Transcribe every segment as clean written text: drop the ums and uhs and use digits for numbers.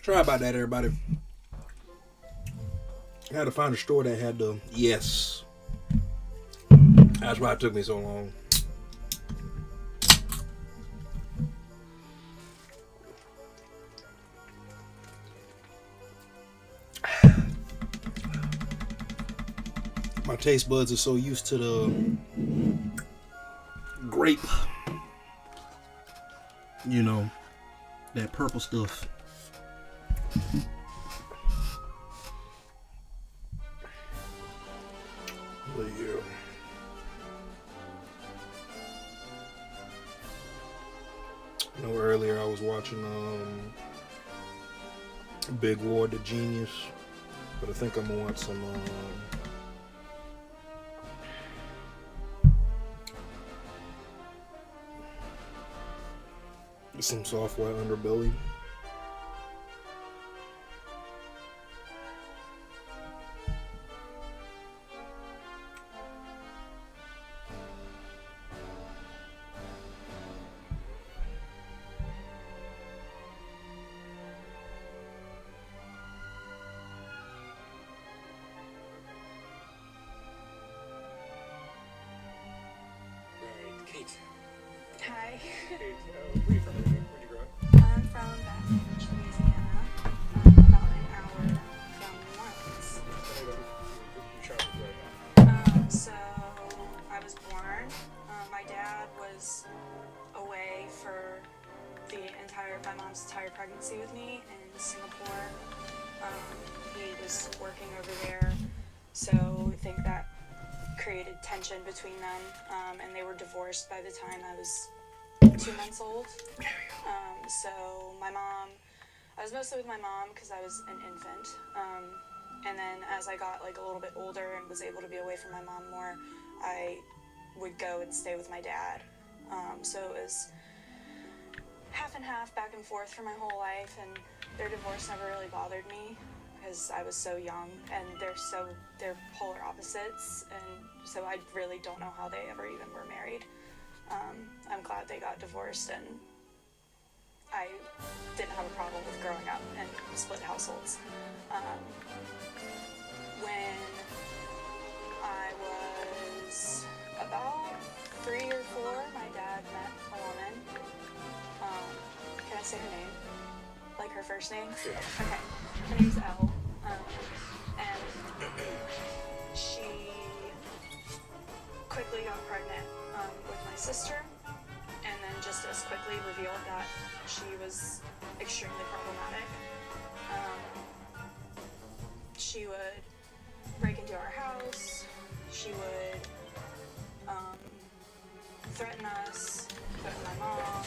Sorry about that, everybody. I had to find a store that had the yes. That's why it took me so long. My taste buds are so used to the grape, you know, that purple stuff. But yeah. I know earlier I was watching Big War the Genius, but I think I'm gonna watch some software underbelly. Kate. Hi. Kate, where are you from? Where'd you grow up? I'm from Baton Rouge, Louisiana. About an hour from New Orleans. Tell me about your childhood growing up. So I was born. My dad was away for my mom's entire pregnancy with me in Singapore. He was working over there, so I think that created tension between them, and they were divorced by the time I was 2 months old. So I was mostly with my mom because I was an infant. And then as I got like a little bit older and was able to be away from my mom more, I would go and stay with my dad. So it was half and half, back and forth for my whole life, and their divorce never really bothered me because I was so young, and they're polar opposites, and so I really don't know how they ever even were married. I'm glad they got divorced, and I didn't have a problem with growing up in split households. When I was about 3 or 4, my dad met a woman. Can I say her name? Like her first name? Yeah. Okay. Her name's Elle. And she quickly got pregnant with my sister, and then just as quickly revealed that she was extremely problematic. She would break into our house. She would threaten us, threaten my mom,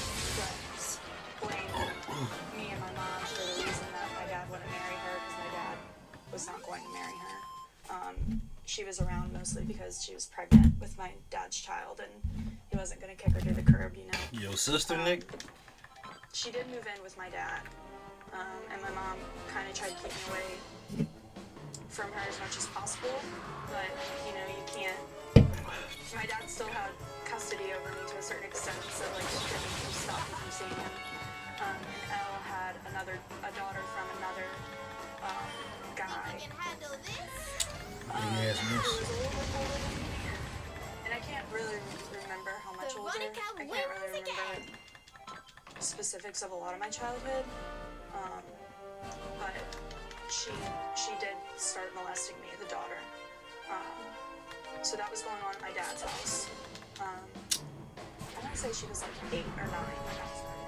threats, blame me and my mom for the reason that my dad wouldn't marry her because my dad was not going to marry her. She was around mostly because she was pregnant with my dad's child, and he wasn't going to kick her to the curb, you know. Your sister, Nick? She did move in with my dad, and my mom kind of tried to keep me away from her as much as possible, but, you know, you can't. My dad still had custody over me to a certain extent, so, like, she couldn't stop me from seeing him. And Elle had a daughter from another guy. Yes, Who miss. was a little bit older than me, and I can't really remember how much older. I can't really remember specifics of a lot of my childhood, but she did start molesting me, the daughter. So that was going on at my dad's house. I want to say she was like 8 or 9 when that started.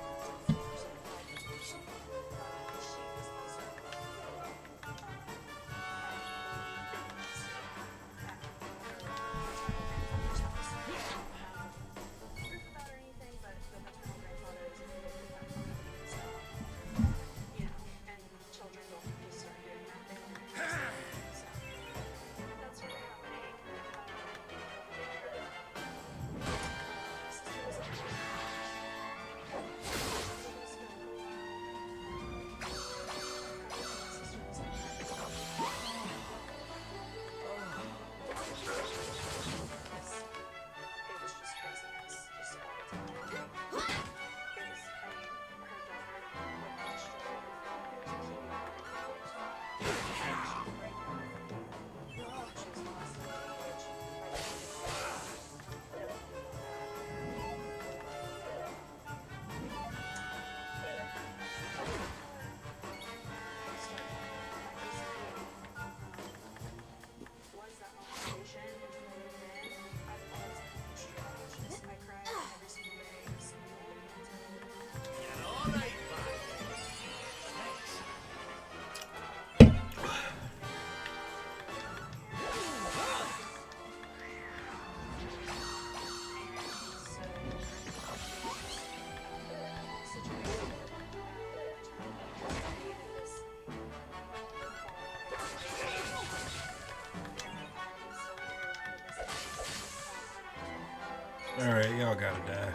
Alright, y'all gotta die.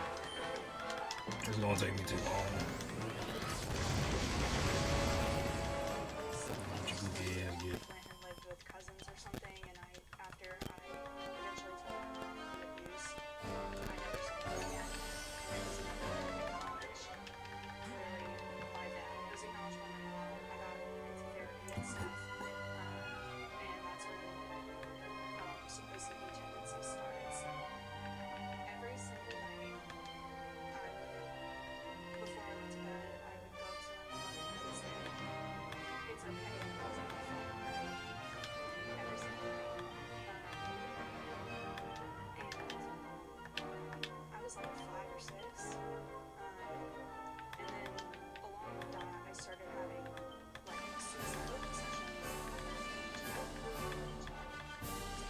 It's gonna take me too long. What you goofy ass get? went and lived with cousins or something, and after I eventually told my mom the abuse, I never saw her again. And it was never acknowledged really by them. It was acknowledged by my mom. I got into therapy and stuff. And that's when supposed tendencies started. So every single night, before I went to bed, I would go up to my mom and I would say, it's okay, it wasn't my fault, right? Every single night. And I was like 5 or 6. And then along with that, I started having like suicidal obsessions. It's kind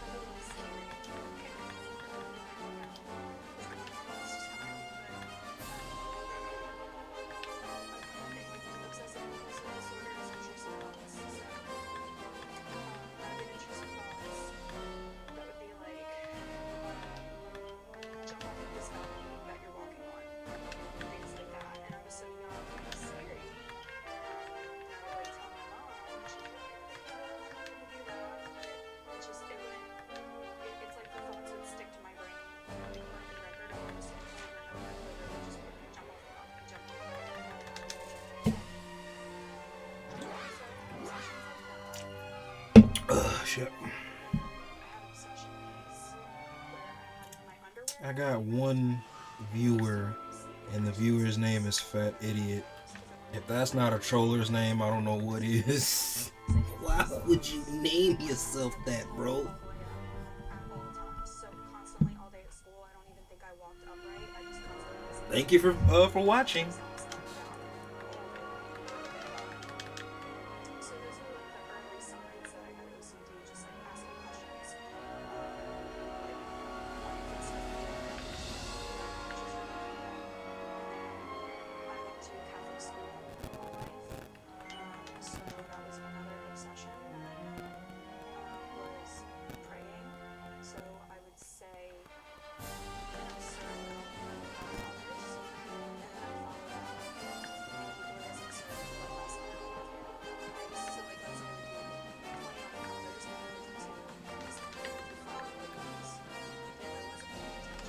of really scary. Obsessive compulsive disorder is intrusive thoughts. So, rapid intrusive thoughts that would be like, jump off of this balcony that you're walking on, things like that. And I was so young, and it was scary. And I would like tell my mom, and she'd be like, I'm not gonna do that. But it's just, it's like the thoughts would stick to my brain like a broken record. I would just like over and over and over, just jump off the balcony, jump off the balcony. Shit. I had obsessions where I had my underwear. I got one viewer, and the viewer's name is Fat Idiot. If that's not a troller's name, I don't know what is. Why would you name yourself that, bro? All the time, so constantly all day at school. I don't even think I walked upright. I just constantly was like, Thank you for watching. so those were like the early signs that I had OCD, just like asking questions. I went to Catholic school all my life, so that was another obsession that I had, was praying. So I would say, serve others, and then I followed up with doesn't serve but less than so like that's going to be 20 others and then to follow the rules. If I wasn't paying attention,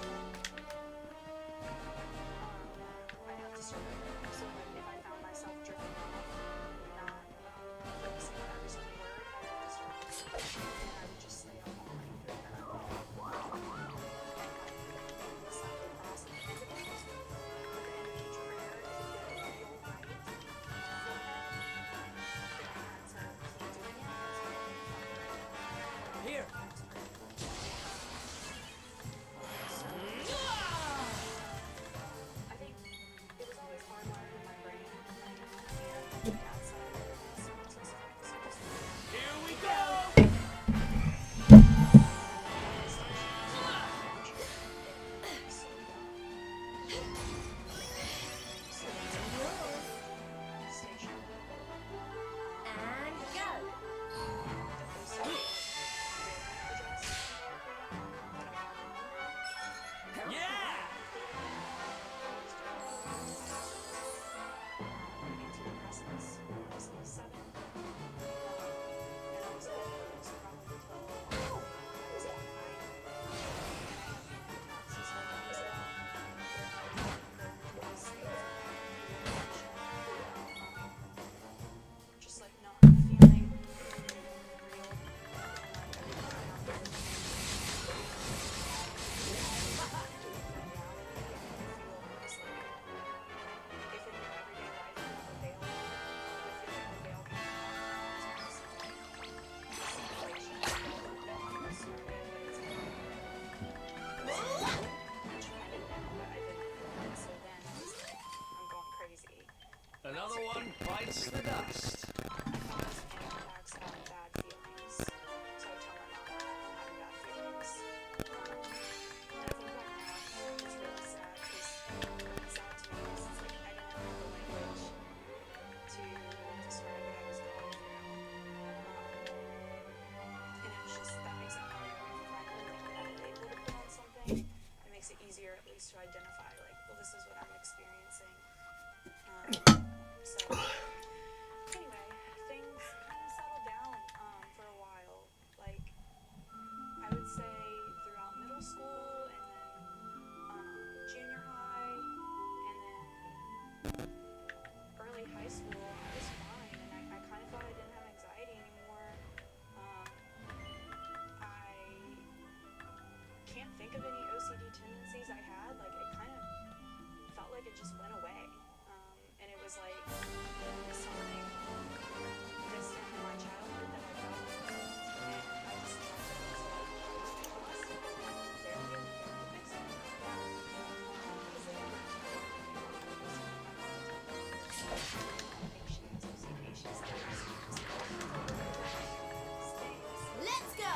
I'd have to start over. So like if I found myself drifting off, not focusing on every single word, I would have to start over. And I would just stay up all night doing that. And I would recite the cross at the end of it. At the end of each prayer, if it didn't feel right for him, then I had to keep doing it until it felt right. Here. I think it was always hardwired in my brain, and my dad said it was autistic. Here we go. And go. Yeah. Just like not feeling real. Another one bites the dust. Attacks having bad feelings. So I tell my mom I'm having bad feelings. And I think right now it's really sad because it's sad to me because it's like I didn't have the language to describe what I was going through. And it was just that makes it harder when you finally like have a label to put on something. It makes it easier So anyway, things kind of settled down for a while. Like I would say throughout middle school and then junior high and then early high school, I was fine and I kind of thought I didn't have anxiety anymore. I can't think of any OCD tendencies I had. Like it kind of felt like it just went away. And it was like something distant in my childhood that I felt. And I just tried to therapy and fix it. Let's go!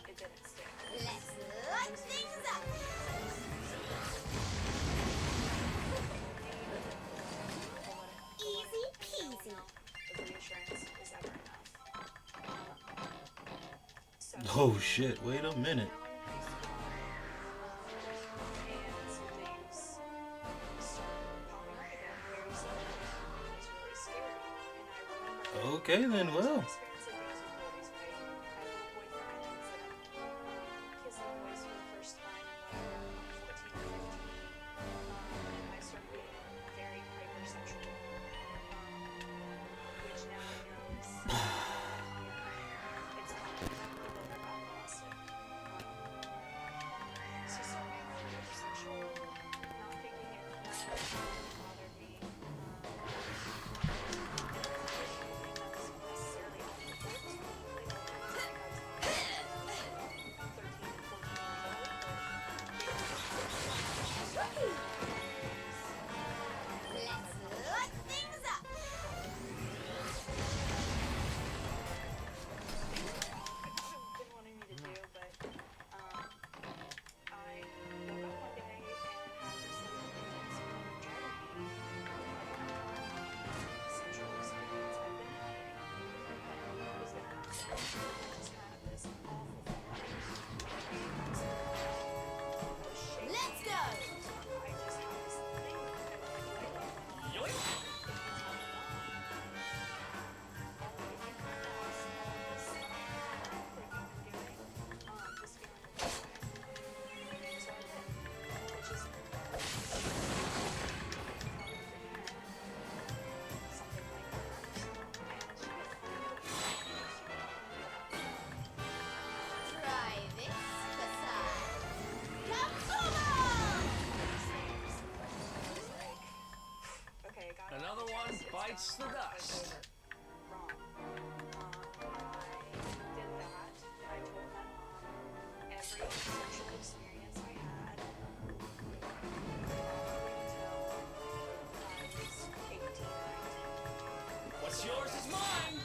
It didn't stick. Let's light things up! Easy peasy. The reassurance is ever enough. So Oh shit, wait a minute. now I'm in high school, and some things started popping up again very suddenly. It was really scary, and I remember Okay then, well. experiencing things with boys, right? I had a boyfriend and kissing boys for the first time when I was 14 or 15, and I started getting very hypersexual, which now I know is it's common for people that are not molested. So starting hypersexual, not thinking it bothered me. Let's light things up! Been wanting me to do, but I woke up one day and had this like intense feeling of dread. Sexual experience I've been having, and what was gonna happen? I just had this awful feeling. Let's go! I just had this thing that I went on. Yoink! Try this facade. Kaboom! Okay, got it. Another one It's bites the done. dust. Wrong. I did that. I told my mom every sexual experience I had until I was 18 or 19. What's yours is mine.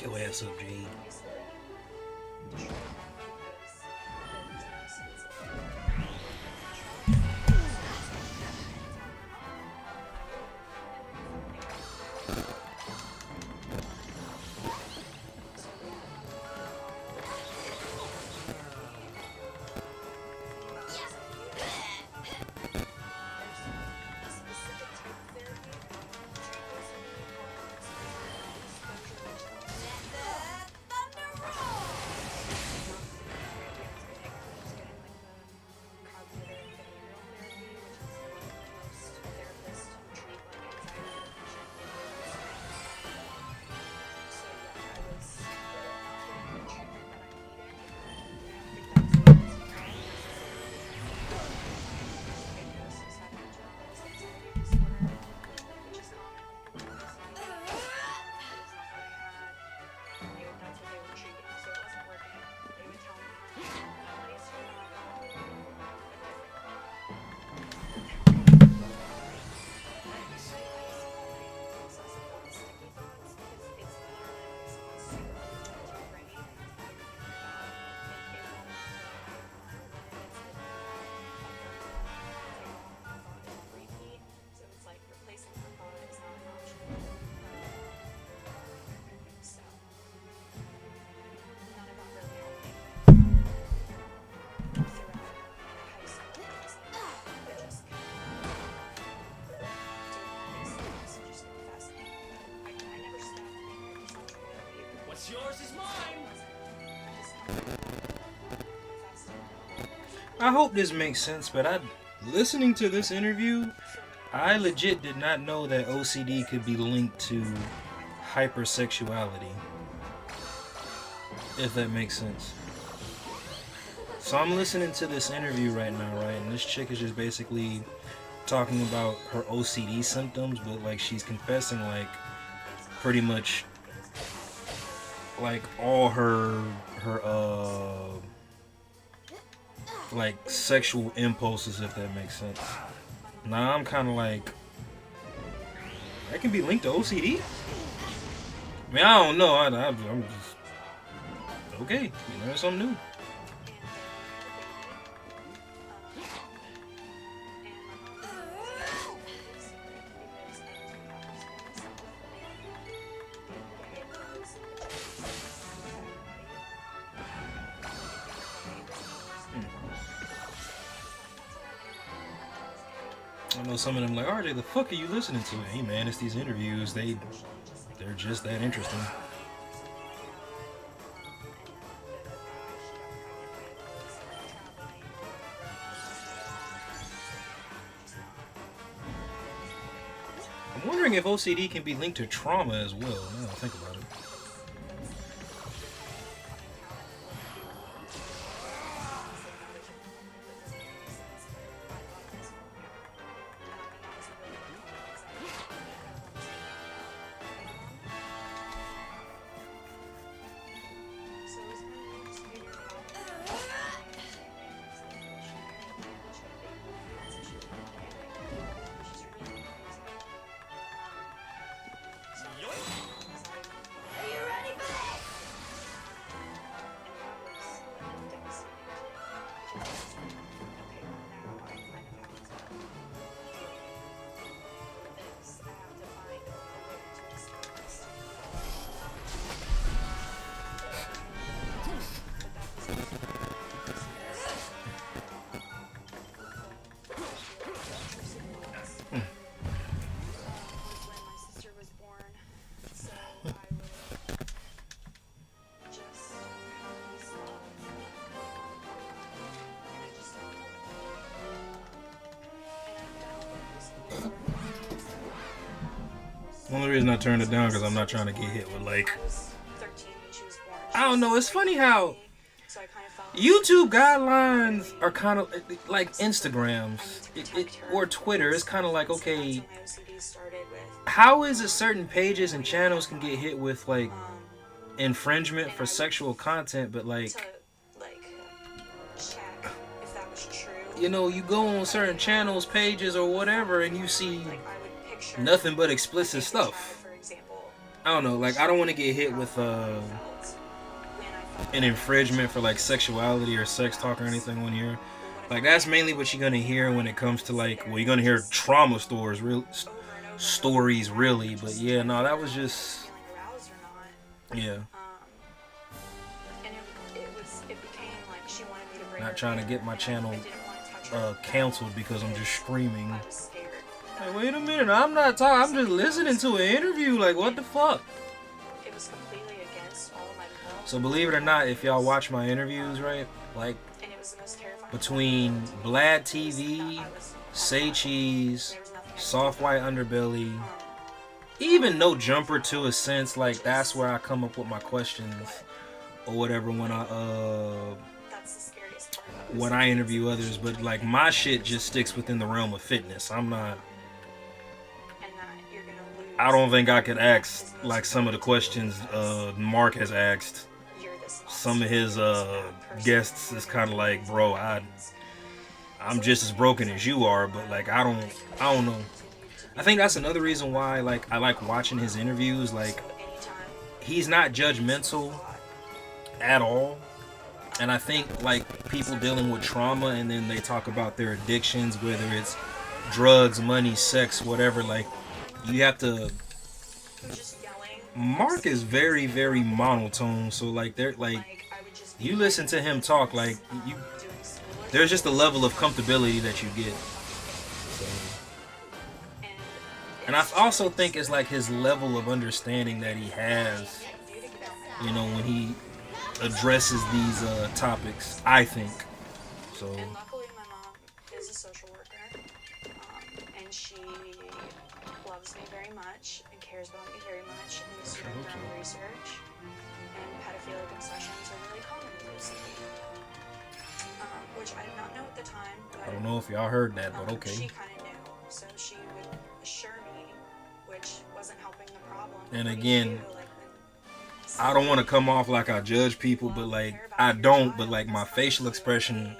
your ass up, Jade. What's yours is mine. I hope this makes sense, but listening to this interview, I legit did not know that OCD could be linked to hypersexuality. If that makes sense. So I'm listening to this interview right now, right? And this chick is just basically talking about her OCD symptoms, but like she's confessing like pretty much like all her like sexual impulses, if that makes sense. Now I'm kind of like, that can be linked to OCD? I mean, I don't know. I'm just okay. You learn something new. I know some of them like, RJ, the fuck are you listening to? Hey man, it's these interviews. They're just that interesting. I'm wondering if OCD can be linked to trauma as well. Now that I think about it. The only reason I turned it down because I'm not trying to get hit with like, I don't know. It's funny how YouTube guidelines are kind of like Instagrams or Twitter. It's kind of like, okay, how is it certain pages and channels can get hit with like infringement for sexual content, but like, you know, you go on certain channels, pages, or whatever, and you see nothing but explicit stuff. I don't know, like I don't want to get hit with an infringement for like sexuality or sex talk or anything on here. Like that's mainly what you're gonna hear when it comes to like, well, you're gonna hear trauma stories really, but yeah, no, that was just yeah. Not trying to get my channel canceled because I'm just screaming. Hey, wait a minute, I'm not talking. I'm just listening to an interview. Like, what the fuck? So believe it or not, if y'all watch my interviews, right, like between Blad TV, Say Cheese, Soft White Underbelly, even No Jumper to a sense, like that's where I come up with my questions or whatever when I interview others. But like my shit just sticks within the realm of fitness. I don't think I could ask like some of the questions Mark has asked. Some of his guests is kind of like, bro, I'm just as broken as you are, but like I don't know. I think that's another reason why like I like watching his interviews. Like he's not judgmental at all, and I think like people dealing with trauma and then they talk about their addictions, whether it's drugs, money, sex, whatever. Like you have to. Mark is very, very monotone, so like they're like you listen to him talk, like there's just a level of comfortability that you get. So. And I also think it's like his level of understanding that he has, you know, when he addresses these topics, I think. So. And luckily my mom is a social worker, and she loves me very much and cares about me very much and is doing her own research. And pedophilic obsessions are really common with OCD, which I did not know at the time. But I don't know if y'all heard that, but okay. She kind of knew, so she would assure me, which wasn't helping the problem. And again, I don't want to come off like I judge people, but like I don't, but like my facial expression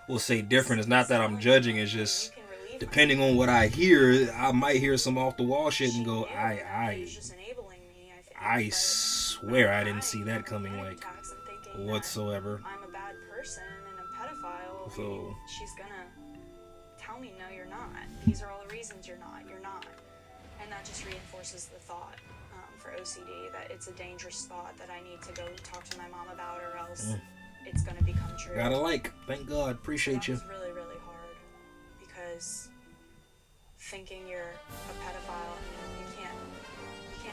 will say different. It's not that I'm judging, it's just depending on what I hear, I might hear some off the wall shit and go, I swear I didn't see that coming like whatsoever. I'm a bad person and a pedophile. So she's gonna tell me, no, you're not. These are all the reasons you're not. You're not. And that just reinforces the thought for OCD that it's a dangerous thought that I need to go talk to my mom about, or else it's gonna become true. Gotta like, thank God, appreciate you. It's really, really hard because thinking you're a pedophile, you can't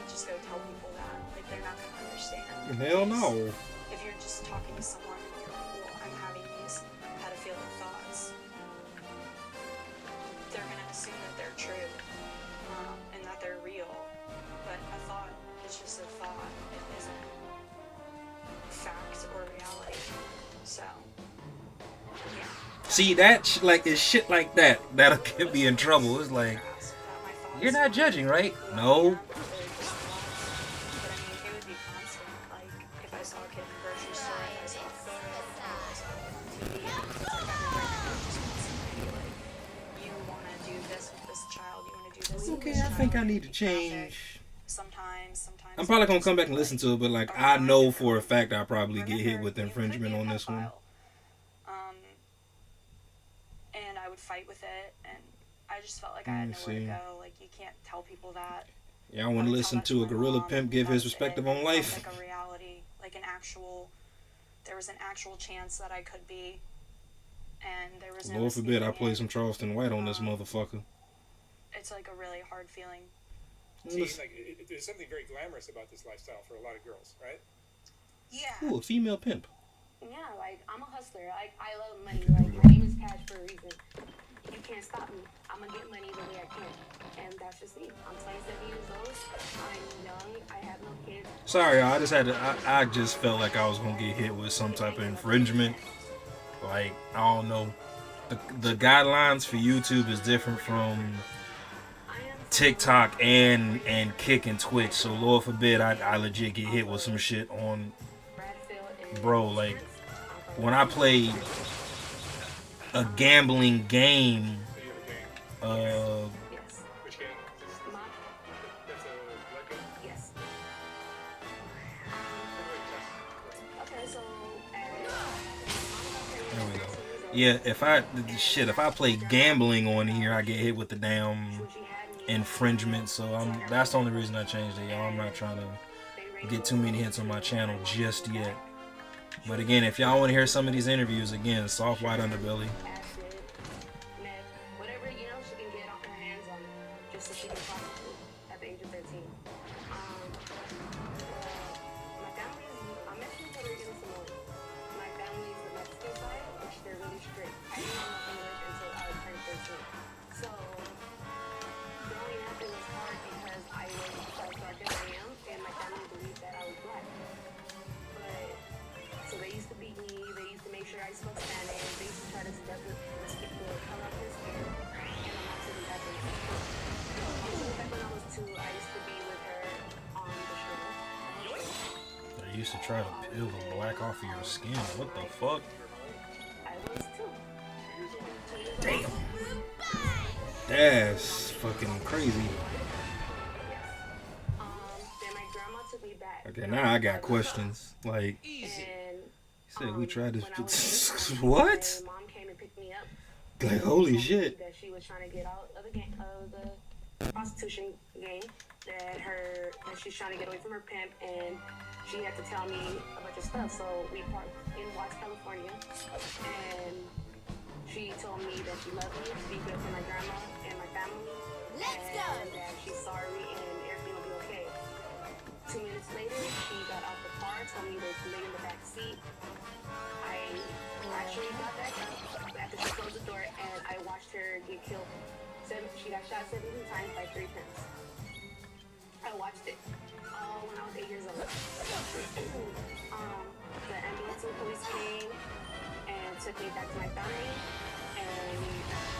just go tell people that. Like they're not gonna understand. Hell no. If you're just talking to someone and you're like, well, I'm having these pedophilic thoughts, they're gonna assume that they're true and that they're real. But a thought is just a thought. It isn't fact or reality. So, yeah. See, that like is shit like that that'll get me in trouble. It's like, you're not judging, right? No. Okay, I think I need to change. Sometimes. I'm probably gonna come back and listen to it, but like I know for a fact I'll probably get hit with infringement on this one. And I would fight with it, and I just felt like I had nowhere to go. Like you can't tell people that. Yeah, I want to listen to a gorilla pimp give his perspective on life. Like a reality, like there was an actual chance that I could be, and there was no. Lord forbid I play some Charleston White on this motherfucker. It's like a really hard feeling. See, like, there's something very glamorous about this lifestyle for a lot of girls, right? Yeah. Ooh, a female pimp. Yeah, like, I'm a hustler. Like, I love money. Like, my name is Cash for a reason. You can't stop me. I'm gonna get money the way I can. And that's just me. I'm 27 years old. I'm young. I have no kids. Sorry, I just had to, I just felt like I was gonna get hit with some type of infringement. Like, I don't know. The guidelines for YouTube is different from TikTok and Kick and Twitch, so Lord forbid I legit get hit with some shit on, bro. Like when I play a gambling game, Which game? That's a what game? Yes. Yeah, if I play gambling on here, I get hit with the damn infringement. So that's the only reason I changed it, y'all. I'm not trying to get too many hits on my channel just yet. But again, if y'all want to hear some of these interviews, again, soft white underbelly. Whatever, you know, she can get her hands on just so she can prostitute at the age of 13. My family is, I'm Mexican, Puerto Rican, and Samoan. My family is the Mexican side, which they're really strict. I didn't know English until I turned 13. So, growing up, it was hard because I was darker than I am, and my family believed that I was black. So they used to beat me, they used to make sure I spoke Spanish, they used to try to skip the color of his hair, and I'm not sitting back when I was 2, I used to be with her on the show. They used to try to peel the black off of your skin. What the fuck? I was 2. Damn. That's fucking crazy. Then my grandma took me back. Okay, now I got questions. Like, And said we tried when I was this. young, What? my mom came and picked me up. Like, holy Told me shit. That she was trying to get out of the game, of the prostitution game. That she's trying to get away from her pimp, and she had to tell me a bunch of stuff. So we parked in Watts, California, and she told me that she loved me, to be good for my grandma and my family. Let's go. And that she's sorry and everything will be okay. 2 minutes later, she got out the car, told me to lay in the back seat. I actually got back up after she closed the door, and I watched her get killed. She got shot 17 times by 3 pimps. I watched it when I was 8 years old. The ambulance and police came and took me back to my family, and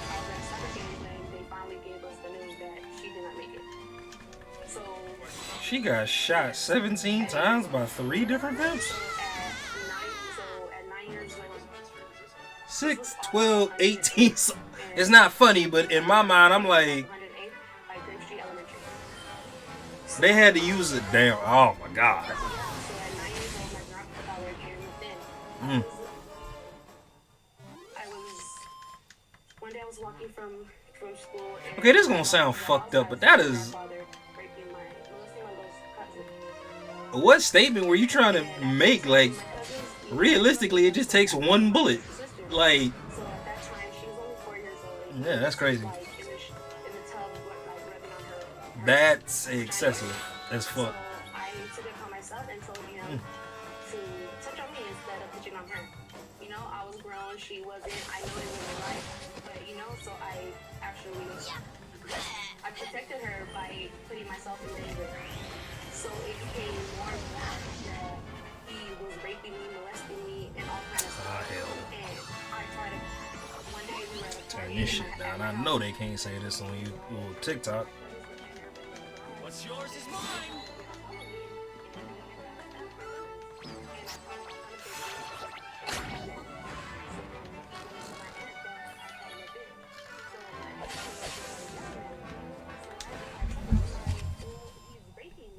I was at a soccer game when they finally gave us the news that she did not make it. So She got shot 17 times by 3 different pimps? at 9 years old, 6, 12, 18. It's not funny, but in my mind, I'm like, 108 by Grape Street Elementary. they had to use it. Damn. Oh my god. So at 9 years old, my grandfather came within. Mm. One day I was walking from school. And Okay, this is gonna sound fucked up, but that is. What statement were you trying to make? Like, realistically, it just takes one bullet. Like, So at that time, she was only 4 years old. yeah, that's crazy. Like in the tub, like rubbing on her. That's excessive as So fuck. I took it upon myself and told him to touch on me instead of touching on her. You know, I was grown, she wasn't. I know it wasn't right, but you know, so I actually I protected her by putting myself in danger. So it became more and more that he was raping me, molesting me, and all kinds of stuff. Ah, hell. And I tried to. One day we were at a Turn party this and shit down. I know they can't say this on you little TikTok. What's yours is mine.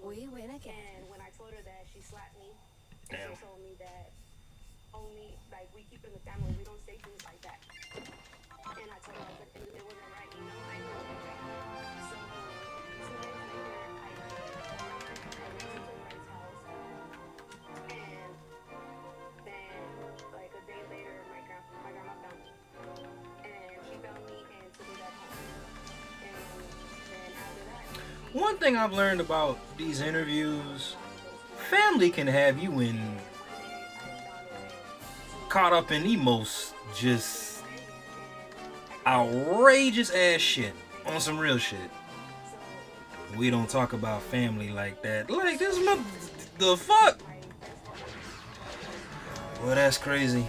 We win again. And when I told her that, she slapped me. Damn. She told me that only, like, we keep in the family, we don't say things like that. And I told her that it wasn't right, you know, I know it wasn't right. So, 2 days later, I went to a friend's house. And then, like, a day later, my grandma found me. And she found me and took me back home. And then after that, One thing I've learned about these interviews, family can have you caught up in the most just outrageous ass shit on some real shit. We don't talk about family like that. Like this, the fuck? Well, that's crazy.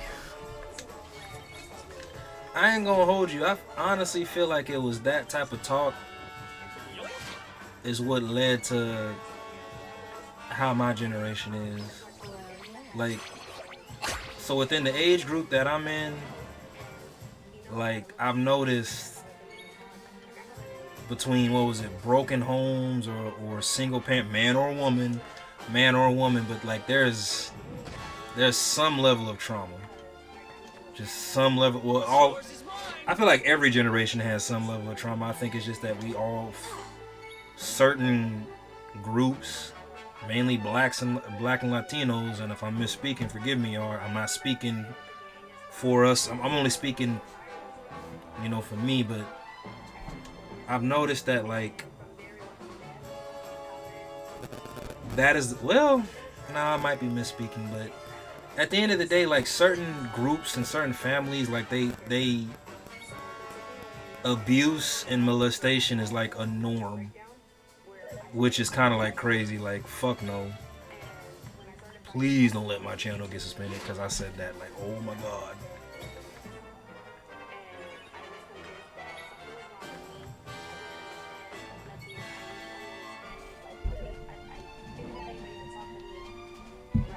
I ain't gonna hold you. I honestly feel like it was that type of talk is what led to how my generation is. Like, so within the age group that I'm in, like, I've noticed between, what was it, broken homes or single parent, man or woman, but like there's some level of trauma. just some level. Well, all I feel like every generation has some level of trauma. I think it's just that we all certain groups, mainly black and Latinos, and if I'm misspeaking, forgive me, or I'm not speaking for us. I'm only speaking, you know, for me. But I've noticed that like that is well, nah, I might be misspeaking, but at the end of the day, like certain groups and certain families, like they abuse and molestation is like a norm, which is kind of like crazy. Like fuck no. Please don't let my channel get suspended because I said that. Like, oh my god.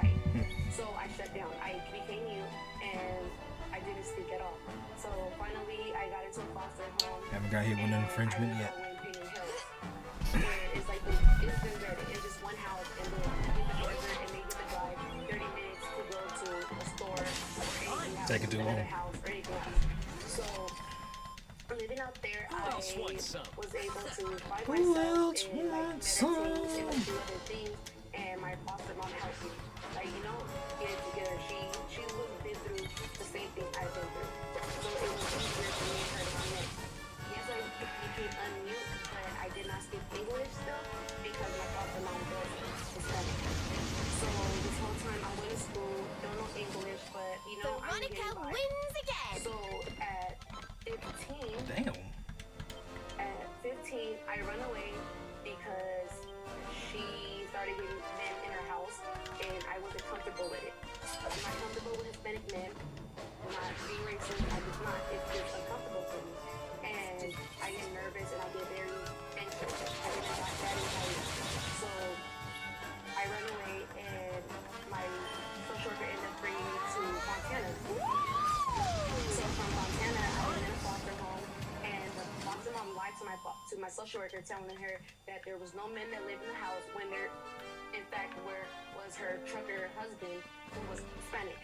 Right. So I shut down. I became mute and I didn't speak at all. So finally I got into a foster home. Haven't got hit with an infringement yet. And it's like it's been good. It's just one house and then you can deliver and maybe the drive 30 minutes to go to a store or anything else. Taking too long. House or anything else. So living out there, I was able to find myself and like meditate and do other things. And my foster mom helped me, like, you know, get it together. She was been through the same thing I've been through, so it was easier for me and her to connect. Yes, I became unmute, but I did not speak English still because my foster mom was Hispanic. So this whole time I went to school, don't know English, but you know, Veronica wins again. So at 15, Damn. at 15, I run away because she started getting men in her house, and I wasn't comfortable with it. I'm not comfortable with Hispanic men. I'm not being racist. I just not. It's just uncomfortable for me, and I get nervous and I get very anxious. I get anxiety. So I run away, and my social worker ended up bringing me to Montana. So from Montana, I was in a foster home, and the foster mom lied to my social worker, telling her that there was no men that lived in the house when there, in fact, was her trucker husband who was Hispanic.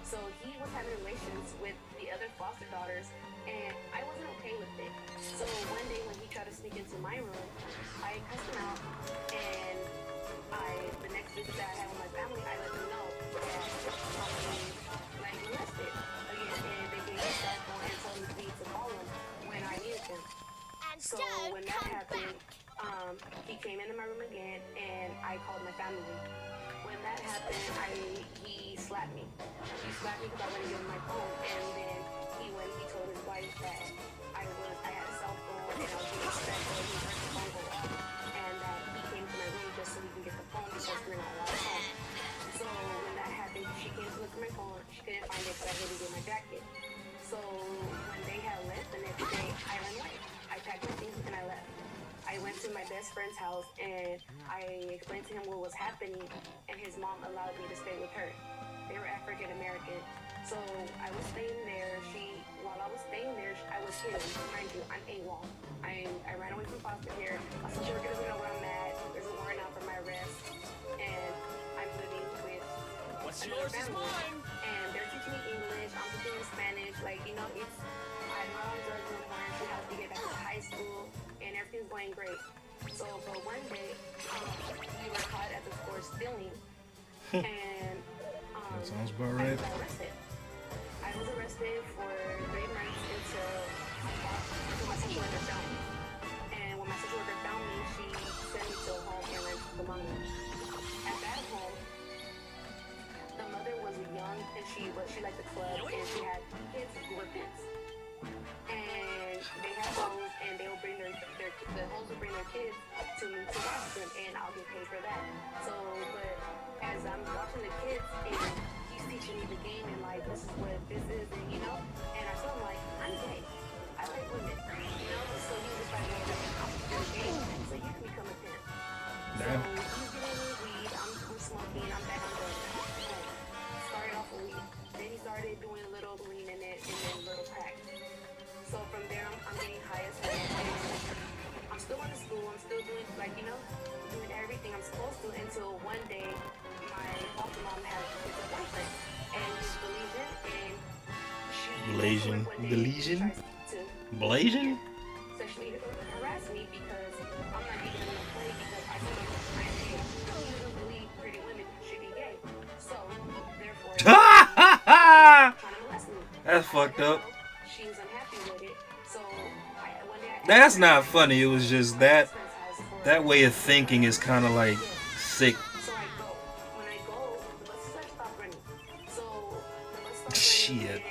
So he was having relations with the other foster daughters, and I wasn't okay with it. So one day when he tried to sneak into my room, I cussed him out, and the next visit that I had with my family, I let them know that I'm being like molested again, and they gave me cell phone and told me to call them when I needed them. So when that happened, he came into my room again, and I called my family. When that happened, he slapped me. He slapped me because I wouldn't give him my phone, and then he told his wife that I had a cell phone and I was being respectful. He heard the phone go off, and that he came to my room just so he can get the phone because we're not allowed home. So when that happened, she came to look for my phone. She couldn't find it because I didn't get my jacket. So when they had left the next day, I ran away. I packed my things and I left. I went to my best friend's house and I explained to him what was happening, and his mom allowed me to stay with her. They were African American. So I was staying there. While I was staying there, I was hidden. Mind you, I'm AWOL. I ran away from foster care. My social worker doesn't know where I'm at. There's a warrant out for my arrest. And I'm living with What's another yours is family. mine. And they're teaching me English. I'm teaching Spanish. Like, you know, I'm not on drugs no more. She helped me get back to high school. And everything's going great. So, but one day, we were caught at the store stealing. And That sounds about I right. was arrested. I was arrested for 3 months until my social worker found me. And when my social worker found me, she sent me to a home and I took among them. At that home, the mother was young and she liked the club and she had kids who were pimps. And they had hoes and they would bring the hoes would bring their kids to me to watch them, and I'll get paid for that. So, but as I'm watching the kids and he's teaching me the game and like this is what this is, and you know, and I told him like I'm gay, I like women, you know. So he was like, I'm gay, so you can become a pimp. So he's giving me weed, I'm smoking, I'm back on drugs. Started off with weed, then he started doing a little lean in it, and then a little crack. So from there, I'm getting high as hell. I'm still going to school. I'm still doing, like, you know, doing everything I'm supposed to until one day my foster mom has a boyfriend. And he's believing, and she Blasian. Blasian? Blasian? Sexually harass me because I'm not even gonna play because I told him I'm gay. He doesn't believe pretty women should be gay. So, therefore, he's trying to molest me. That's fucked up. She was unhappy with it. So, one day I That's not funny. It was just that way of thinking is kind of like sick. So I go. When I go, the bus stop running. So the bus stops Shit. running, and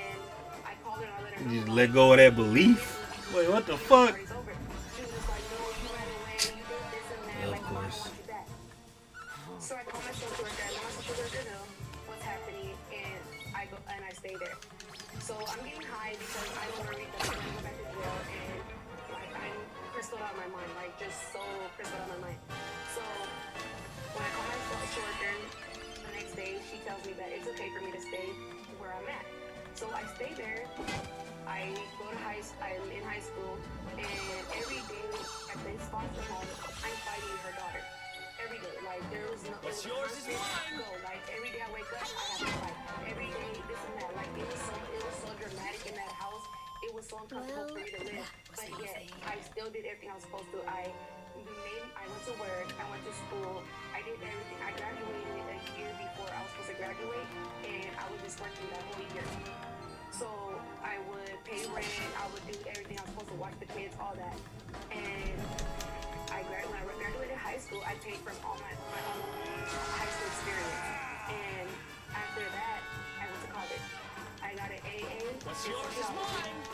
I called her and I let her know. You just let go of that belief. Wait, what the fuck? Party's over. She was just like, no, you ran away, you did this and that. Of Like, Mom, I course. want you back. So I called my social worker. I let my social worker know what's happening, and I go and I stay there. So I'm getting high because I'm worried that I'm gonna go back to jail, and like I'm crystal out of my mind, like just so crystal out of my mind. So when I call my social worker the next day, she tells me that it's okay for me to stay where I'm at. So I stay there. I go to I'm in high school, and every day at this foster home, I'm fighting her daughter. Every day, like there was no. What's yours is mine. Go, like every day I wake up, I have to fight. Every day, this and that. Like it was so dramatic in that house. It was so uncomfortable for me to live, but yet I still did everything I was supposed to. I went to work. I went to school. I did everything. I graduated a year before I was supposed to graduate, and I was just working that whole year. So I would pay rent, I would do everything I was supposed to, watch the kids, all that. And when I graduated high school, I paid for all my own high school experience. And after that, I went to college. I got an AA. What's yours is mine.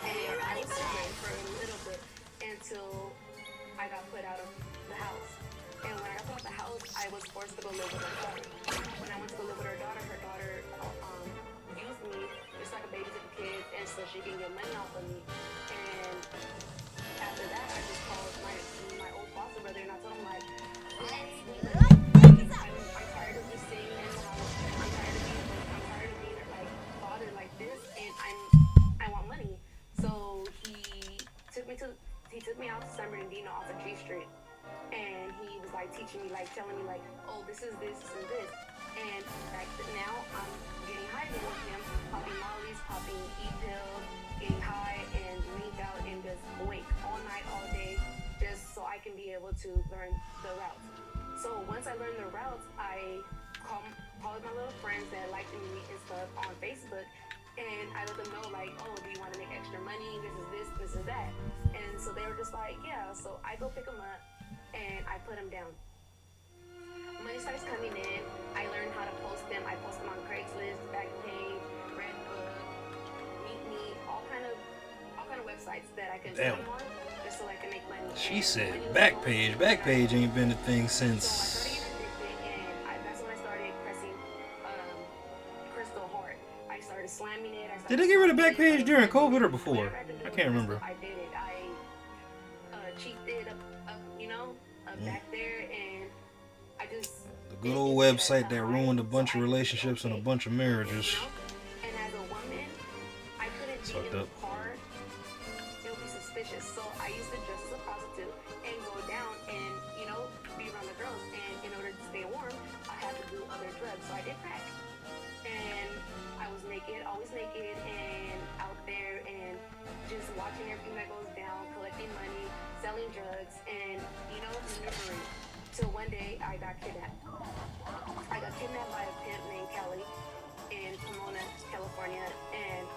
And I was sick for a little bit until I got put out of the house. And when I got put out of the house, I was forced to go live with her daughter. When I went to go live with her daughter used me just like a babysitter kid, and so she can get money off of me. And after that, I just called my old foster brother, and I told him like, I'm tired of just staying in the house. I'm tired of being like bothered like this, and I want money. So he took me out to San Bernardino off of G Street, and he was like teaching me, like telling me like, oh, this is this and this. And back now, I'm getting high again with him, popping mollies, popping e-pills, getting high and leave out and just wake all night, all day, just so I can be able to learn the routes. So once I learned the routes, I called my little friends that liked me and stuff on Facebook, and I let them know like, oh, do you want to make extra money? This is that. And so they were just like, yeah. So I go pick them up, and I put them down. Money starts coming in. I learned how to post them. I post them on Craigslist, Backpage, Redbook, Meet Me, all kind of websites that I can put them on, just so I can make money. She said Backpage. Backpage ain't been a thing So I since. started getting addicted, and that's when I started pressing crystal hard. I started slamming it. Did they get rid of Backpage during COVID or before? I can't remember. I did it. I cheeked it up back there, and I just. The good old website that ruined a bunch of relationships and a bunch of marriages. And as a woman, I couldn't be Fucked in up. the car. It would be suspicious. So I used to dress as a prostitute and go down and, be around the girls. And in order to stay warm, I had to do other drugs. So I did crack. And I was naked, always naked, and out there and just watching everything that goes down, collecting money, selling drugs, and, maneuvering. Till one day I got kidnapped. I got kidnapped by a pimp named Kelly in Pomona, California, and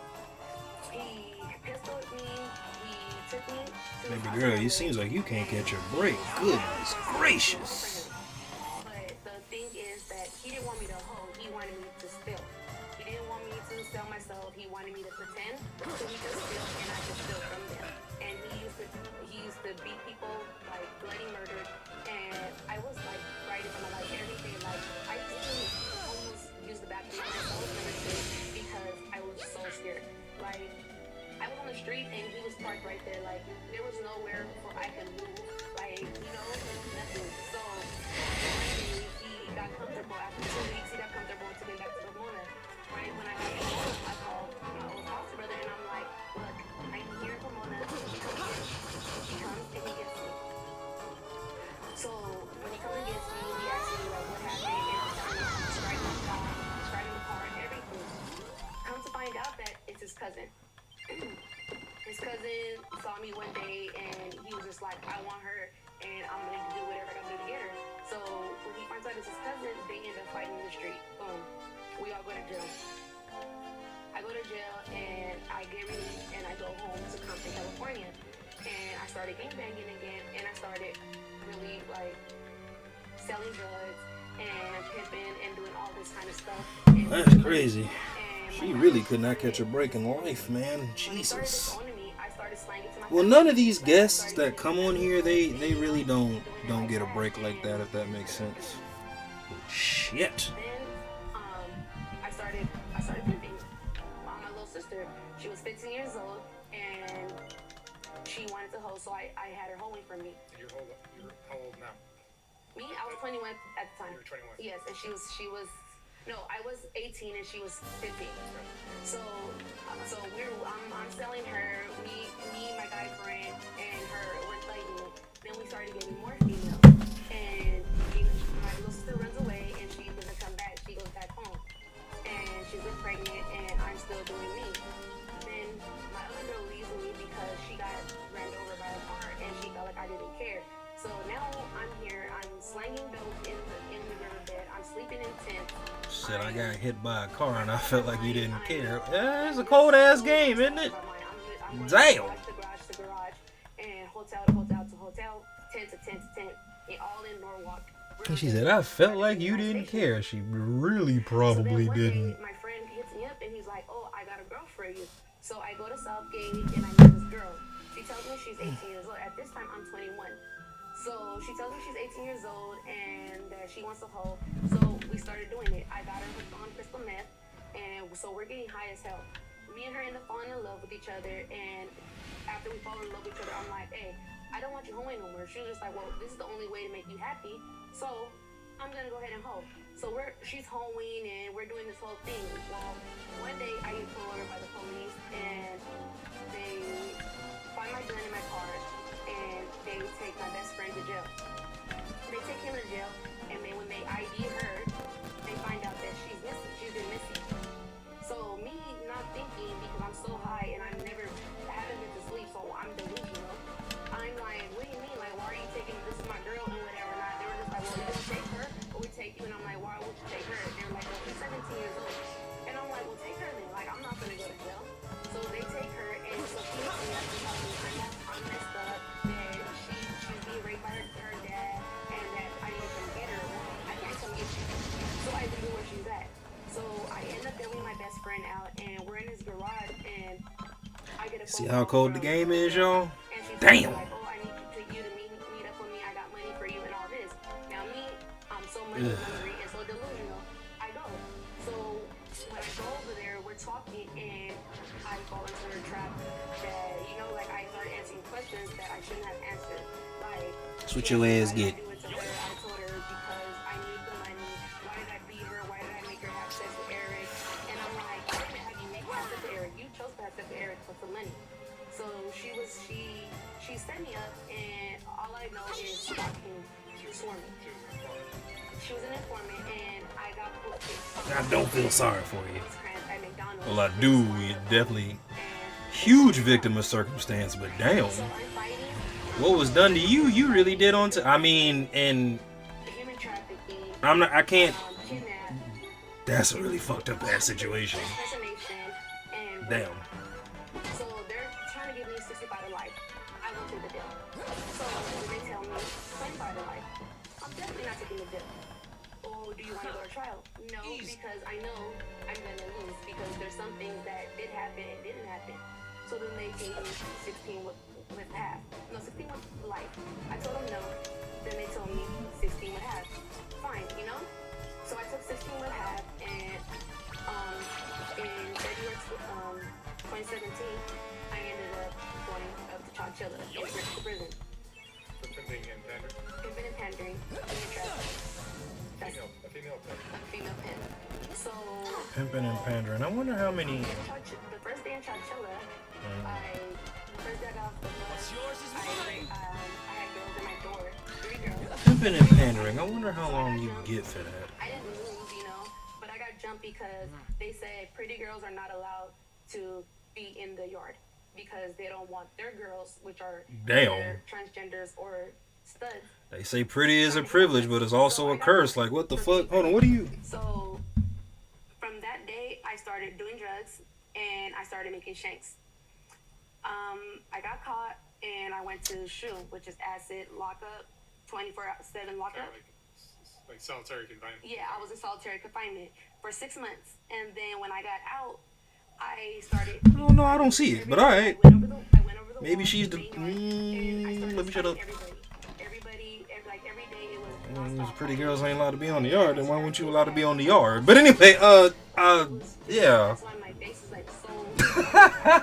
he pistoled me. He took me to Baby girl, you seems like you can't catch a break. Goodness gracious. But the thing is that he didn't want me to hold. He wanted me to steal. He didn't want me to sell myself. He wanted me to pretend so he could steal and I could steal from them. And he used to beat people, like bloody murder. And I was like fighting for my life every day. Like I used to almost use the bathroom myself because I was so scared. Like I was on the street and he was parked right there. Like there was nowhere for I could move. Like nothing. So he got comfortable. After 2 weeks, he got comfortable and took me back to Pomona. Right when I got to Pomona, I called my old foster brother and I'm like, look, I'm here in Pomona. He comes and he gets me. So when he comes and gets me, he asks me like what happened, and I'm telling him I'm striking the car, and everything. Come to find out that it's his cousin. cousin. His cousin saw me one day and he was just like, I want her and I'm going to do whatever I got to do to get her. So when he finds out it's his cousin, they end up fighting in the street. Boom. We all go to jail. I go to jail and I get released and I go home to Compton, California. And I started gangbanging again and I started really like selling drugs and pimping and doing all this kind of stuff. And That's crazy. She really could not catch a break in life, man. Jesus. Well, none of these guests that come on here, they really don't get a break like that, if that makes sense. Shit. Then I started pimping. My little sister, she was 15 years old and she wanted to hoe, so I had her hoeing for me. You're how old now? Me, I was 21 at the time. You were 21. Yes, and she was. No, I was 18 and she was 15. So I'm selling her. Me, my guy friend, and her were fighting. Then we started getting more females, and my little sister runs away and she doesn't come back. She goes back home, and she's been pregnant, and I'm still doing me. Then my other girl leaves me because she got ran over by a car and she felt like I didn't care. So now I'm here. I'm slanging dope in the riverbed. I'm sleeping in tents. Said I got hit by a car and I felt like you didn't care. Yeah, it's a cold ass game, isn't it? Damn. Garage to garage, and hotel to hotel to hotel, tent to tent to tent, and all in Norwalk. She said I felt like you didn't care. She really probably So then one day, didn't. my friend hits me up and he's like, "Oh, I got a girl for you." So I go to Southgate and I meet this girl. She tells me she's 18 years old. At this time, I'm 21. So she tells me she's 18 years old and that she wants to hoe. So we started doing it. I got her hooked on crystal meth, and so we're getting high as hell. Me and her end up falling in love with each other, and after we fall in love with each other, I'm like, "Hey, I don't want you hoeing no more." She was just like, "Well, this is the only way to make you happy, so I'm gonna go ahead and hoe." So she's hoeing and we're doing this whole thing. Well, one day I get pulled over by the police and they find my gun in my car and they take my best friend to jail. They take him to jail, and then when they ID her, they find out that she's missing. She's been missing. So me not thinking, because I'm so high and I haven't been to sleep, so I'm delusional. I'm like, "What do you mean? Like, why are you taking this is my girl and whatever?" And they were just like, "Well, we didn't take her, but we take you." And I'm like, "Why would you take her?" And they're like, "Well, she's 17 years old." And I'm like, "Well, take her then. Like, I'm not gonna go to jail." So they take her, and so she hits me up and tells me I'm messed up, that she's being raped by her dad, and that I need to come get her. I can't come get you. So I don't know where she's at. So I end up bailing my best friend out, and we're in his garage, and I get a See phone how call cold the from game is, y'all? and she's Damn. like, "Oh, I need you to meet up with me. I got money for you and all this." Now me, I'm so money hungry and so delusional. I go. So when I go over there, we're talking and I fall into her trap that, like I started answering questions that I shouldn't have answered. Like, That's what your ass get. I told her because I need the money. Why did I beat her? Why did I make her have sex with Eric? And I'm like, "I didn't have you make her have sex with Eric. You chose to have sex with Eric for some money." So she set me up, and all I know is fucking swarming. She was an informant, and I got booked. I don't feel sorry for you. At McDonald's. Well, I do. You're definitely huge victim of circumstance, but damn. So I'm fighting. What was done to you, you really did on to. I mean, and Human trafficking. I can't. Kidnap. That's a really fucked up ass situation. Assassination. And Damn. so they're trying to give me 65 to life. I won't take the deal. So when they tell me 25 to life, I'm definitely not taking the deal. Oh, do you want to go to trial? No, because I know I'm gonna lose because there's some things that did happen and didn't happen. So then they gave me 16 with half. No, 16 with life. I told them no. Then they told me 16 with half. Fine, So I took 16 with half, and in February 2017, I ended up going up to Chowchilla in prison. For pimping and pandering? Pimping and pandering. Being trafficked. That's A female pimp. a female pimp. So Pimping and pandering. I wonder how many. the first day in Chowchilla, the first day I got off the bus, What's yours is mine. I had girls in my door, 3 girls. Pimping and pandering. I wonder how long you get for that. I didn't lose, but I got jumped because they said pretty girls are not allowed to be in the yard because they don't want their girls, which are Damn. either transgenders or studs. They say pretty is a privilege, but it's also a curse. Like, what the fuck? Hold on, what are you? So from that day, I started doing drugs and I started making shanks. I got caught and I went to SHU, which is acid lockup, 24/7 lockup. Like solitary confinement. Yeah, I was in solitary confinement for 6 months, and then when I got out, I started. Oh no, I don't see it, but alright. I went over the Maybe wall, she's the. and I started Let me shut up. Everybody, like every day, it was. These pretty girls ain't allowed to be on the yard, then why weren't you allowed to be on the yard? But anyway, yeah. That's why my face is like so.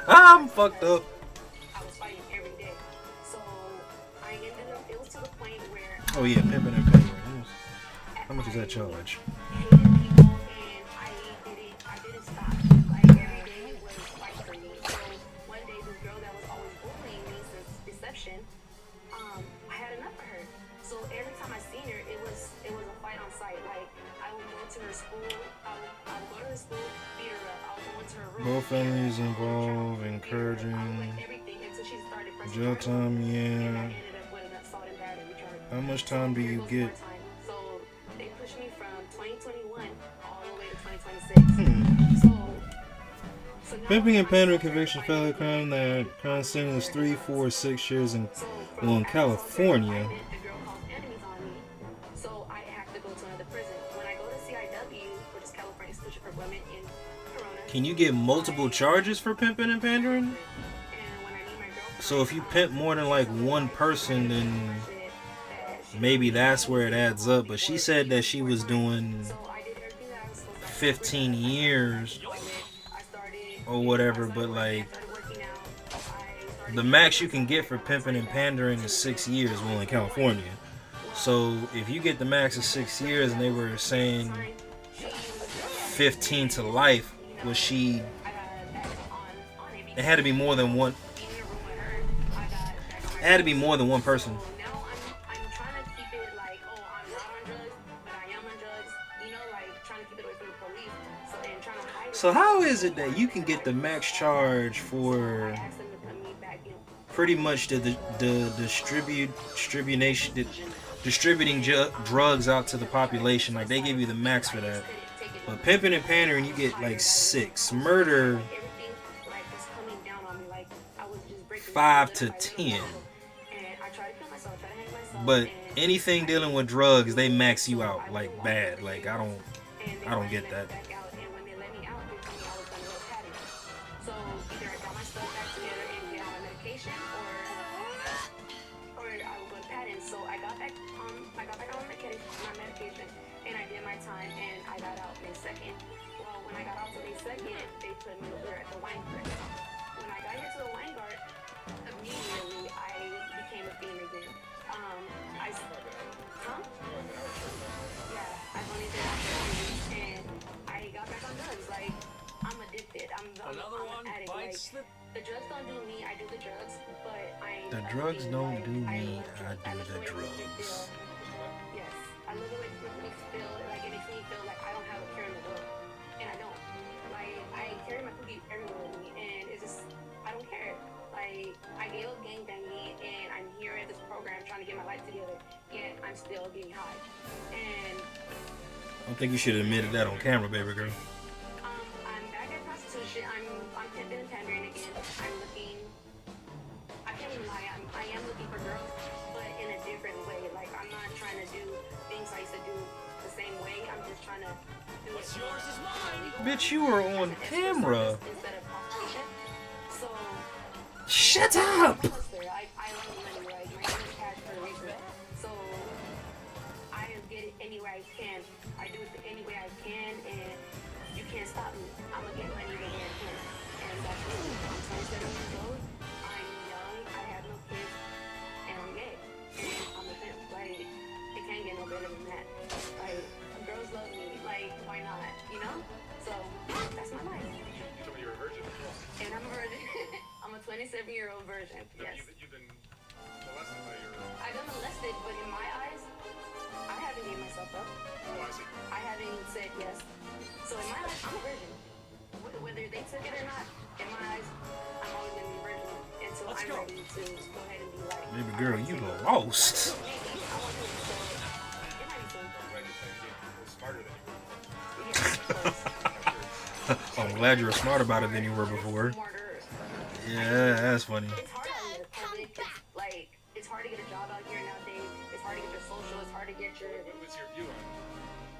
I'm fucked up. I was fighting every day, so I ended up. It was to the point where. Oh yeah, pimping and paying. How much is that charge? Hated people, and I didn't stop. Like every day was fight for me. So one day, this girl that was always bullying me since reception, I had enough of her. So every time I seen her, it was a fight on site. Like I would go to her school, I would go to her school, beat her up. I would go into her room. Both families involved, encouraging. Everything until she started pressing Jail charges, time, and I yeah. ended up with an assault and battery charge. How much time do you get? So they pushed me from 2021 all the way to 2026. So now Pimping and pandering conviction, felony crime that crime sentence 3, 4, 6 years in, well, in California. the girl caused enemies on me. So I have to go to another prison. When I go to CIW, which is California Institution for Women in Corona. Can you get multiple charges for pimping and pandering? And when I need my girlfriend, So if you pimp more than like one person, then maybe that's where it adds up. But she said that she was doing so I did everything that I was supposed to 15 years I started or whatever. But like working out. I started the max you can get for pimping and pandering is 6 years, well, in California. So if you get the max of 6 years and they were saying 15 to life, was she? It had to be more than one. It had to be more than one person. now I'm trying to keep it like, oh, I'm not on drugs, but I am on drugs. You know, like trying to keep it away from the police. So and trying to hide it. So how is it that you can get the max charge for I asked them to put me back in. pretty much the distributing drugs out to the population? Like they give you the max for that. But pimping and pandering, you get like 6. Murder, Everything like was coming down on me. Like I was just breaking 5 little to by 10. little. And I tried to kill myself, I tried to hang myself. But and anything dealing with drugs, they max you out like bad. Like I don't get that. back out, and when they let me out, they told me I was gonna go padding. So either I got my stuff back together and get on my medication, or I would go to padding. So I got back on my medication, and I did my time, and I got out May 2nd. Well, when I got out to May 2nd, they put me over at the wine guard. When I got here to the wine guard, immediately I became a fiend again. Yeah, I've only been out there 3 weeks, and I got back on drugs. Like, I'm addicted. I'm Another an one addict. Like, bites the the drugs don't do me. I do the drugs, but I. The drugs don't do me, I do the drugs. Yes, I love the way it makes me feel. Like it makes me feel like I don't have a care in the world, and I don't. Like I carry my cookie everywhere with me, and it's just I don't care. Like I gave up gangbanging, and I'm here at this program trying to get my life together, yet I'm still getting high. And I don't think you should have admitted that on camera, baby girl. I'm back at prostitution. I'm pimping and pandering again. I'm looking. I can't even lie. I am looking for girls, but in a different way. Like I'm not trying to do things I used to do the same way. I'm just trying to do What's it yours is mine. Bitch, you were on camera. instead of prostitution. So Shut I'm up! a hustler. I love money. Like my name is cash for a reason. So I get it any way I can. I do it any way I can, and you can't stop me. I'm gonna get money the way I can, and that's it. I'm 27 years old. I'm young. I have no kids, and I'm gay, and I'm a pimp. Like it can't get no better than that. Like girls love me. Like why not? You know? So that's my life. You told me you were a virgin. And I'm a virgin. I'm a 27-year-old virgin. No, Yes. you've been molested by your. I got molested, but in my eyes, I haven't gave myself up. Oh, I see. I haven't said yes. So in my eyes, I'm a virgin. Whether whether they took it or not, in my eyes, I'm always gonna be virgin until I'm ready to go ahead and be like, Baby girl, you lost. maybe I want to. So it might be so. Right, you're playing a game a little smarter than you were. Yeah, of course. I'm glad you were smart about it than you were before. Smarter. Yeah, that's funny. It's hard out here. 'Cause like, it's hard to get a job out here nowadays. It's hard to get your social. It's hard to get your. What was your view on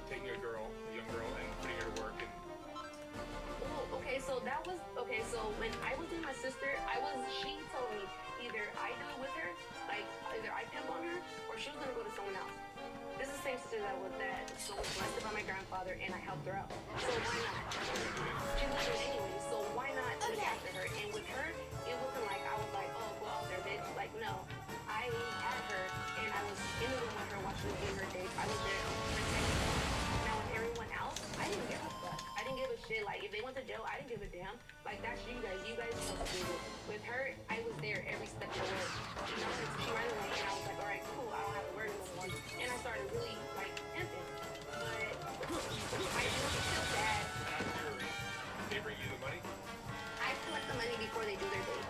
taking a young girl, and putting her to work? And Oh, okay, so that was okay. So when I was with my sister, she told me either I do it with her, like either I pimp on her, or she was gonna go to someone else. This is the same sister that was molested by my grandfather, and I helped her out. So why not? She was there anyway, so why not look after her? And with her, it wasn't like I was like, oh, go out there, bitch. Like, no, I had her, and I was in the room with her watching her dates. I was there protecting her. Now with everyone else, I didn't give a fuck. I didn't give a shit. Like, if they went to jail, I didn't give a damn. Like, that's you guys. You guys supposed to do it. With her, I was there every step of the way. You know, until she ran away, and I was like, all right, cool. I don't have to worry no more. And I started really, like, pimping. But I do feel bad. they bring you the money. I collect the money before they do their date.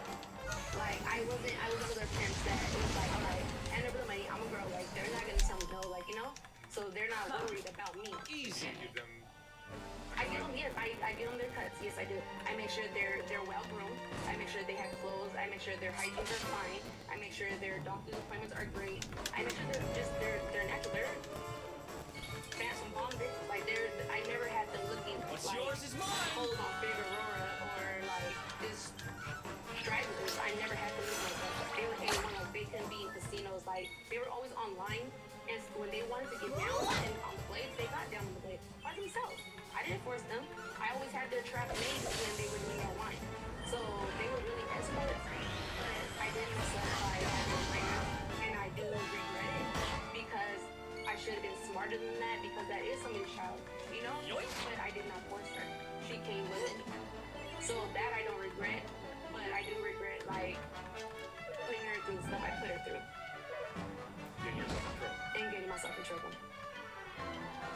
Like, I was one of their pimps that it was like, all right, hand over the money. I'm a girl. Like, they're not going to tell me no, like, you know? So they're not worried about me. Easy. You give them. I give them, yes, I give them their cuts. Yes, I do. I make sure they're well groomed. I make sure they have clothes. I make sure their hygienes are fine. I make sure their doctor's appointments are great. I make sure they're natural. They're handsome bomb bitches. Like I never had them looking What's like yours is mine. hold on Figueroa or like just stragglers. I never had them look like that. They were anyone like they couldn't be in casinos. Like they were always online. And when they wanted to get down and on the blade, they got down on the blade by themselves. I didn't force them. I always had their trap made when they were doing online. So they were really escorts. But I did myself by having a trainer, and I do regret it because I should have been smarter than that because that is somebody's child, you know? But I did not force her. She came with me. So that I don't regret, but I do regret like putting her through stuff I put her through Getting yourself in trouble. and getting myself in trouble.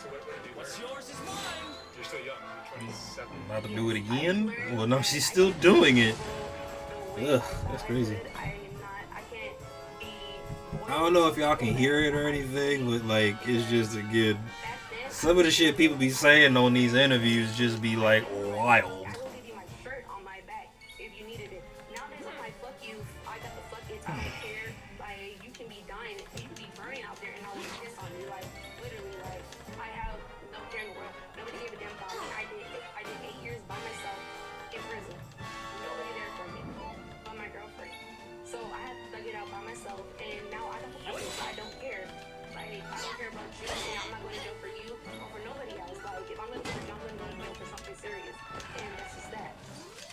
So what did you What's learn? yours is mine. You're still young. You're 27. About to do it again? Well, no, she's still doing it. Ugh, that's crazy. I don't know if y'all can hear it or anything, but like, it's just a good. Some of the shit people be saying on these interviews just be like wild. I will give you my shirt on my back if you needed it. Nowadays I'm like, fuck you. I got the fuck it. I don't care. Like, you can be dying. You can be burning out there and I will piss on you. Like, literally, like, I have no care in the world. Nobody gave a damn about me. I did 8 years by myself in prison. Nobody there for me but my girlfriend. So I had to thug it out by myself and now I don't care. Like, I don't care about you and I'm not going to jail for you or for nobody else. Like, if I'm going to go to jail, I'm going to go to jail for something serious. And that's just that.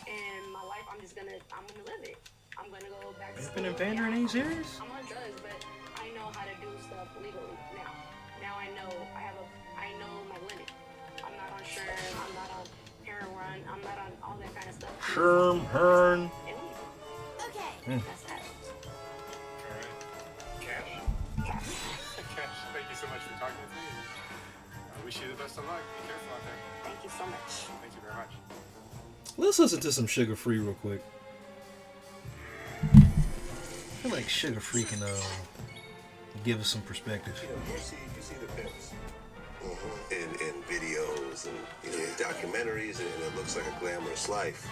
And my life, I'm going to live it. I'm going to go back to school. Pimping and pandering ain't serious? I'm on drugs, but I know how to do stuff legally now. Now I know I know my limit. I'm not on Sherm, I'm not on heroin, I'm not on all that kind of stuff. Sherm, Hearn. And weed. Okay. That's that. All right. Cash. Yeah. Cash. Thank you so much for talking with me. I wish you the best of luck. Be careful out there. Thank you so much. Thank you very much. Let's listen to some Sugar Free real quick. I feel like Sugar Free can give us some perspective. You know, you see the pimps in videos and documentaries, and it looks like a glamorous life.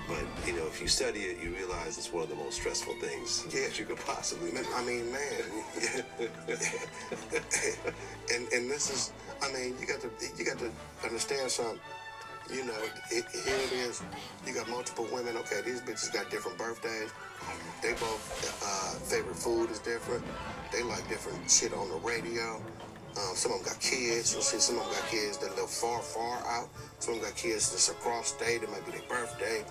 But you know, if you study it, you realize it's one of the most stressful things that you could possibly. I mean, man. and this is, I mean, you got to understand something. You know, here it is. You got multiple women. Okay, these bitches got different birthdays. They both favorite food is different. They like different shit on the radio. Some of them got kids and shit. Some of them got kids that live far, far out. Some of them got kids that's across state. It might be their birthday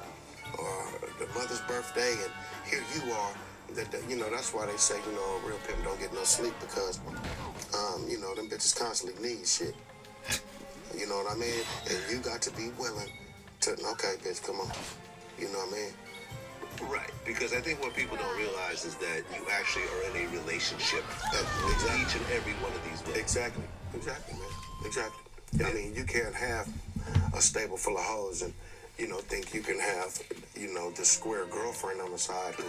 or the mother's birthday. And here you are. You know, that's why they say, you know, a real pimp don't get no sleep because, you know, them bitches constantly need shit. You know what I mean? And you got to be willing to, okay, bitch, come on. You know what I mean? Right, because I think what people don't realize is that you actually are in a relationship with each and every one of these women. Exactly, man. Exactly. I mean, you can't have a stable full of hoes and think you can have, this square girlfriend on the side who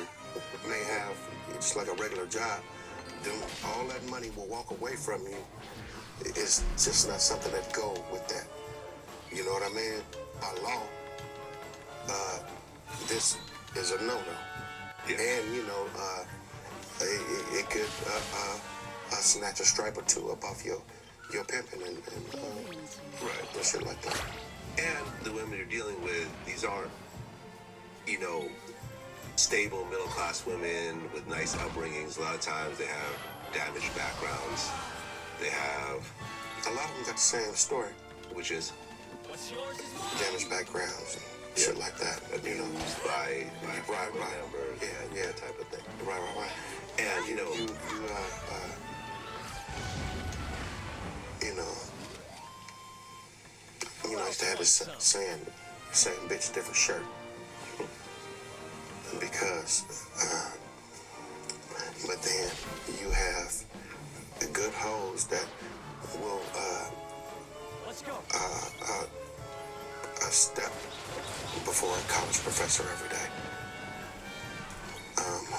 may have just like a regular job. Then all that money will walk away from you. It's just not something that go with that. You know what I mean? By law, this is a no-no. Yeah. And, it could snatch a stripe or two up off your pimping and Right. shit like that. And the women you're dealing with, these aren't, stable middle-class women with nice upbringings. A lot of times they have damaged backgrounds. They have, A lot of them got the same story, which is What's yours is mine. damaged backgrounds and shit like that. abused by Right, family right. members, Yeah. that type of thing. Right. And, You I used to have this saying, same bitch, different shirt. Because, but then you have the good hoes that will Let's go. step before a college professor every day,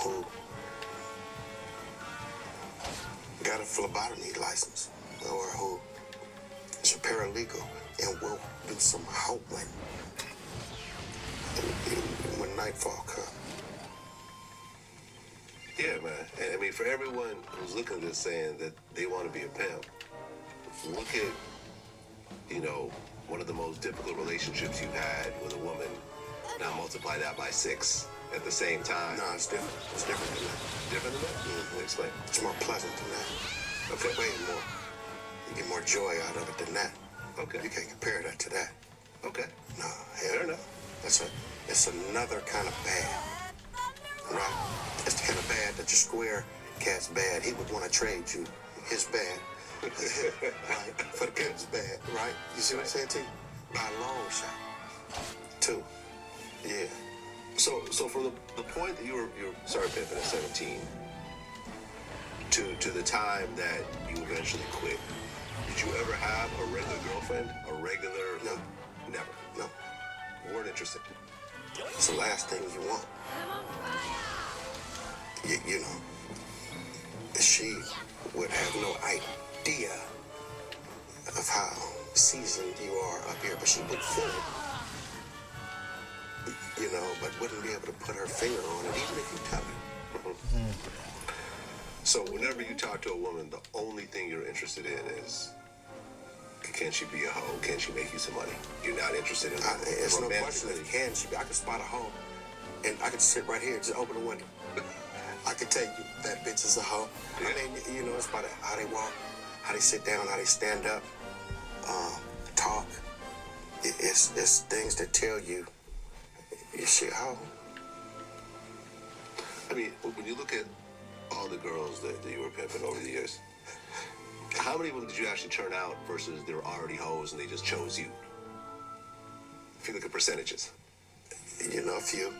who got a phlebotomy license, or who is a paralegal and will do some hoeing when nightfall comes. Yeah, man. And I mean, for everyone who's looking at this saying that they want to be a pimp, look at, one of the most difficult relationships you've had with a woman. Now multiply that by 6 at the same time. No, it's different. It's different than that. Different than that? Mhm. Explain. It's more pleasant than that. Okay, way more. You get more joy out of it than that. Okay. You can't compare that to that. Okay. No, Fair hell no. enough. It's another kind of bad. Right? It's the kind of bad that your square cat's bad. He would want to trade you his bad. Right? For the pimp's bad, right? You see what I'm saying to you? By a long shot. 2. Yeah. So from the point that you started pimping at 17 to the time that you eventually quit, did you ever have a regular girlfriend? A regular? No. Never. No. Weren't interested. It's the last thing you want. She would have no idea of how seasoned you are up here, but she would feel it. But wouldn't be able to put her finger on it, even if you tell her. So whenever you talk to a woman, the only thing you're interested in is, can she be a hoe? Can she make you some money? You're not interested in It's no romantically. question that can she be. I could spot a hoe, and I could sit right here, just open the window. I could tell you that bitch is a hoe. Yeah. I mean, it's about how they walk, how they sit down, how they stand up, talk. It's things that tell you, she a hoe. I mean, when you look at all the girls that you were pimping over the years, how many of them did you actually turn out versus they were already hoes and they just chose you? If you look at percentages. A few.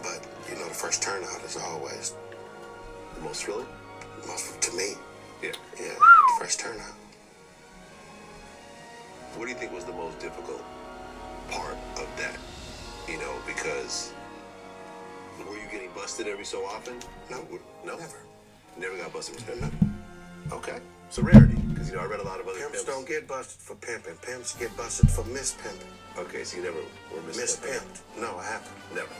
But, the first turnout is always, The most thrilling? to me, Yeah. yeah, first turnout. What do you think was the most difficult part of that? Because were you getting busted every so often? No. No? Never. Never got busted for No. pimping? Okay. It's a rarity, because, I read a lot of other Pimps pimps. don't get busted for pimping. Pimps get busted for mispimping. Okay, so you never were Mispimped. No, I haven't. Never.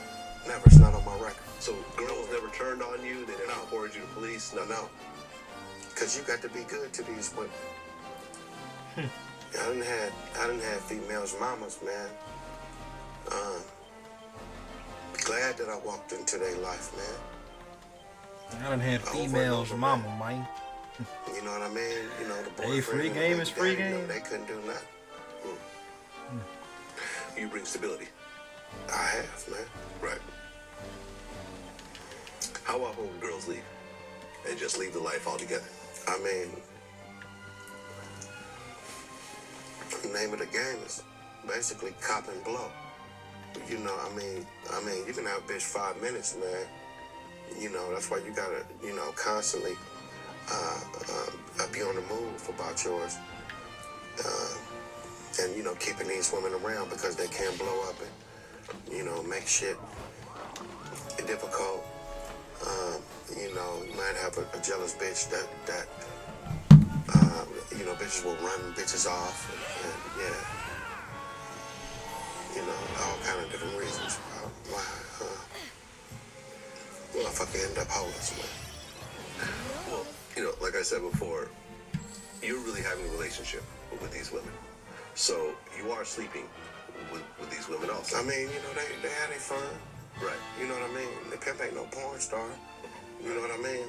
Never. It's not on my record. So girls never turned on you? They never No. reported you to police? No. Because you got to be good to these women. I didn't have females mamas, man. Glad that I walked into their life, man. I done had Over and females over, mama, man. You know what I mean? The boyfriend. Hey, free and the game baby is free daddy, game. They couldn't do nothing. You bring stability. I have, man. Right. How often would girls leave? And just leave the life altogether? I mean, the name of the game is basically cop and blow. I mean, you can have a bitch 5 minutes, man. That's why you gotta, constantly be on the move about yours. and you know, keeping these women around because they can't blow up and, you know, make shit difficult. You know, you might have a jealous bitch that you know, bitches will run bitches off, and yeah, you know, all kind of different reasons why motherfucker end up homeless, man. Well, you know, like I said before, you're really having a relationship with these women. So you are sleeping with these women also. I mean, you know, they had their fun. Right. You know what I mean? The pimp ain't no porn star. You know what I mean?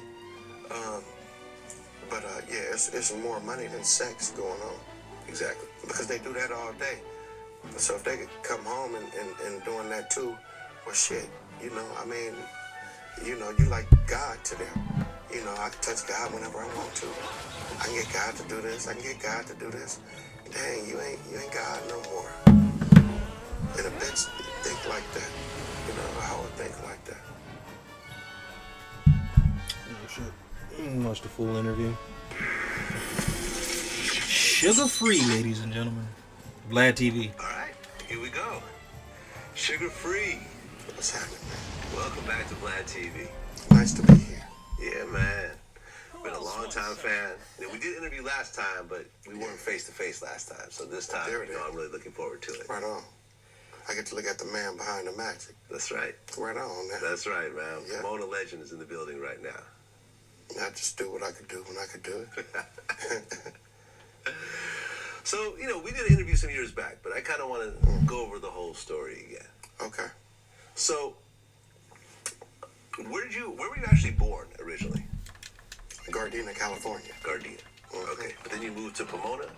Yeah, it's more money than sex going on. Exactly. Because they do that all day. So if they could come home and doing that too, well, shit, you know, I mean, you know, you like God to them. You know, I can touch God whenever I want to. I can get God to do this. I can get God to do this. Dang, you ain't God no more. And a bitch think like that. You know, I would think like that. Oh shit. Watch the full interview. Sugar free, ladies and gentlemen. Vlad TV. All right, here we go. Sugar free. What's happening, man? Welcome back to Vlad TV. Nice to be here. Yeah, man. Been a long time fan. You know, we did interview last time, but we weren't face to face last time. So this time, There it you know, is. I'm really looking forward to it. Right on. I get to look at the man behind the magic. That's right. Right on, man. That's right, man. Yeah. Mona Legend is in the building right now. I just do what I could do when I could do it. So, you know, we did an interview some years back, but I kind of want to go over the whole story again. Okay. So, where were you actually born originally? Gardena, California. Gardena. Mhm. Okay. But then you moved to Pomona?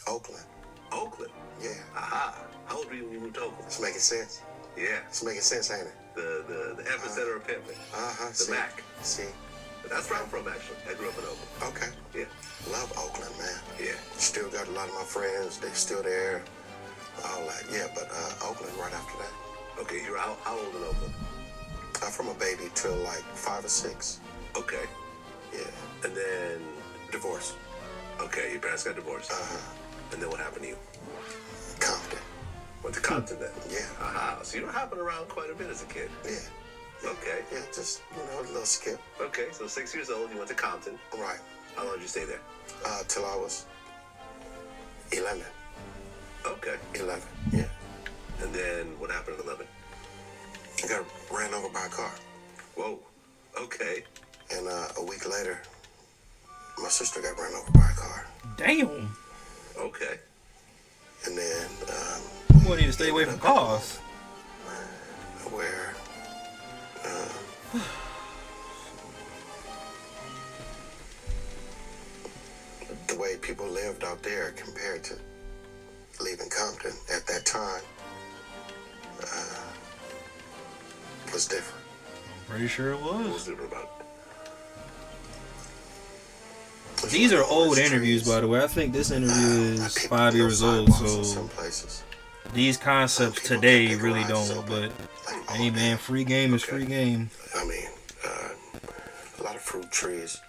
Oakland. Oakland. Yeah. Aha. How old were you when you moved to Oakland? It's making sense. Yeah. It's making sense, ain't it? The epicenter of pimping. Uh-huh. The Mac. See. That's where I'm from, actually. I grew up in Oakland. Okay. Yeah. Love Oakland, man. Yeah. Still got a lot of my friends. They still there. All that. Yeah, but Oakland right after that. Okay, you're how old in Oakland? I'm from a baby till like 5 or 6. Okay. Yeah. And then, Divorce. okay, your parents got divorced. Uh-huh. And then what happened to you? Compton. Went to Compton then? Yeah. Aha. So you were hopping around quite a bit as a kid. Yeah. Okay. Yeah, just, you know, a little skip. Okay, so 6 years old, you went to Compton. Right. How long did you stay there? Till I was 11. Okay. 11. Yeah. And then what happened at 11? I got ran over by a car. Whoa. Okay. And a week later, my sister got run over by a car. Damn. Okay. And then, You want to stay away from cars. where, the way people lived out there compared to leaving Compton at that time was different. Pretty sure it What was was. different about it? These are old interviews, by the way. I think this interview is 5 years old, In some so places. these concepts today really don't. But hey, man, free game is free game. I mean, a lot of fruit trees,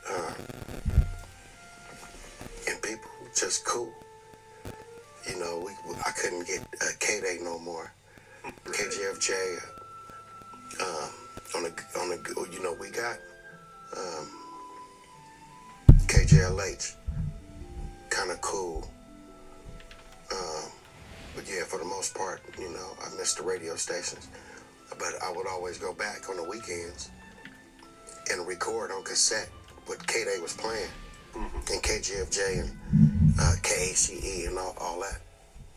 and people just cool. You know, I couldn't get K-Day no more. KGFJ, on the, you know, we got KJLH, kind of cool. But yeah, for the most part, you know, I missed the radio stations. But I would always go back on the weekends and record on cassette what K-Day was playing, and KGFJ and KACE and all that.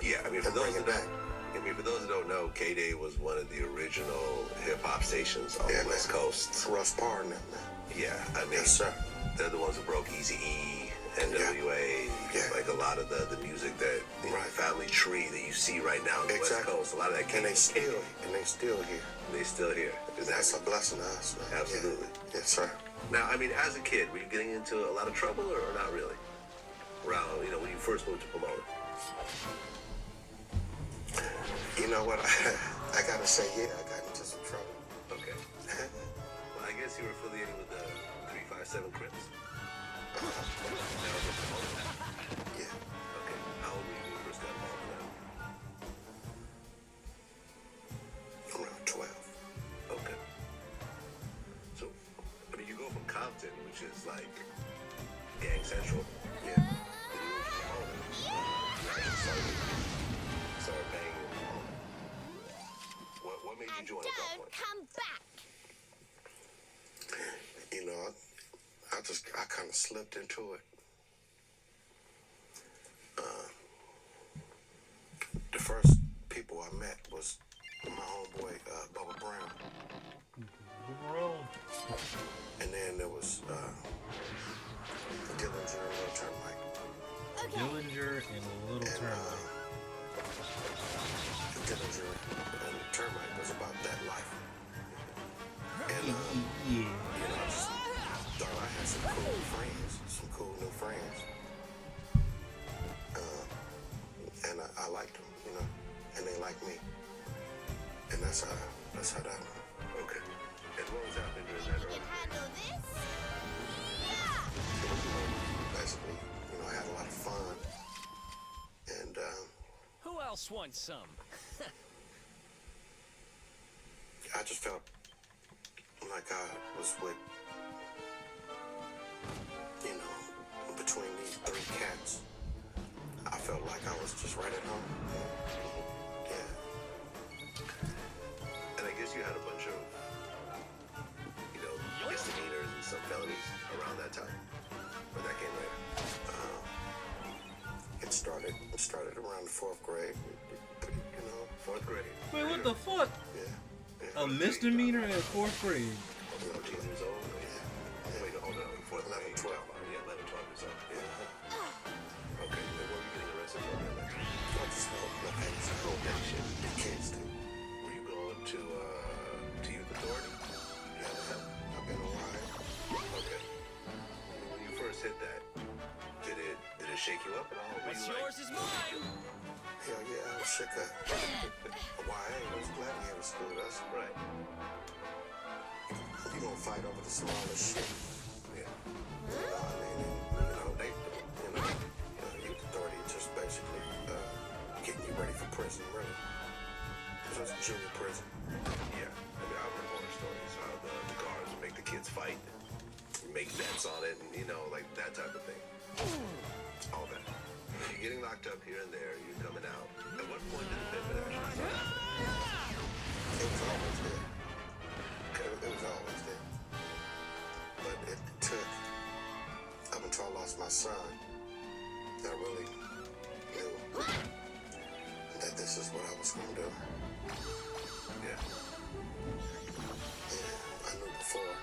Yeah, I mean, for And those bring who it back. don't know, K-Day was one of the original hip-hop stations on the West Coast. Russ Parr and them, man. Yeah, I mean, Yes, sir. they're the ones who broke Eazy-E, NWA, Yeah. like a lot of the music that, the Right. family tree that you see right now on the West Exactly. Coast, a lot of that came And they from K-Day. still here. They still here. That's Exactly. a blessing to us, man. Absolutely. Yeah. Yes, sir. Now, I mean, as a kid, were you getting into a lot of trouble or not really? Around, you know, when you first moved to Pomona? You know what? I gotta say, yeah, I got into some trouble. Okay. Well, I guess you were affiliated with the 357 Crips? That was in Pomona. Yeah. Okay. How old were you when you first got involved in that? which is like Gang Central. Yeah. Did you lose your phone? You actually started banging your phone. What made you And join at that don't point? come back. You know, I kind of slipped into it. The first people I met was my homeboy, Bubba Brown. And then there was Dillinger and Little Termite. Okay. Dillinger and a little And termite. Dillinger and Termite was about that life. And Yeah. you know, I just thought I had some cool friends, some cool new friends. And I liked them, you know, and they liked me. And that's how that went. Okay. And what was happening during that You early can days? handle this. Yeah. Basically, you know, I had a lot of fun. And Who else wants some? I just felt like I was with, you know, between these three cats. I felt like I was just right at home. Yeah. And I guess you had a bunch of, you know, misdemeanors and some felonies around that time. Or that came later. It started around the 4th grade. You know, 4th grade. Wait, what the fuck? yeah. A misdemeanor in 4th grade. 14 years old? Yeah. Wait, hold on. 4th 11, 12. Yeah, 11, 12 years old. Yeah. Okay, what were you getting arrested for? I just no pennies. No petty shit. The kids do. Were you going to youth authority? Yeah, I've been a while. Okay. When you first hit that, did it shake you up at all? Were What's you yours is mine. Hell yeah, I was shook up. Why? I was glad he ever schooled us. right? You gonna fight over the smallest shit. Yeah. You know, I mean, youth authority is just basically getting you ready for prison, really. So it's junior prison. Yeah. I mean, I've heard horror stories how the guards would make the kids fight, make bets on it, and you know, like that type of thing. All that. You're getting locked up here and there. You're coming out. At what point did the pivot actually start? It was always there. It was always there. But it took, up until I lost my son, that I really knew that this is what I was going to do. Yeah. Yeah, I knew before,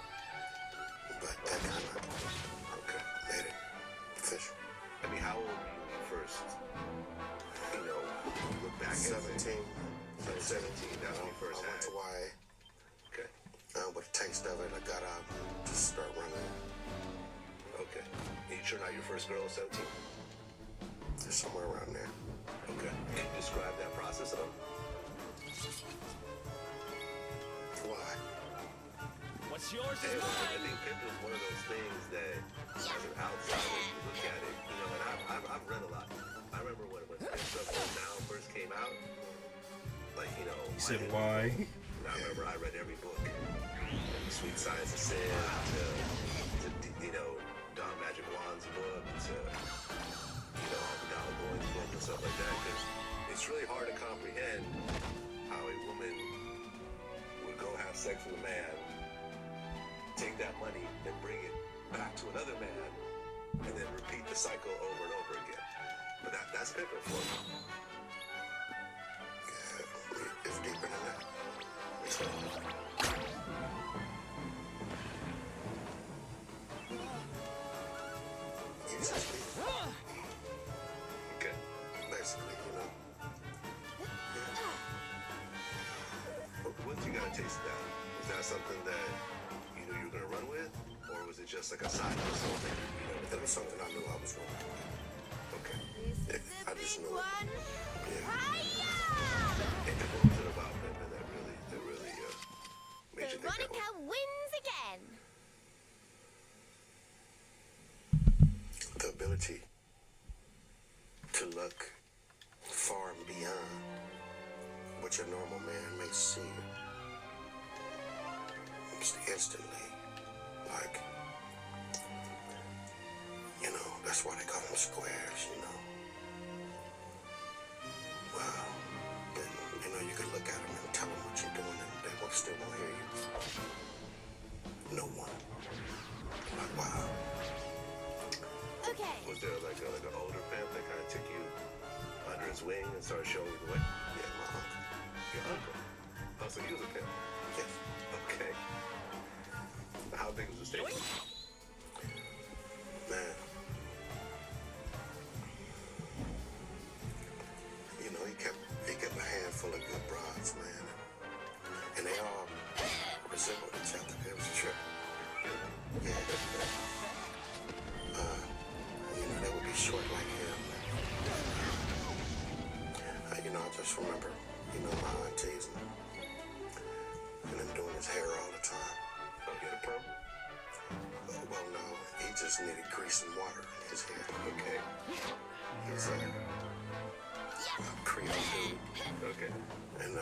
but that kind of made it official. I mean, how old were you when you first, you know, look back at 17. 17, that's when you first I went had to it. YA. Okay. With a taste of it, I got out and just started running. Okay. And you turned out your first girl at 17? Somewhere around there. Okay. Can you describe that process at all? Why? What's yours Hey, is I mine. think pimping is one of those things that, as an outsider, you look at it, you know, and I've read a lot. I remember when Pimp Stuff Goes Down first came out, like, you know. He said, why? I remember I read every book, from The Sweet Science of Sin to you know, Don Magic Wand's book to, you know, the Dollar Boy's book and stuff like that, because it's really hard to comprehend how a woman would go have sex with a man, take that money and bring it back to another man, and then repeat the cycle over and over again. But that's pimping for you. Yeah, it's deeper than that. It's it's just Okay. basically, you know. Once you got a taste of that, was that something that you knew you were gonna run with, or was it just like a side hustle thing? You know, It was something I knew I was wrong. Okay. I just knew it. One. Yeah. Hiya! And what was it about pimping that really made you think that way? Veronica wins again. The ability to look far and beyond what your normal man may see. Just instantly, like, That's why they call them squares, you know. Well, then, you know, you can look at them and tell them what you're doing, and they still won't hear you. No one. Like, wow. Okay. Was there like an older pimp that kind of took you under his wing and started showing you the way? Yeah, my uncle. Your uncle? Oh, so he was a pimp. Yes. Okay. How big was the state? Man. You know, he kept a handful of good broads, man. And they all resembled each other. It was a trip. Yeah. You know, they would be short like him. You know, I just remember, you know, my aunties and them doing his hair all the time. Oh, get a perm? Well, no, he just needed grease and water in his hair. Okay. He's a Creole dude. Okay. And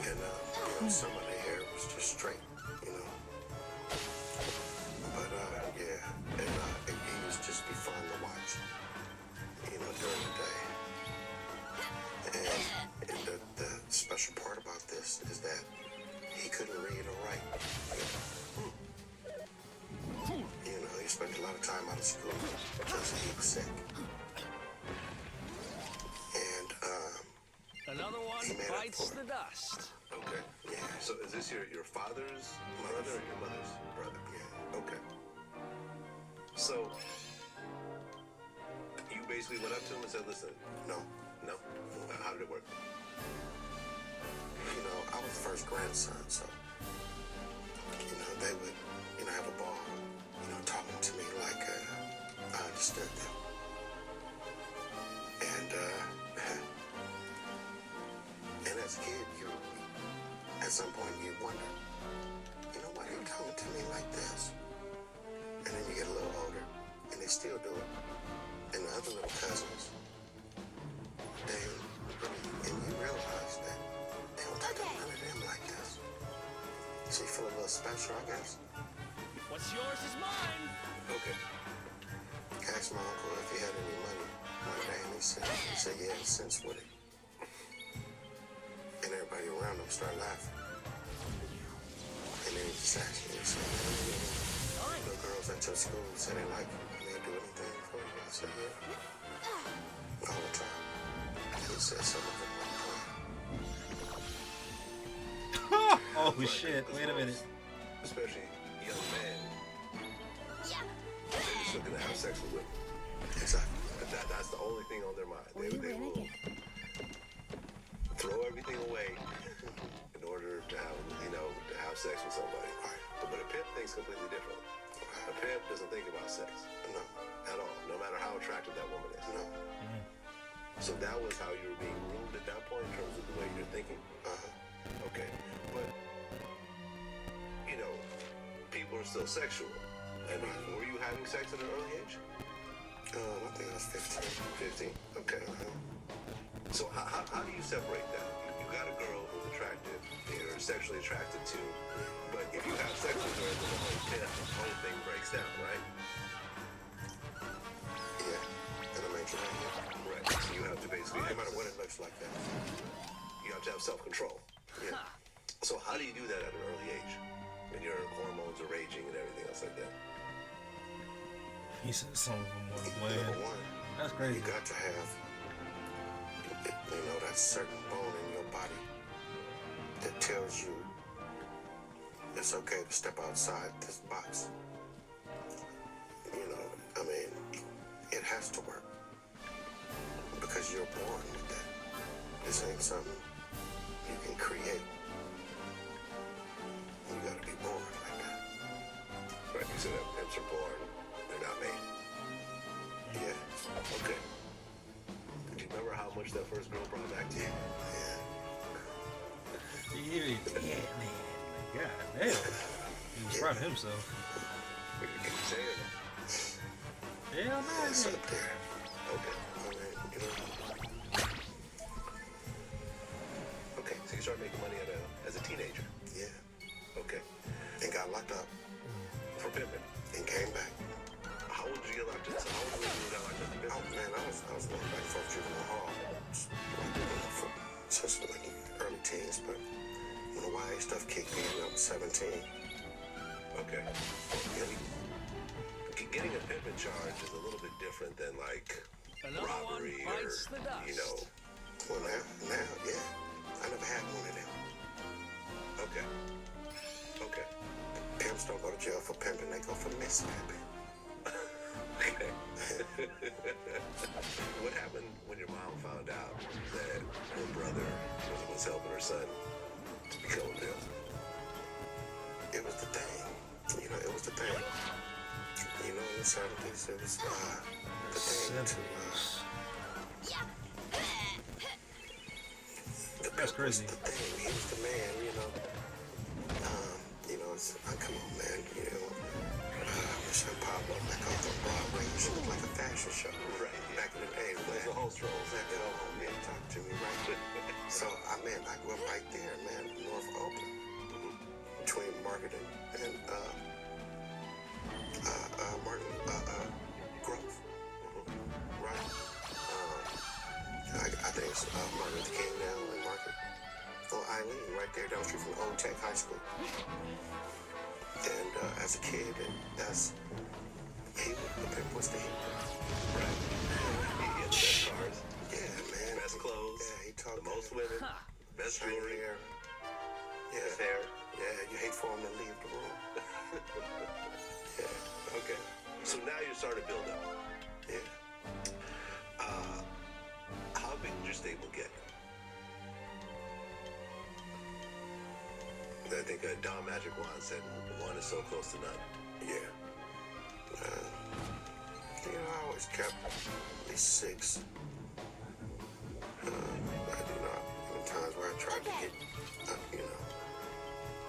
you know, some of their hair was just straight, you know. But, yeah, and he was just be fun to watch, you know, during the day. And the special part about this is that he couldn't read or write. You know, he spent a lot of time out of school because he was sick. And, Another one He made up bites for the it. dust. Okay. yeah, So is this your father's brother or your mother's brother? yeah. Okay. So you basically went up to him and said, listen, No, no? How did it work? you know, I was the first grandson, so, you know, they would, you know, have a ball, you know, talking to me like I understood them. And as a kid, at some point, you wonder, you know, why are they talking to me like this? And then you get a little older, and they still do it. And the other little cousins, and you realize that they don't talk to none of them like this. So you feel a little special, I guess. What's yours is mine. Okay. Asked my uncle if he had any money one day, and he said, yeah, since with it. And everybody around him started laughing. And then he just asked me, he said, the girls at your school say they like you, and they do anything for you. I said, yeah. All the time. And he said some of them like playing. Oh shit! Wait a minute. Especially young men, Yeah. they're just looking to have sex with women. Exactly. That's the only thing on their mind. Will They you win will again? throw everything away in order to have, you know, to have sex with somebody. Right. But a pimp thinks completely differently. A pimp doesn't think about sex No, at all, no matter how attractive that woman is. no. So that was how you were being groomed at that point in terms of the way you're thinking. Okay, but you know, people are still sexual. I mean, were you having sex at an early age? I think I was 15. 15. Okay. So how do you separate that? You got a girl who's attractive, you're sexually attracted to, but if you have sex with her, then the whole thing breaks down, right? Yeah, in a major way, yeah. Right. So you have to basically, No matter what it looks like that. you have to have self-control. Yeah. So how do you do that at an early age? When your hormones are raging and everything else like that? He said some of them were Number bland. one, That's crazy. you got to have, you know, that certain bone in your body that tells you it's okay to step outside this box. You know, I mean, it has to work because you're born with that. This ain't something you can create. You gotta be born like that. Right, you said that pimps are born, they're not made. Yeah. Okay. Do you remember how much that first girl brought back to you? Yeah. He really dead, man. God damn. He was proud of himself. Can you say it? Hell no. It's he up there. Okay. I mean, you know, Okay, so you start making money as a teenager. yeah. Okay. And got locked up For pimping. and came back. How How old did you get locked in? So how old were you when you got locked up? Oh man, I was going back from juvenile hall since like early teens, but when the YA stuff kicked in, I was 17. Okay. Getting a pimping charge is a little bit different than like Another robbery one or, bites the dust. you know. Well, now, yeah. I never had one of them. Okay. Okay. Pimps don't go to jail for pimping, they go for mishapping. Okay. What happened when your mom found out that her brother was helping her son to become a pimp? It was the thing. You know, it was the thing. You know, in the 70s, it was the thing to... That's crazy. The thing. He was the man, you know. It's, come on, man. You know, Mission Pablo back off on Broadway. You should look like a fashion show. Right. Back in the day, Those are host roles. Back at home, man. Talk to me, right? So, I grew up right there, man, North Oakland, between Market and Grove. Right? I think it's Martin Luther King now and Market. Oh, Eileen, right there down the street from Old Tech High School. And as a kid, the pimp was the hero. Right. He had the best cars, Yeah, man. best clothes, Yeah, he talked the most women, best jewelry, hair. best Yeah, hair. yeah. You hate for him to leave the room. Yeah, Okay. So now you're starting to build up. yeah. How big did your stable get? I think Don Magic Wand said one is so close to none. Yeah. You know, I always kept at least 6. I do not. In times where I tried to get, you know,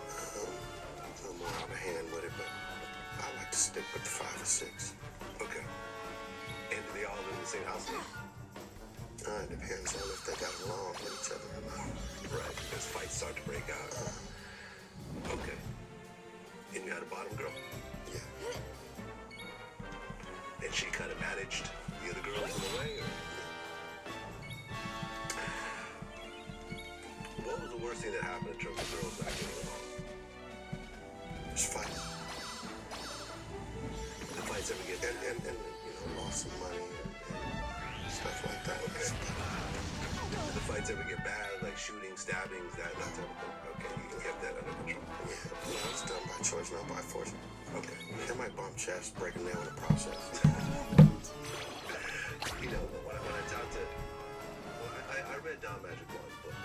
a little more out of hand with it, but I like to stick with the 5 or 6. Okay. And do they all live in the same house? It depends on if they got along with each other or not. Right. As fights start to break out. Okay. And you had a bottom girl? Yeah. And she kind of managed the other girls in a way? Or? What was the worst thing that happened in terms of girls not getting along? Just fight. The fights ever get bad? And you know, lost some money and stuff like that. Okay. The fights ever get bad, like shooting, stabbings, that type of thing? Okay, you kept that under control. Yeah, well, it's done by choice, not by force. Okay. They might bump chests, break a nail in the process. You know, when I talked to... Well, I read Don Magic Wand's book.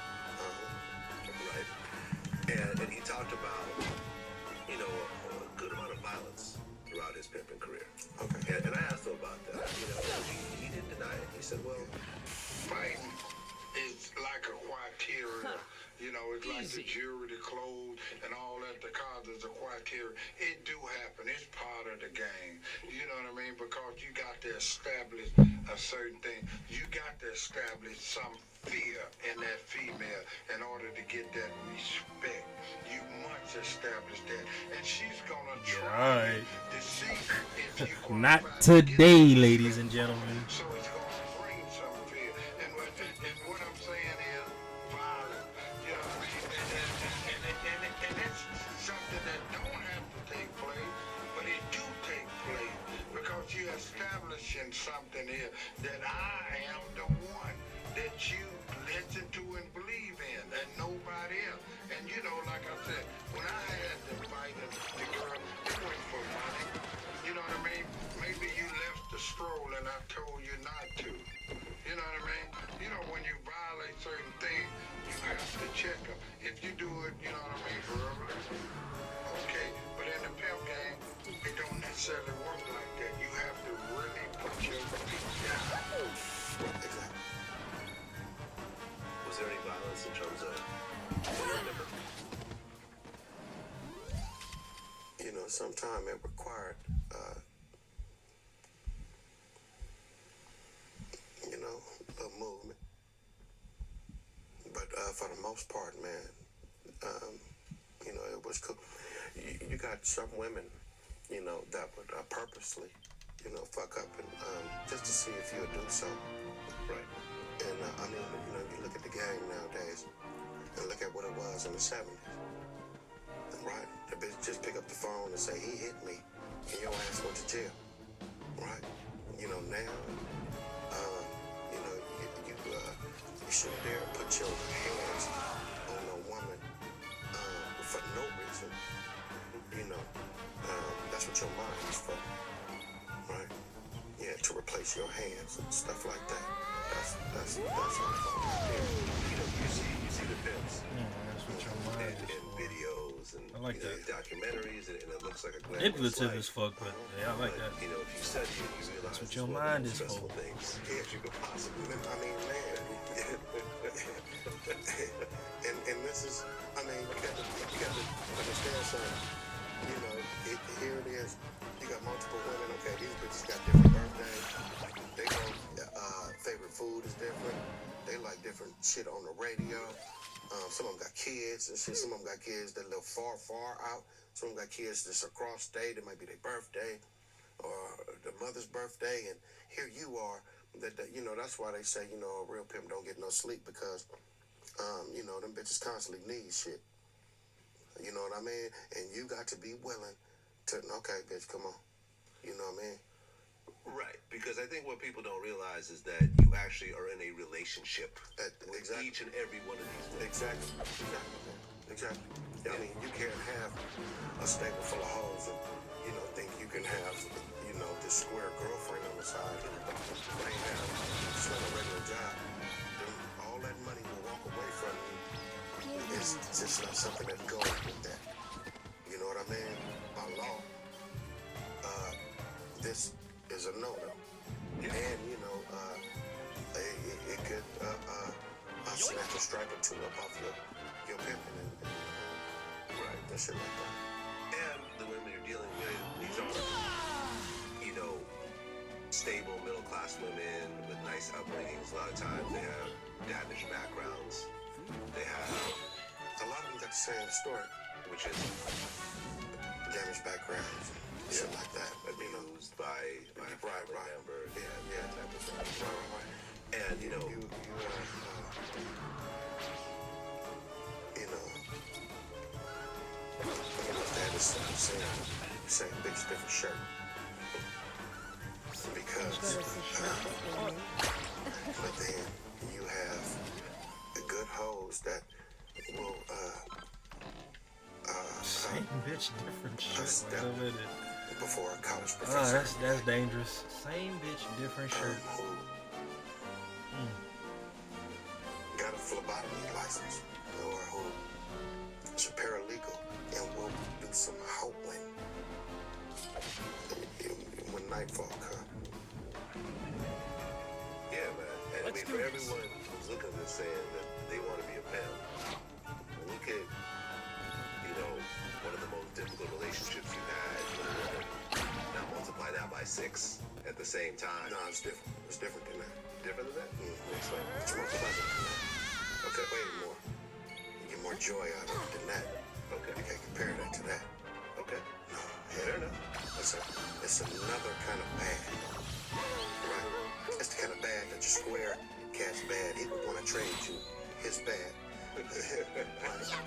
Right? And he talked about, you know, a good amount of violence throughout his pimping career. Okay. And I asked him about that. You know, he didn't deny it. He said, well... Fighting is like a criteria. You know, it's like the jewelry, the clothes, and all that. The cars is a criteria. It do happen. It's part of the game. You know what I mean? Because you got to establish a certain thing. You got to establish some fear in that female in order to get that respect. You must establish that. And she's going to try to see if you Not today, ladies and gentlemen. So it's going to bring some fear. And what I'm saying is violence. You know what I mean? And it's something that don't have to take place, but it do take place because you're establishing something here that I am the one that you listen to and believe in, and nobody else. And you know, like I said, when I had to fight the girl, it wasn't for money. You know what I mean? Maybe you left the stroll and I told you not to. You know what I mean? You know, when you violate certain things, you have to check them. If you do it, you know what I mean, verbally, okay. But in the pimp game, it don't necessarily work like that. You have to really put your feet down. Exactly. Was there any violence in terms of... You know, sometimes it required, you know, a little movement. But for the most part, man, you know, it was cool. You got some women, you know, that would purposely fuck up and just to see if you'll do something. Right. And I mean, you look at the game nowadays and look at what it was in the 70s. Right? The bitch just pick up the phone and say, he hit me, and your ass went to jail. Right? Now, you shouldn't dare put your hands on a woman for no reason. That's what your mind is for. Right? Yeah, to replace your hands and stuff like that. That's all. You see the pimps. Yeah, that's what your mind is And for. videos and I like that. documentaries, and it looks like a glamorous Manipulative as life. fuck, but yeah, I like that. If you study it, you realize That's what it's your one of the mind most is stressful for. things you could possibly. I mean, man. and this is, I mean, you got to understand something. Here it is. You got multiple women. Okay, these bitches got different birthdays. They go, favorite food is different. They like different shit on the radio. Some of them got kids and shit. Some of them got kids that live far, far out. Some of them got kids that's across state. It might be their birthday or the mother's birthday. And here you are. That's why they say, a real pimp don't get no sleep because, them bitches constantly need shit. You know what I mean? And you got to be willing to, okay, bitch, come on. You know what I mean? Right, because I think what people don't realize is that you actually are in a relationship with each and every one of these women. Exactly. I mean, you can't have a stable full of hoes and, think you can have, this square girlfriend on the side. But ain't have just not a regular job. Then all that money will walk away from you. It's just not something that goes with that. You know what I mean? By law, this is a no-no. And, it could snatch a stripe or two up off your pimping and right, that shit like that. And the women you're dealing with, these are, stable middle-class women with nice upbringings. A lot of times they have damaged backgrounds. They have, a lot of them got the same story, which is damaged backgrounds, shit like that. abused by a family member. Yeah, type of stuff. right. And that is saying bitch different shirt. Because, but then you have the good hoes that will, Same bitch, different shit. Wait a minute. before a college Oh, professor. that's dangerous. Same bitch, different shirt. Who got a phlebotomy license or who is a paralegal and will do some hoeing when nightfall comes. yeah, man. And I mean, for everyone who's looking at this saying that they want to be a pimp, look at, one of the most difficult relationships you've had with a woman. Now multiply that by 6 at the same time. No, it's different. It's different than that. Different than that? Explain. It's more pleasant than that. Okay, way more. You get more joy out of it than that. Okay. You can't compare that to that. Okay. No, Fair enough. It's another kind of bad. Right? It's the kind of bad that your square cat's bad. He would want to trade you his bad.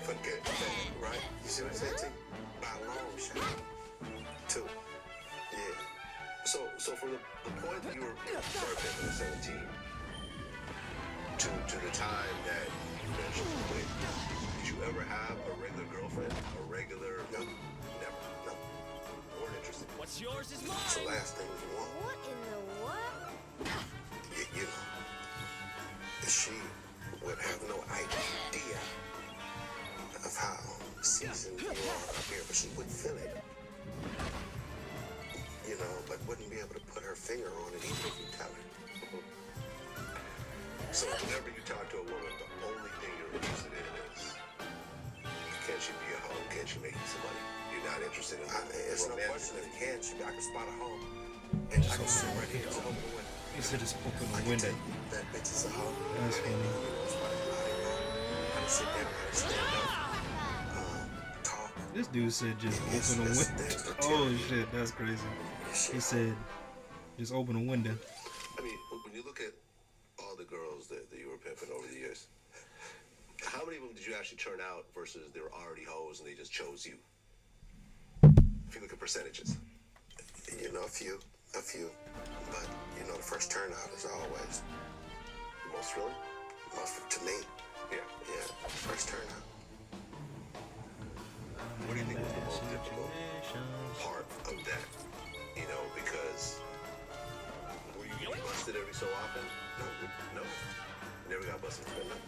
For good bad, right? You see what I'm saying? By a long shot. 2. Yeah. So from the point that you were started pimping at 17 to the time that you eventually quit, did you ever have a regular girlfriend? A regular? No. Never. No. Weren't interested. What's yours is It's the mine. last thing you want. What in the world? If she would have no idea of how seasoned you are up here, but she would feel it. But wouldn't be able to put her finger on it even if you tell her. So whenever you talk to a woman, the only thing you're interested in is, can she be a hoe? Can she make you some money? You're not interested in It's no romantic question if things. I can spot a hoe. And I can sit right here and open the window. He said just open I the can window. tell you that bitch is a hoe. That's funny. That's why they lie to her. I can sit there and stand up, talk. This dude said just open the window. Oh shit, that's crazy. He said Just open a window. I mean, when you look at all the girls that you were pimping over the years, how many of them did you actually turn out versus they were already hoes and they just chose you? If you look at percentages. You know, a few. But, you know, the first turnout is always Most thrilling? most to me. Yeah. Yeah, first turnout. What do you think was the most difficult part of that? You know, because were you getting busted every so often? No. You never got busted for nothing.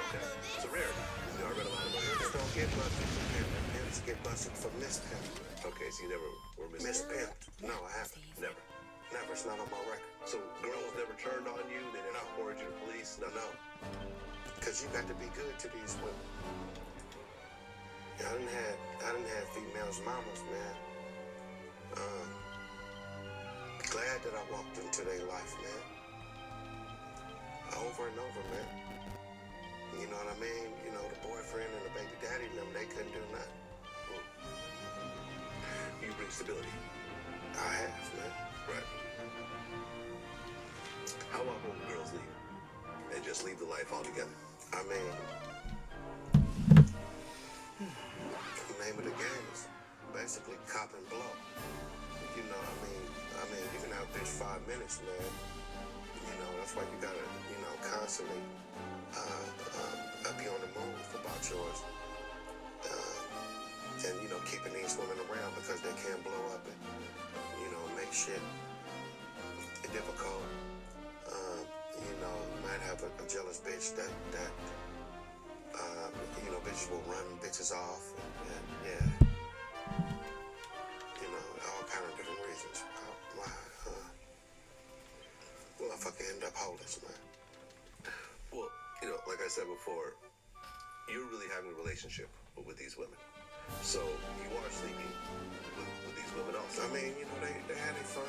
Okay. It's a rarity. You know, I read a lot about Pimps it. don't get busted for pimping. Pimps get busted for mispimping. Okay, so you never were Mispimped. No, I haven't. Never. Never. It's not on my record. So girls never turned on you? They never reported you to police? No. Because you got to be good to these women. I done had females mamas, man. Glad that I walked into their life, man. Over and over, man. You know what I mean? You know, the boyfriend and the baby daddy and them, they couldn't do nothing. You bring stability. I have, man. Right. How often will girls leave? And just leave the life altogether? I mean, the name of the game is basically cop and blow. You know, I mean, you can have a bitch 5 minutes, man. You know, that's why you gotta, you know, constantly be on the move about yours. And, you know, keeping these women around because they can blow up and, you know, make shit difficult. You know, you might have a jealous bitch that you know, bitches will run bitches off. And yeah. You know, all kind of different reasons. Why, motherfucker end up homeless, man. Well, you know, like I said before, you're really having a relationship with these women. So you are sleeping with these women also. I mean, you know, they had their fun.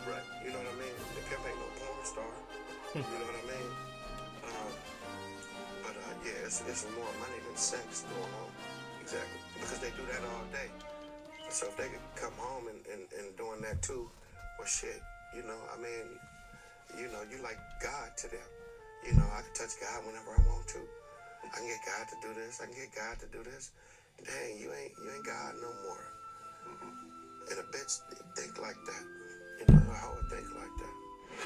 Right. You know what I mean? The pimp ain't no porn star. You know what I mean? But yeah, it's more money than sex going on. Exactly. Because they do that all day. So if they could come home and doing that too, well shit, you know, I mean, you know, you like God to them. You know, I can touch God whenever I want to. I can get God to do this, I can get God to do this. Dang, you ain't God no more. And a bitch think like that. You know, a hoe would think like that.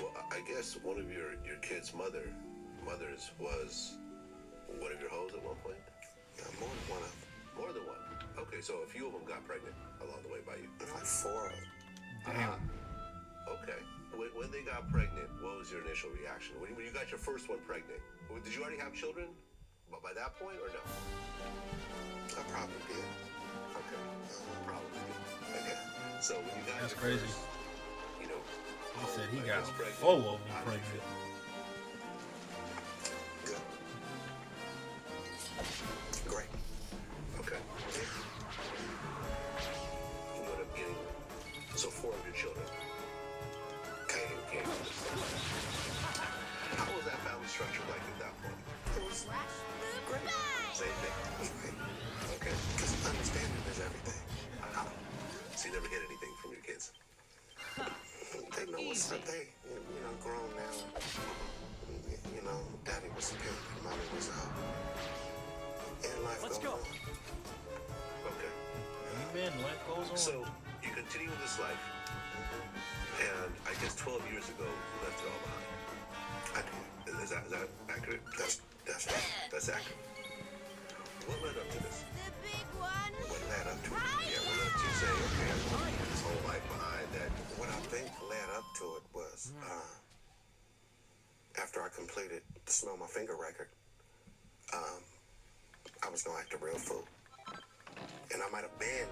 Well, I guess one of your kids' mothers was one of your hoes at one point? Yeah, more than one of them. More than one? Okay, so a few of them got pregnant along the way by you. Like 4 of them. Damn. Okay. When they got pregnant, what was your initial reaction? When you got your first one pregnant, did you already have children by that point or no? I probably did. Okay. Probably did. Okay. So when you got That's your crazy. first, you know, He said he home, got was pregnant, 4 of them how did you pregnant. feel? Good. Great. Okay. You ended up getting 4 of your children came from this. How was that family structure like at that point? It was great. Same thing. Okay. Because understanding is everything. So you never hid anything from your kids? They know what's up. They, you know, grown now. You know, daddy was a pimp, mommy was a hoe. And life Let's goes go. on. Okay. Amen. Life goes on. So you continue with this life, and I guess 12 years ago you left it all behind. I did. Is that accurate? That's That's accurate. What led up to this? The big one. what led up to it. Yeah, what led up to you saying, okay, I'm going to leave this whole life behind? That What I think led up to it was after I completed the Smell My Finger record, I was gonna act a real fool, and I might have been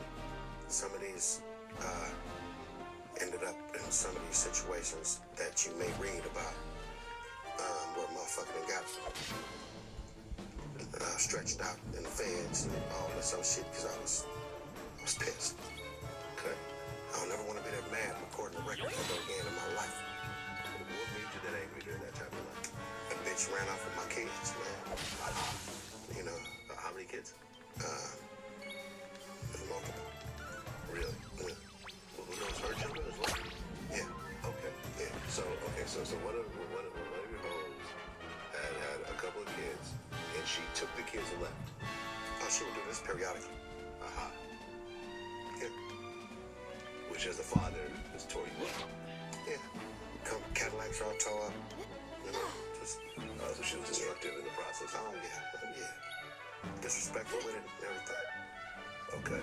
some of these ended up in some of these situations that you may read about, where motherfucker done got stretched out in the feds and all this other shit because I was pissed. okay. I don't ever want to be that mad recording a record ever again in my life. What made you that angry during that time of life? A bitch ran off with my kids, man. You know, How many kids? multiple. Really? Yeah. Were those her children as well? Yeah. Okay. kids are left? Oh, she would do this periodically. Aha. Yeah. Which as the father has tore you up. Yeah. Come Cadillacs all tore up. You know, just So she was destructive in the process. oh yeah. Disrespectful with it and everything. Okay.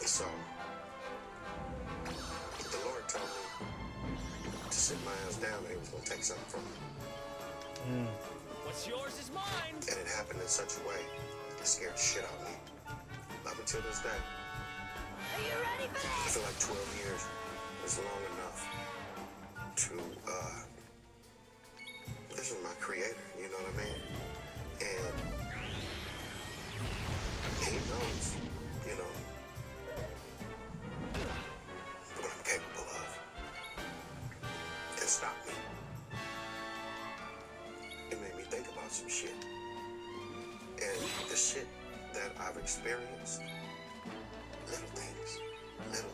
And so the Lord told me to sit my ass down and he was gonna take something from me. What's yours is mine. And it happened in such a way it scared the shit out of me. Up until this day. Are you ready for I this? feel like 12 years is long enough to, this is my creator, you know what I mean? And he knows, you know, what I'm capable of. And stop me. It made me think about some shit. And the shit that I've experienced, little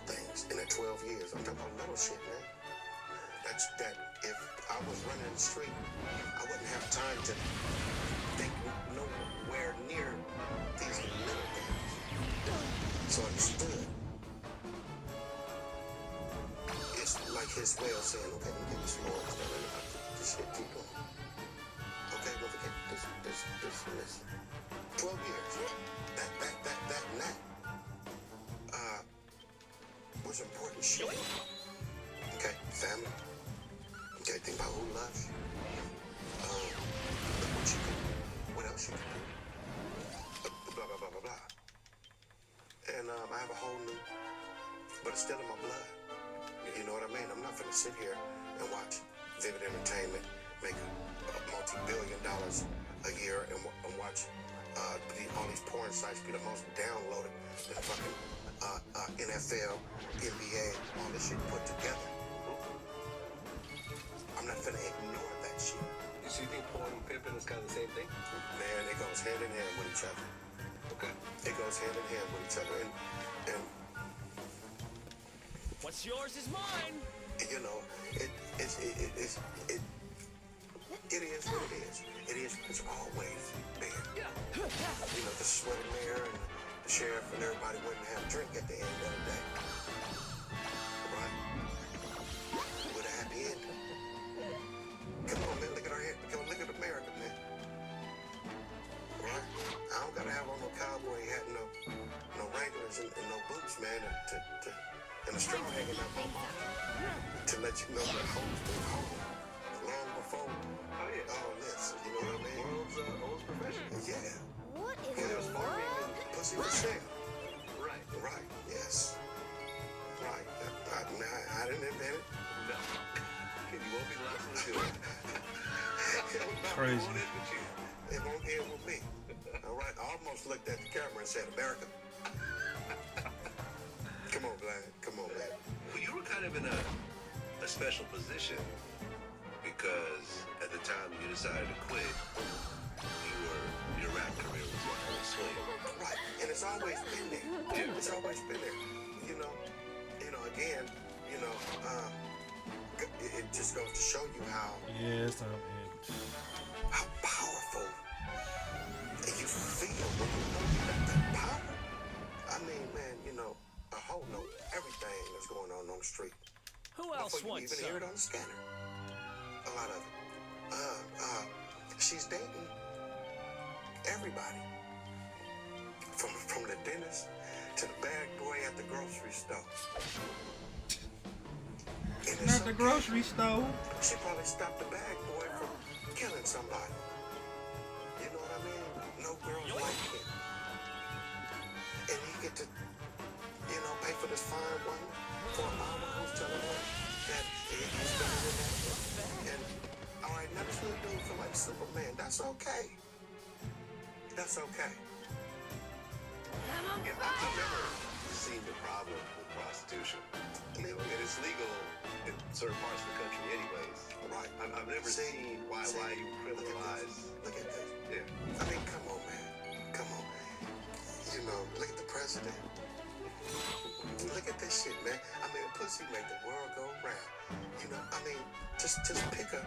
things. In the 12 years, I'm talking about little shit, man. That's that if I was running the street, I wouldn't have time to think nowhere near these little things. So I understood. It's like his way of saying, okay, let me give you some more stuff. This shit keep going. Okay, don't forget this and this. 12 years. That and that. Was important shit. Okay, family. Okay, think about who loves you. What you can do. What else you can do. Blah, blah, blah, blah, blah. And I have a whole new, but it's still in my blood. You know what I mean? I'm not gonna sit here and watch Vivid Entertainment make multi-billion dollars a year and watch all these porn sites be the most downloaded, the fucking NFL, NBA, all this shit put together. I'm not gonna ignore that shit. So you think porn and pimping is kind of the same thing? Man, it goes hand in hand with each other. Okay. It goes hand in hand with each other. And What's yours is mine. you know, it is what it is. It is what it's always been. You know, the sweaty mayor and the sheriff and everybody wouldn't have a drink at the end of the day. Right? With a happy ending. Come on, man, look at our head. Come on, look at America, man. Right? I don't gotta have on no cowboy hat, no Wranglers and no boots, man, and a straw hanging out my mouth to let you know that home's been home long before all this. You know what I mean? World's profession. Yeah. What in Yeah, the there's farming world? and pussy for sale. Right. Yes. Right. I didn't invent it. No. You won't be the last one to do it. Crazy. It won't end with you. It won't end with me. All right. I almost looked at the camera and said, America. Come on, Glenn. Come on, man. Well, you were kind of in a special position because at the time you decided to quit, your rap career was on full swing. Right. And it's always been there. Yeah. It's always been there. You know, again, it just goes to show you how Yeah, it's time. powerful you feel when you know you got that power. I mean, man, a whole know everything that's going on the street. Who else Before you wants even hear it some? on the scanner. A lot of it. She's dating everybody. From the dentist to the bag boy at the grocery store. And in Not some the grocery store. she probably stopped the bag boy from killing somebody. You know what I mean? No girls like him. And he get to, pay for this fine woman for a mama who's telling her that he's better than that. And, all right, now this little dude feel like Superman. That's okay. That's okay. Yeah, I've never seen the problem with prostitution. And it's legal in certain parts of the country anyways. Right. I've never seen why you criminalize. Look at this. Yeah. I mean, come on, man. Come on. Look at the president. Look at this shit, man. I mean, pussy make the world go round. Just pick up.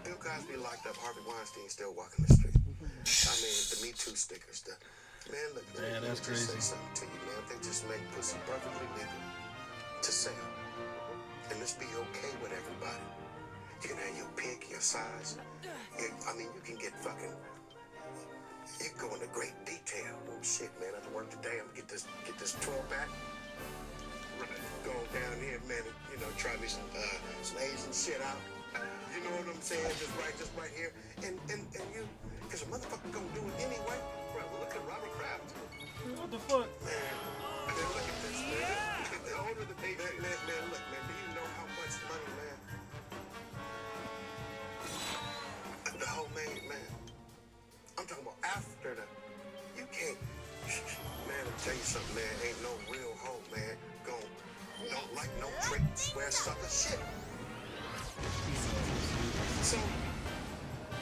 Bill Cosby locked up, Harvey Weinstein still walking the street. I mean, the Me Too stickers. Man, look, Man, let me that's just say crazy. something to you, man. They just make pussy perfectly legal to sell. And let's be okay with everybody. You can have your pick, your size. I mean, you can get fucking. You go into great detail. Oh shit, man! I have to work today. I'm gonna get this 12-pack. Go down here, man. You know, try me some Asian shit out. You know what I'm saying? Just right here. And you, because a motherfucker gonna do it anyway. Bro, look at Robert Kraft. What the fuck? Man, look at this, man. The owner of the Patriots. Man, look, man. Do you know how much money, man? The homemade, man. I'm talking about after the. You can't. Man, I'll tell you something, man. Ain't no real hoe, man. Don't like no trick, swear, sucker shit. So,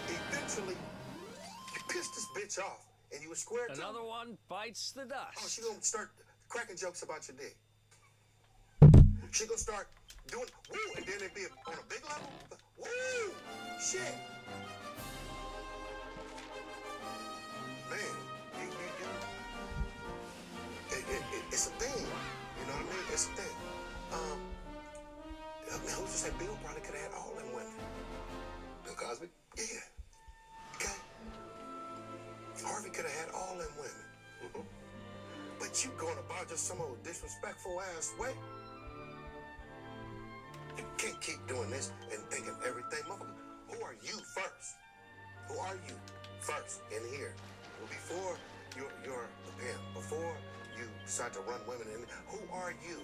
eventually, you pissed this bitch off, and you were square to Another one bites the dust. Oh, she gonna start cracking jokes about your dick. She gonna start doing woo, and then it be on a big level. Woo, shit. Man, it's a thing. You know what I mean? It's a thing. Man, who's to say Bill probably could have had all them women? Bill Cosby? Yeah. Okay. Harvey could have had all them women. Mm-hmm. But you going about just some old disrespectful ass way? You can't keep doing this and thinking everything. Motherfucker, who are you first? Who are you first in here? Well, before you're a pimp, before you start to run women in, who are you?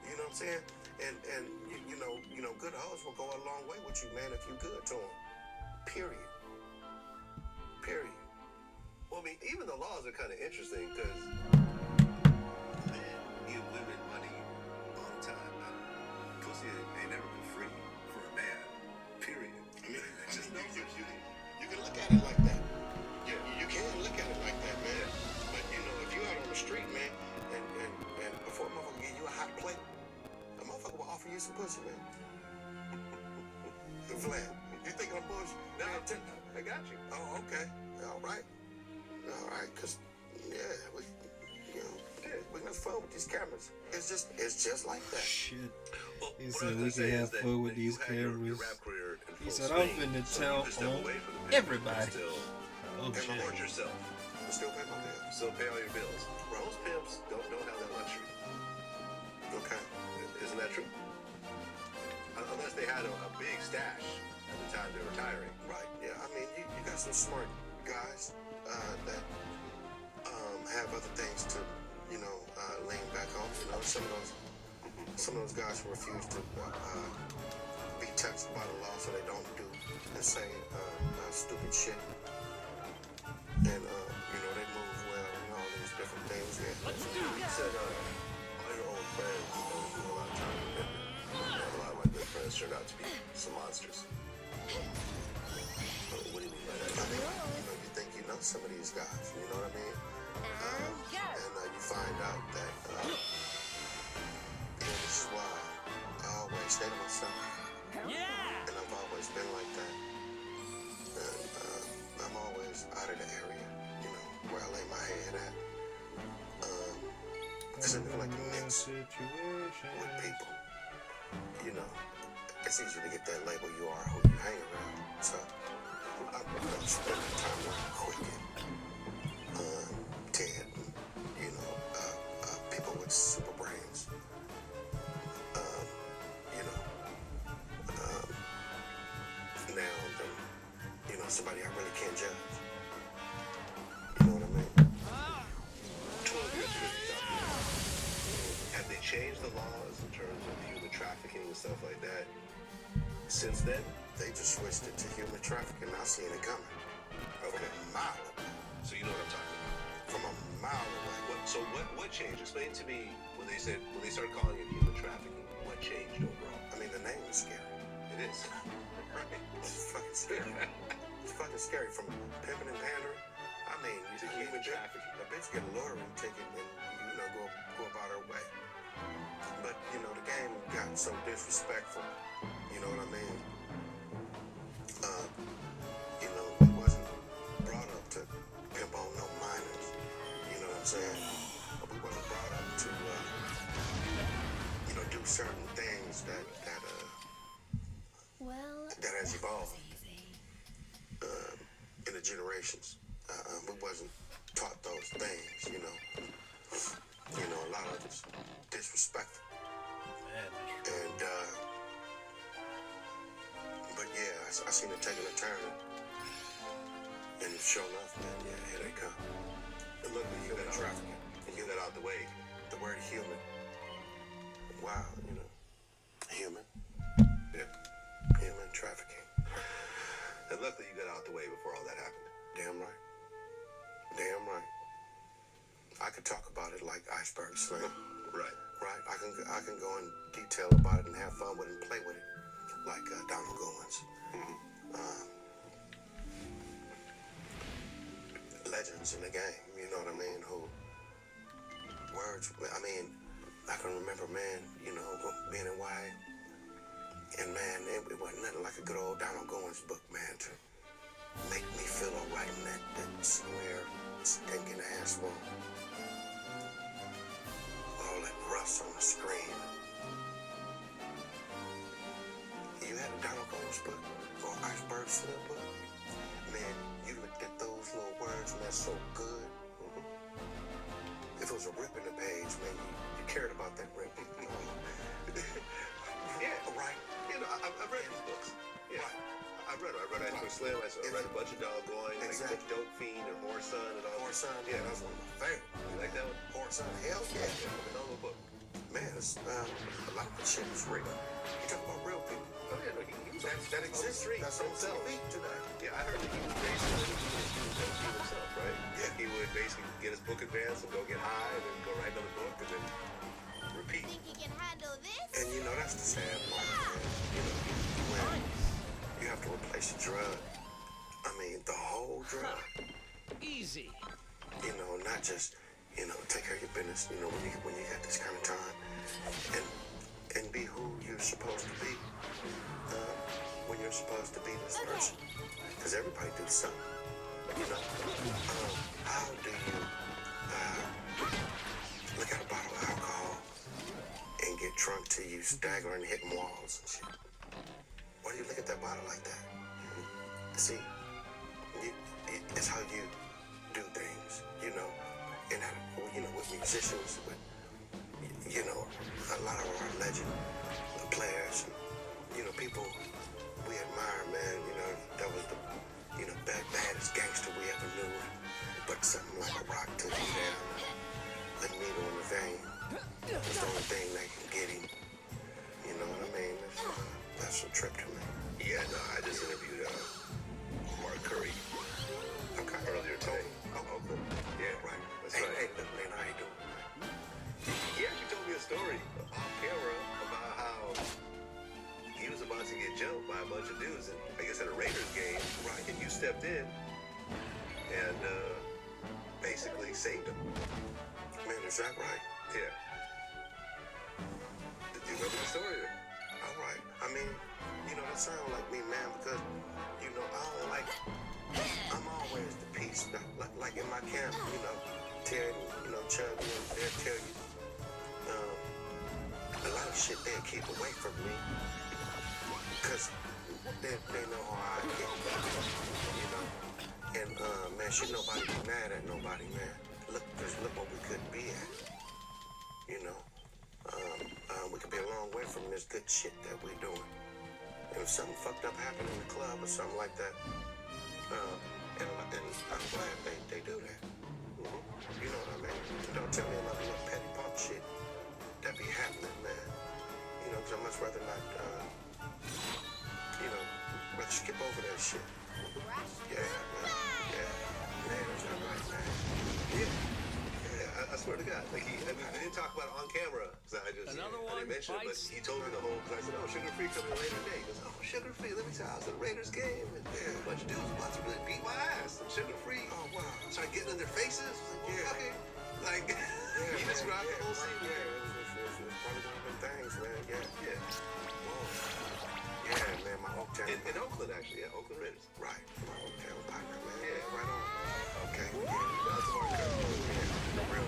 You know what I'm saying? And you know, good hoes will go a long way with you, man, if you good to them. Period. Well, I mean, even the laws are kind of interesting because men give women money all the time. Pussy ain't never been free for a man. Period. I mean, you can look at it like that. You can look at it like that, man. But you know, if you out on the street, man, and before a motherfucker give you a hot plate, a motherfucker will offer you some pussy, man. Vlad, you think I'm bullshit? No, I got you. Oh, okay. All right, cause we have fun with these cameras. It's just like that. Shit. Well, He what said I was we gonna say can have is that fun with when you these had your cameras. rap career in He full said, I'm swing, finna so tell you just step on away from the business, everybody. but still Oh, shit. support yourself. Still pay my bills. Still pay all your bills. Most pimps don't have that luxury. Okay. Isn't that true? Unless they had a big stash at the time they're retiring. Right. Yeah. I mean, you got some smart guys that have other things to, lean back on. You know, some of those guys who refuse to be touched by the law, so they don't do and say stupid shit. And they move well and all these different things. Yeah. You said all your old friends do a lot of time with women. And a lot of my good friends turned out to be some monsters. What do you mean by that? I mean, you think you know some of these guys, you know what I mean? And you find out that, this is why I always stay to myself. Yeah! And I've always been like that. And I'm always out of the area, where I lay my head at. Because I feel like a mix with people. It's easy to get that label, you are who you hang around. So I'm going to spend my time with Quicken, Ted, people with super brains. Now, somebody I really can't judge. You know what I mean? 12 years ago, have they changed the laws in terms of human trafficking and stuff like that? Since then? They just switched it to human trafficking. I seen it coming. Okay. From a mile away. So you know what I'm talking about. From a mile away. What changed? Explain to me when they started calling it human trafficking, what changed overall? I mean, the name is scary. It is. Right. It's fucking scary. It's fucking scary. From pimping and pandering. I mean, to human trafficking. A bitch get a lottery ticket and, go about her way. But, the game got so disrespectful. You know what I mean? I'm saying? We wasn't brought up to, do certain things that has evolved in the generations. We wasn't taught those things, a lot of it's disrespectful. And, but yeah, I seen it taking a turn. And sure enough, man, yeah, here they come. And look, you got trafficking. And get that out the way. The word human. Wow, human. Yeah. Human trafficking. And luckily you got out the way before all that happened. Damn right. Damn right. I could talk about it like iceberg slim. Right. Right. I can go in detail about it and have fun with it and play with it. Like Donald Goins. Legends in the game, you know what I mean? Who words, I can remember, man, being in Y, and man, it wasn't nothing like a good old Donald Goins book, man, to make me feel all right in that square, stinking ass room. All that rust on the screen. You had a Donald Goins book or Iceberg Slip book? Man, you looked at those little words and that's so good. If it was a rip in the page, man, you cared about that rip. Yeah, right. I've read these books. Yeah. Right. I read Iceberg Slim. I read a bunch of Donald Goins, Exactly. like Dope Fiend and Horror Son and all. Horror Son, yeah, that was one of my favorites. You like that one? Horror Son, hell yeah. Phenomenal book. Man, it's, a lot of the shit is real. You talk about real people. Oh yeah, no, he was That exists. That's on himself. TV today. Yeah, I heard that he was basically himself, right? Yeah. He would basically get his book advance and go get high and then go write another book and then repeat. Think you can handle this? And that's the sad part, man. When you have to replace a drug. The whole drug. Easy. Not just, take care of your business, when you got this kind of time. And be who you're supposed to be. When you're supposed to be this person. Because everybody do something. How do you look at a bottle of alcohol and get drunk till you stagger and hitting walls and shit? Why do you look at that bottle like that? See, it's how you do things, and with musicians, with, a lot of our legend players, people we admire, man, that was the, baddest gangster we ever knew, but something like a rock took him down, a needle in the vein, was the only thing that can get him, you know what I mean? That's a trip to me. Yeah, no, I just interviewed Mark Curry earlier today. Oh, good. Yeah, Right. That's Hey, right. look, man, how you doing? He actually told me a story off camera about how he was about to get jumped by a bunch of dudes, and I guess at a Raiders game, right? And you stepped in and basically saved him. Man, is that right? Yeah. Did you remember the story? All right. That sounds like me, man, because, I don't like, I'm always the peace. Like in my camp, Terry, Chubby, they'll tell you, a lot of shit they'll keep away from me, because they know how I get, And, man, should nobody be mad at nobody, man. Look what we could be at, we could be a long way from this good shit that we're doing. And if something fucked up happened in the club or something like that, and I'm glad they do that. You know what I mean? Don't tell me another little petty punk shit that be happening, man. Because I'd much rather not, let's skip over that shit. Yeah, man. Yeah. Man, is that right, man? Yeah, I swear to God. Like we didn't talk about it on camera, because I didn't mention it, but he told me the whole, because I said, oh, Sugar Free coming later today. He goes, oh, Sugar Free, let me tell you, I was at a Raiders game, and a bunch of dudes about to really beat my ass, and Sugar Free, started getting in their faces. Okay. Like, he described the whole scene. Yeah, it was probably one of them things, man. Yeah. Whoa. Yeah, man, my Oaktown. In Oakland, actually, yeah, Oakland Raiders. Right, my Oaktown partner, man. Yeah. Right on. Okay. Yeah, that's Mark Curry. Yeah, the real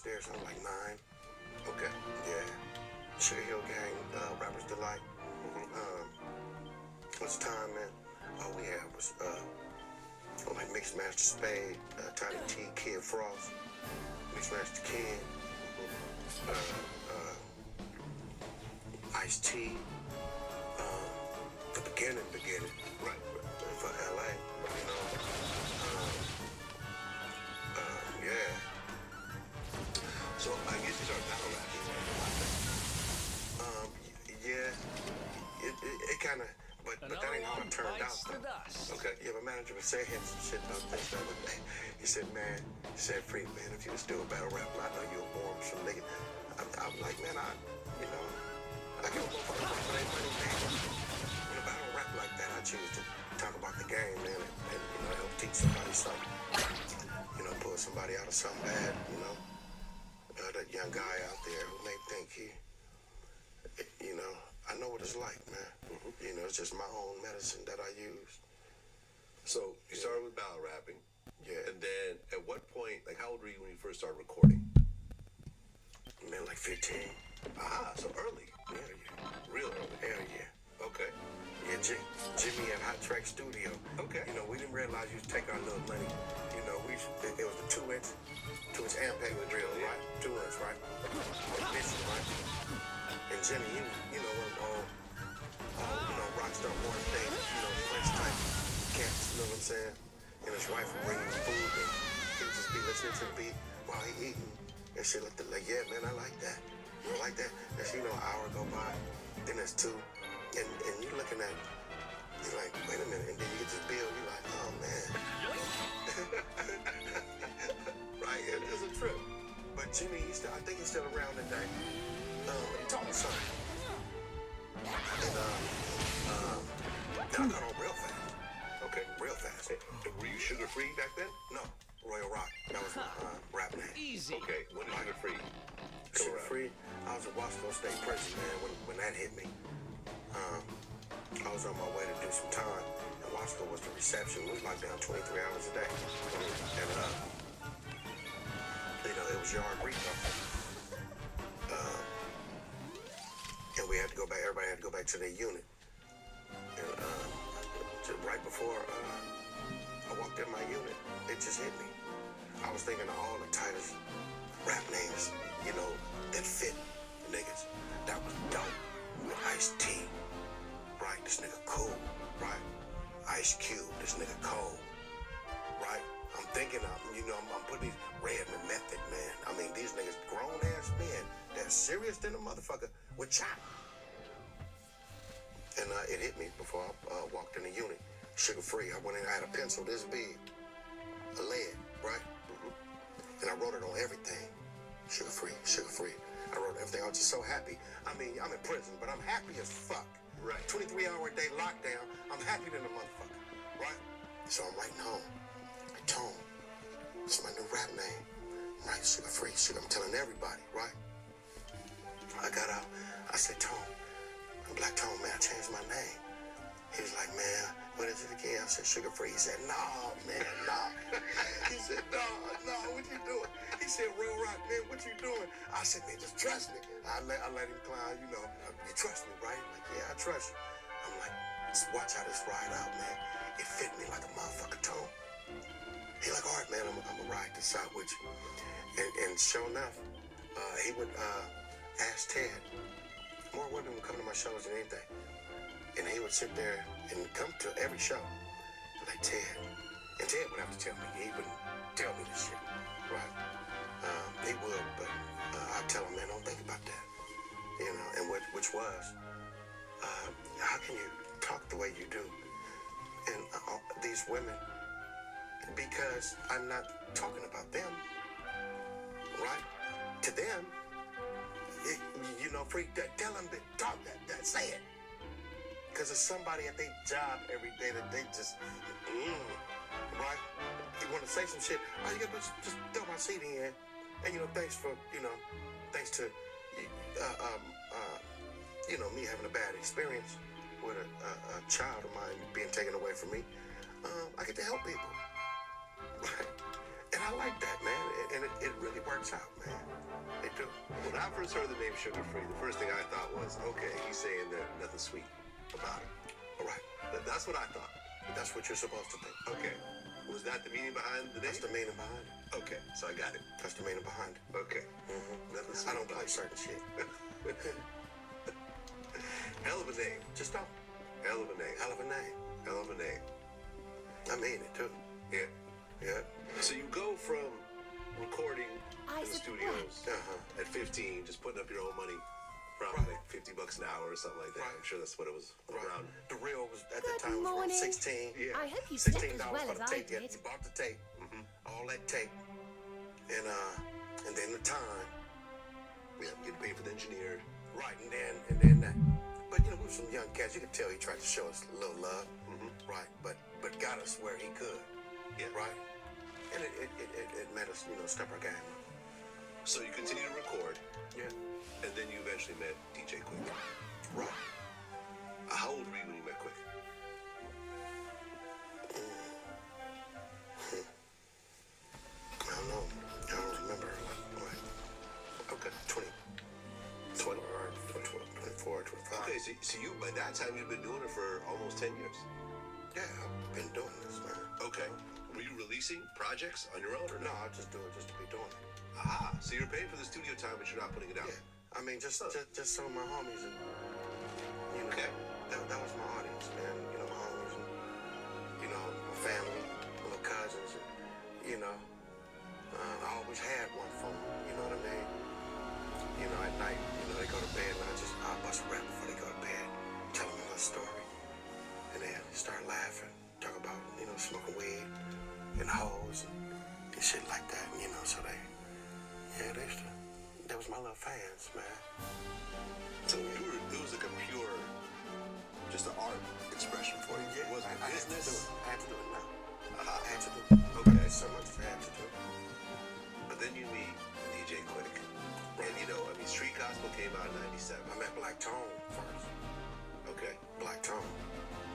downstairs. I'm like 9. Okay. Yeah. Sugar Hill Gang, Rapper's Delight. What's the time, man? All we had was like Mixmaster Spade, Tiny T, Kid Frost, Mixmaster Ken, Ice T, the beginning, Right. for LA, you know. Yeah. So I guess you start battle rapping. Yeah. It kind of, but that Another ain't how one it turned out, bites the though. dust. Okay. Yeah, my manager was saying some shit about this the other day. He said, man, Free, man, if you was still a battle rapper, I know you were born some nigga. I'm like, man, I give a motherfucker for their money, man. When a battle rap like that, I choose to talk about the game, man, and you know, help teach somebody something. You know, pull somebody out of something bad, you know. That young guy out there who may think you know, I know what it's like, man. You know, it's just my own medicine that I use. So you started with battle rapping. Yeah. And then at what point, like how old were you when you first started recording? Man, like 15. Ah, so early. Hell yeah. Real early. Hell yeah. Okay. Yeah, Jimmy at Hot Track Studio. Okay. You know, we didn't realize you take our little money. You know, it was the 2-inch Ampeg drill, yeah. right? 2 inch, right? Mission, right? And Jimmy, you know, one of all, you know, rockstar born thing, you know, French type cats, you know what I'm saying? And his wife would bring him food and he'd just be listening to the beat while he eating. And shit like, yeah, man, I like that. I like that. And so, you know, an hour go by, then there's 2. And you're looking at, you're like, wait a minute. And then you get this bill, you're like, oh, man. Right? It's a trip. But Jimmy, I think he's still around today. He taught me something. And I got on real fast. Okay. Real fast. Were you Sugar Free back then? No, Royal Rock. That was my rap name. Easy. Okay. When did Sugar Free come Sugar around? Free. I was at Wasco State Prison, man, when that hit me. I was on my way to do some time, and Wasco was the reception. We was locked down 23 hours a day. And, you know, it was yard repo. And we had to go back, everybody had to go back to their unit. And right before I walked in my unit, it just hit me. I was thinking of all the tightest rap names, you know, that fit niggas. That was dope. With Ice-T, right? This nigga cool, right? Ice Cube, this nigga cold, right? I'm thinking of, you know, I'm putting these Redman Method, man. I mean, these niggas, grown-ass men, they're serious than a motherfucker with chop. And it hit me before I walked in the unit. Sugar Free. I went in, I had a pencil this big, a lead, right? And I wrote it on everything. Sugar Free, Sugar Free. I wrote everything. I was just so happy. I mean, I'm in prison, but I'm happy as fuck. Right. 23-hour-a-day lockdown. I'm happy than a motherfucker, right? So I'm writing home. I Tone. It's my new rap name. Right, Sugar Free, Sugar. I'm telling everybody, right? I got out. I said, Tone, I'm Black Tone, man. I changed my name. He was like, man, what is it again? I said, Sugar Free. He said, no, man, no. He said, no, what you doing? He said, Real Rock, man, what you doing? I said, man, just trust me. I let him climb, you know. You trust me, right? Like, yeah, I trust you. I'm like, just watch how this ride out, man. It fit me like a motherfucker, Tone. He like, all right, man, I'm gonna ride this out with you. And sure enough, he would ask Ted. More women would come to my shows than anything. And he would sit there and come to every show. Like, Ted. And Ted would have to tell me. He wouldn't tell me this shit. Right? He would, but I'd tell him, man, don't think about that. You know, and which was, how can you talk the way you do? And these women, because I'm not talking about them, right? To them, you know, Free, tell them to talk that, say it. Because it's somebody at their job every day that they just, right? You want to say some shit, all you got to do is just throw my CD in. And, you know, thanks to, you know, me having a bad experience with a child of mine being taken away from me, I get to help people. Right? And I like that, man. And it really works out, man. too. When I first heard the name Sugar Free, the first thing I thought was, okay, he's saying that nothing sweet about it. All right. That's what I thought. But that's what you're supposed to think. Okay. Was that the meaning behind the name? That's the meaning behind it. Okay, so I got it. That's the meaning behind it. Okay. Nothing sweet I don't about play it. certain shit. Hell of a name. Just don't. Hell of a name. Hell of a name. Hell of a name. I mean it too. Yeah. Yeah. So you go from recording I in the support. studios at 15, just putting up your own money, probably Right. like $50 an hour or something like that. Right. I'm sure that's what it was Right. around. The reel was at the Good time was around morning. 16. Yeah. I hope you slept as $16 well for as the I tape. Yeah, did. you bought the tape. All that tape. And then the time. Yeah, getting paid for the engineer. Right, and then that. But you know, with some young cats, you could tell he tried to show us a little love. Right, but got us where he could. Yeah. Right. And it made us, step our game up. So you continue to record, Yeah. and then you eventually met DJ Quick. Right. How old were you when you met Quick? I don't know. I don't remember. Like, Okay. 20, 20. 24, 25. Okay, so you by that time you've been doing it for almost 10 years. Yeah, I've been doing this, man. Okay. Were you releasing projects on your own or No, not? I just do it just to be doing it. Aha. So you're paying for the studio time, but you're not putting it out. Yeah. I mean, just some of my homies and, Okay. that was my audience, man. My homies and, my family, my little cousins, and, I always had one for them, you know what I mean? At night, they go to bed, and I'll bust a rap before they go to bed, tell them a little story, and then start laughing, talk about, smoking weed and hoes and shit like that, so they used to, that was my little fans, man. So it was like a pure, just an art expression for you. Yeah, It wasn't I business. had to do it now. Aha. I had to do it. Okay. So much I had to do it. But then you meet DJ Quick. And Street Gospel came out in 97. I met Black Tone first. Okay. Black Tone.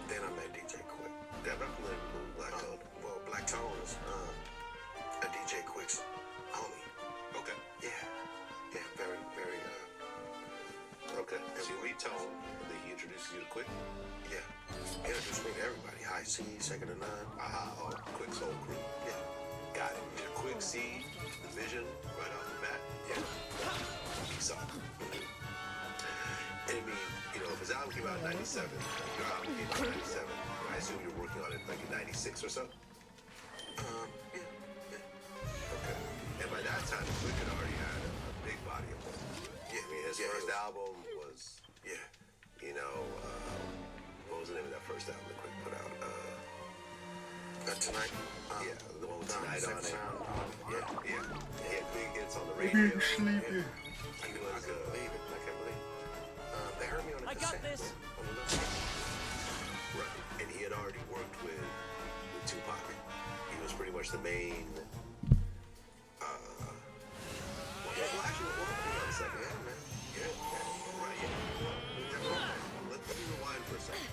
Then I met DJ Quick. Yeah, I'm not familiar with Black Tone. Well, Black Tone is a DJ Quick's homie. Okay. Yeah. Yeah, very, very, Okay. So you meet Tone, and then he introduces you to Quick. yeah. He introduced me to everybody. High C, Second to None. Aha. Oh, Quick's whole crew. Yeah. Got it. Your Quick see the vision right off the bat. Yeah. He saw it. And if his album came out in 97, your album came out in 97, I assume you're working on it like in 96 or so? Yeah. Okay. And by that time, Quick had already had a big body of work. Yeah. His Yeah, first it was- album was, Yeah. what was the name of that first album that Quick put out? Tonight. Yeah, the one with Down Tonight on Sex it. Sound. Yeah. He had big hits on the radio. Yeah. He I was, couldn't believe it. I can't believe it. They heard me on the I got cassette. this. On the little tape. right. And he had already worked with Tupac. He was pretty much the main. Well, actually, hold on a second. Yeah, man. Right, Let me rewind for a second.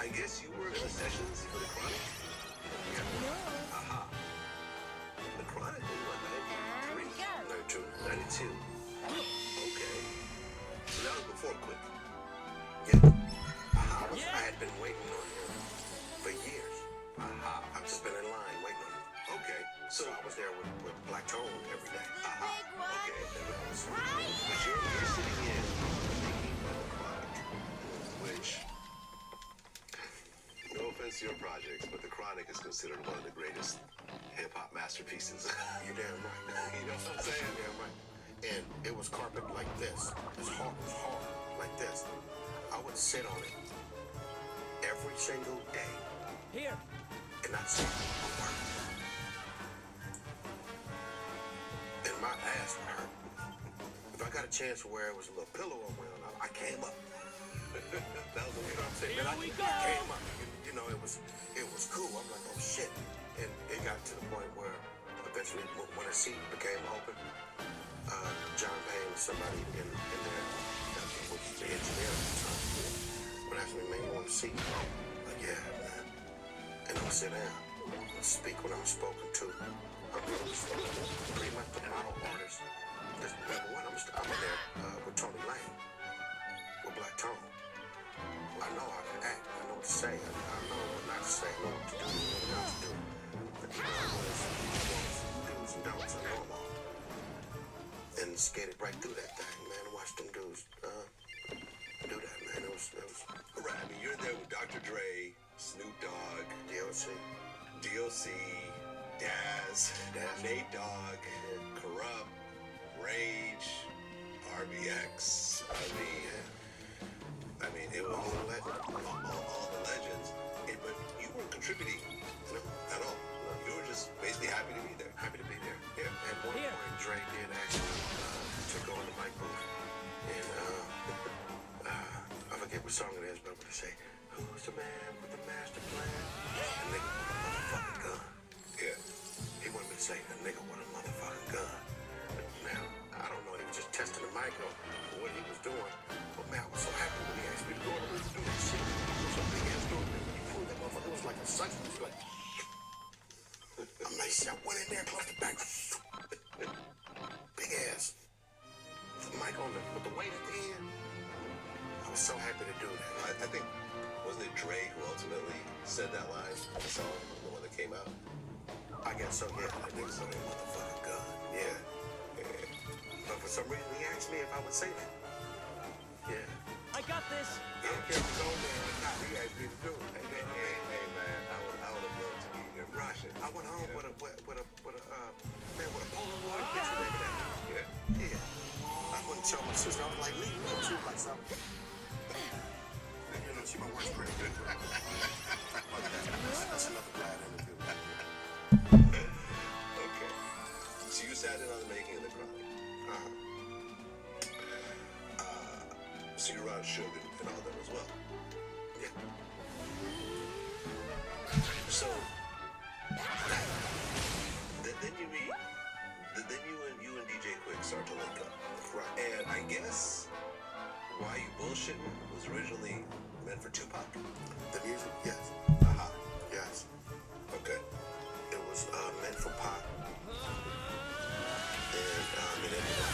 I guess you were in the sessions for the Chronic? Aha. The Chronic was what, 93? 92. Okay. So that was before Quick. Yeah. I had been waiting on him for years. I've just been in line waiting on him. Okay. So I was there with Black Tone every day. Okay. But you're sitting in thinking of the Chronic, which, no offense to your projects, but the Chronic is considered one of the greatest hip-hop masterpieces. You're damn right. You know what I'm saying? Damn right. And it was carpet like this. It was hard like this. I would sit on it every single day Here. and not say a word. And my ass would hurt. If I got a chance where it was a little pillow on I came up. That was, you know what I'm saying? Here Man, we I go. came up. It was cool. I'm like, oh shit. And it got to the point where eventually when the seat became open, John Payne was somebody in there, which was the engineer at the time, would ask me, man, you want a seat? Like, yeah, man. And I would sit down, speak when I was spoken to. I was pretty much the model artist Because number one, I'm in there with Tony Lane, with Black Tone. I know how to act. I know what to say. I know what not to say. I know what to do. I know what not to do. But you know, do's and don'ts are normal. And skated right through that thing, man. I watched them dudes do that, man. It was Right, I mean, you're there with Dr. Dre, Snoop Dogg, DLC. Daz, Nate Dogg, Corrupt, Rage, RBX. I mean, it was all the legends. But you weren't contributing at all. You were just basically happy to be there. Happy to be there. Yeah. At one point, Dre did actually took over the mic booth. And I forget what song it is, but I'm going to say, who's the man with the master plan? A nigga with a motherfucking gun. Yeah. He wanted me to say, a nigga with a motherfucking gun. But now, I don't know, he was just testing the mic on what he was doing. But man, I was so happy when he asked me to go in the room to do that shit. It was a big ass door. When you pulled that motherfucker, it was like a suction. It was like, I'm like, shit, I went in there, closed the back. Big ass. The mic on with the weight at the end. I was so happy to do that. I think, wasn't it Dre who ultimately said that line in the song, the one that came out? I guess so, yeah. I think so. That motherfucking gun. Yeah. But for some reason, he asked me if I would say that. Yeah. I got this. I don't care if it's on there or not. He asked me to do it. Hey, man, I would have loved to be in your position. I went home with a Polaroid picture of that. Yeah. I wouldn't tell my sister. I was like, leave me alone. She was like, something. You know, she my work's pretty good. That's another glad interview. Okay. So you sat in on the making of the Chronic. So you're around Suge and all them as well. Yeah. So then you and DJ Quick start to link up. Right. And I guess Why You Bullshittin' was originally meant for Tupac. The music, yes. Yes. Okay. It was meant for Pac. And it ended up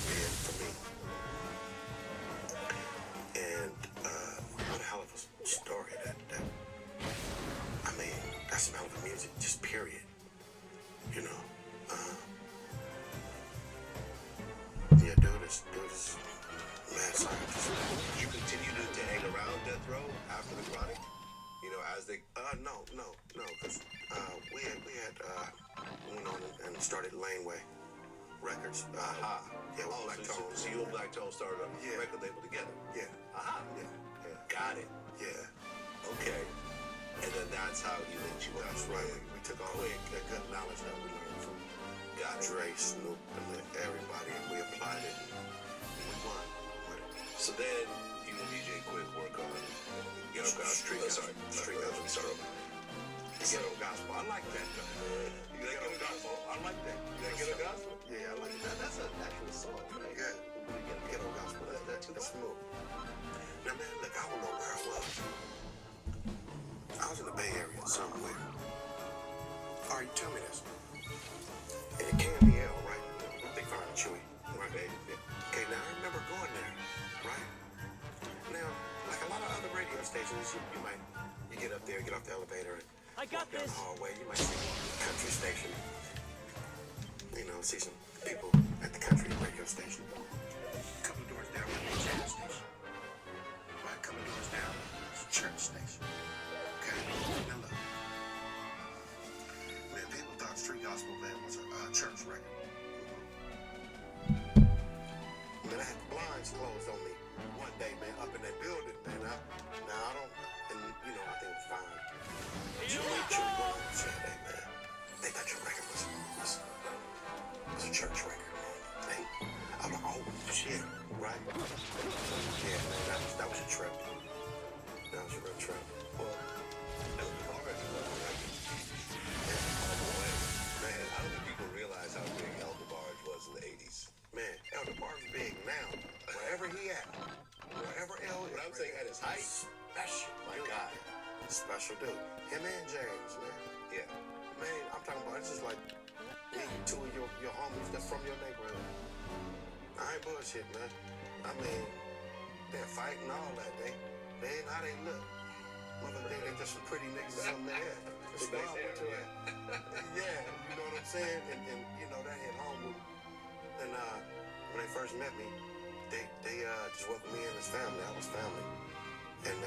being for me. And what a hell of a story that I mean, that's some hell of a music, just period. You know. Yeah, dude is mad scientist. Did you continue to hang around Death Row after the Chronic? You know, as they... No, because we had went on and started Laneway Records. Yeah, with Black Tone. So you and Black Tone started a record label together? Yeah. Yeah. Got it. Yeah. Okay. And then that's how he linked you up. That's right. We took all that good knowledge that we learned from Dre, Snoop, and everybody, and we applied it. And we won with it. So then you and DJ Quick work on Ghetto Gospel. Street Gospel. Sorry. Ghetto Gospel. I like that. You like Ghetto Gospel? I like that. You like Ghetto Gospel? Yeah, I like that. That's an actual song, right? Yeah. Ghetto Gospel. That's smooth. Now, man, look, I don't know where I was. I was in the Bay Area somewhere. All right, tell me this. And it can't be L, right? Big Fire and Chewy. Right, baby? Okay, now I remember going there, right? Now, like a lot of other radio stations, you get up there, get off the elevator, and walk down the hallway. You might see a country station. You know, see some people at the country radio station. A couple of doors down, a jazz station. Right, a couple of doors down, it's a church station. Okay, now look. Man, people thought Street Gospel Band was a church record. Man, I had the blinds closed on me one day, man, up in that building, man. I don't, and you know, I think it was fine. Chewy went on and said, hey, man, they thought your record was a church record, man. I was like, oh, shit, right? Yeah, man, that was a trip. That was a real trip. Well, man, I don't think people realize how big El DeBarge was in the 80s. Man, El DeBarge big now. Wherever he at. Wherever El is. But I'm saying at his height, Special. my God. Special dude. Him and James, man. Yeah. Man, I'm talking about, it's just like me, two of your homies that's from your neighborhood. I ain't bullshit, man. I mean, they're fighting all that. They ain't how they look. Mother, they just some pretty niggas or something there. It's nice hair, Yeah, you know what I'm saying? And you know, that hit home with me. And when they first met me, they just welcomed me in as family. I was family. And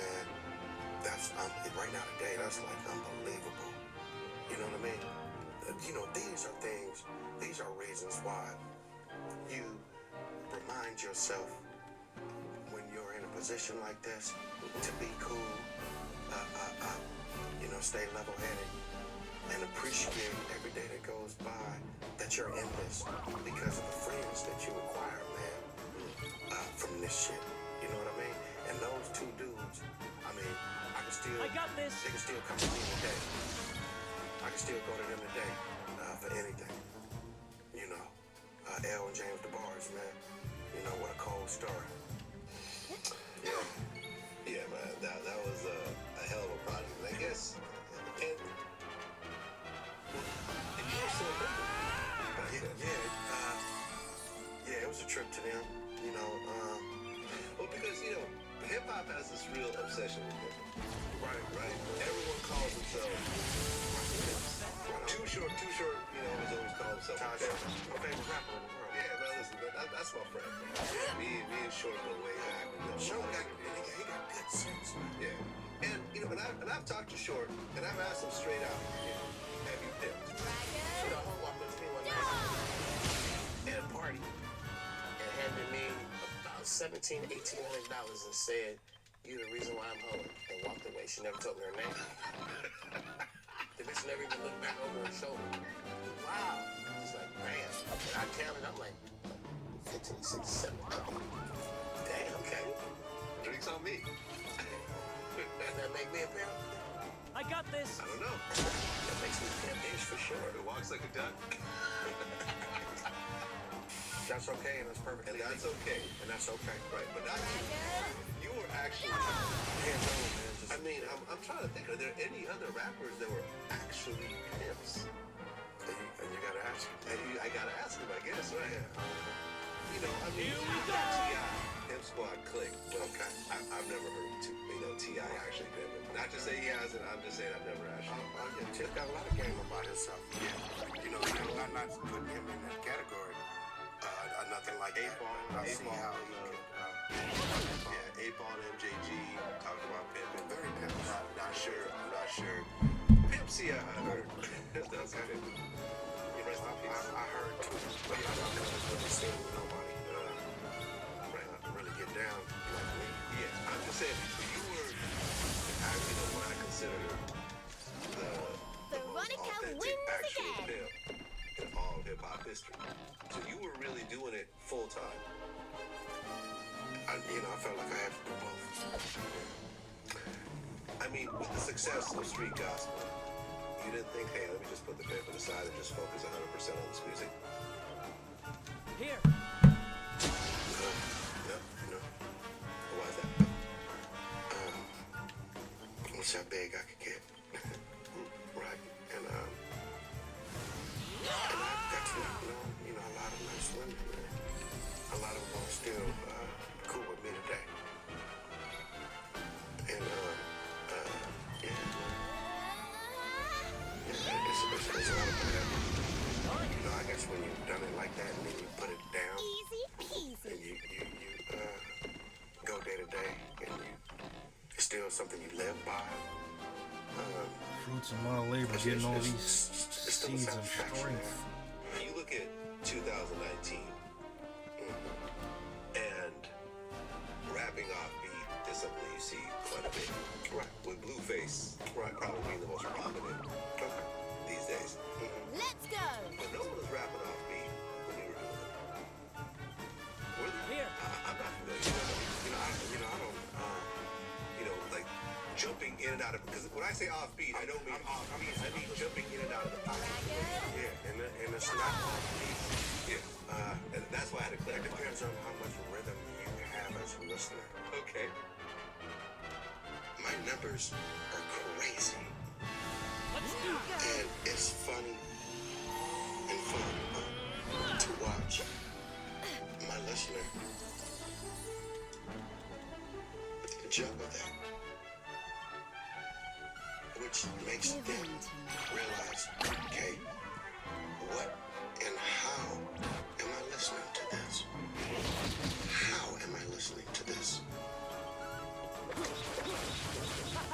that's right now today, that's like unbelievable. You know what I mean? You know, these are reasons why you remind yourself when you're in a position like this to be cool, you know, stay level-headed and appreciate every day that goes by that you're in this because of the friends that you acquire, man, from this shit. You know what I mean? And those two dudes, I mean, I got this. They can still come to me today. I can still go to them today for anything. You know, L and James DeBarge, man. You know, what a cold story. Yeah, man. That was a hell of a project. And I guess, and you were so Yeah, it was a trip to them. You know, well, because you know, hip hop has this real obsession with hip. Right. Everyone calls themselves Too Short. You know, has always called himself my favorite rapper in the world. Yeah, man. Listen, that's my friend. Me and Short go way back. Short he got good sense. Yeah, and you know, and I've talked to Short, and I've asked him straight out, you know, have you pimped? You know, Home walked up to me one night at a party and handed me about $1,700, $1,800 and said, "You the reason why I'm home," and walked away. She never told me her name. The bitch never even looked back over her shoulder. Wow. Just like, bam. And I counted, I'm like, 15, 6, 7. Damn, okay. Drinks on me. Does that make me a pimp? I got this. I don't know. That makes me pimp-ish for sure. It walks like a duck. That's okay, and that's perfect. And that's okay. And that's okay. Right, but not you were actually. Yeah, no, man. I mean, I'm trying to think. Are there any other rappers that were actually pimps? And you gotta ask him. I gotta ask him, I guess, right? Yeah. You know, I mean, you got T.I., Pimp Squad Click. But okay, I've never heard T.I. actually pimp it. Not to say he hasn't. I'm just saying I've never actually. Tip got a lot of game about himself. Yeah. You know, I'm not putting him in that category. Nothing like that. I see how he could. Yeah, 8 Ball and MJG talked about pimping. Very pimp. I'm not sure. Pimp C, I heard. That's okay. I heard too, but I don't really sing with nobody. Right, really get down like me. Yeah, I'm just saying, you were, you know, what I consider the most authentic actual pimp in all of hip-hop history. So you were really doing it full time. I felt like I had to do both. I mean, with the success of street gospel, you didn't think, hey, let me just put the paper aside and just focus 100% on this music? Here. No. Why is that? What's how big I could get. Right. And I got to know, a lot of nice women, man. A lot of them are still cool with me today. And it's a lot of whatever. You know, I guess when you've done it like that and then you put it down. Easy peasy. And you go day to day and it's still something you live by. Fruits of my labor, getting all these seeds of strength. You look at 2019 and rapping off beat is something you see quite a bit. Right. With Blueface probably being the most prominent these days. Let's go. But no one was rapping off beat when you were doing it. Were they? Here. I'm not familiar. I don't. Like jumping in and out of, because when I say off beat, I don't mean off beat. I mean jumping in and out of the pocket. Yeah, and it's not off beat. Yeah. And that's why I had to It clarify. depends on how much rhythm you have as a listener. Okay. My numbers are crazy. Let's do it. And it's funny and fun to watch my listener juggle that, which makes them realize, okay, what and how am I listening to this? How am I listening to this?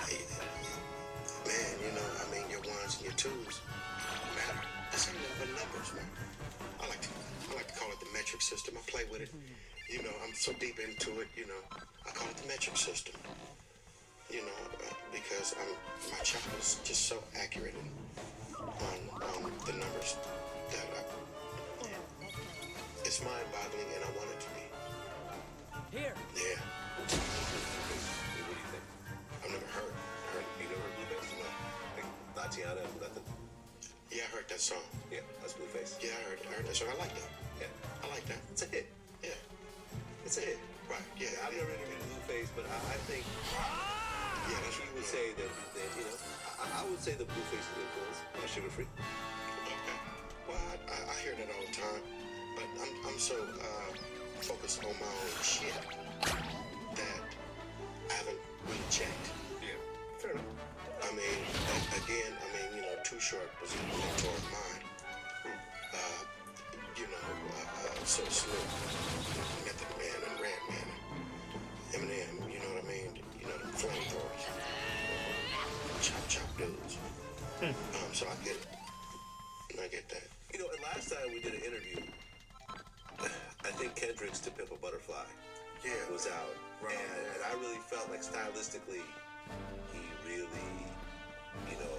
Hey, man, you know, I mean, your ones and your twos matter. It's ain't nothing but numbers, man. I like to call it the metric system. I play with it. You know, I'm so deep into it, you know. I call it the metric system. You know, because my child is just so accurate on the numbers that it's mind-boggling, and I want it to be. Here. Yeah. What do you think? I've never heard. You never heard Blueface? No. Like Tatiana, nothing? Yeah, I heard that song. Yeah, that's Blueface. Yeah, I heard that song. I like that. Yeah. I like that. It's a hit. Yeah. It's a hit. Right. Yeah. I've never interviewed Blueface, but I think that's you would say that you know, I would say the Blueface's influence on Sugar Free. Okay. Well, I hear that all the time, but I'm so focused on my own shit that I haven't really checked. Yeah. Fair enough. I mean, again, you know, Too Short was a mentor of mine. You know, so Snoop, Method Man, and Redman, and Eminem. You know what I mean? You know, the flamethrowers, chop dudes. So I get it. I get that. You know, and last time we did an interview, I think Kendrick's To Pimp a Butterfly was out. Right. And I really felt like stylistically, he really, you know,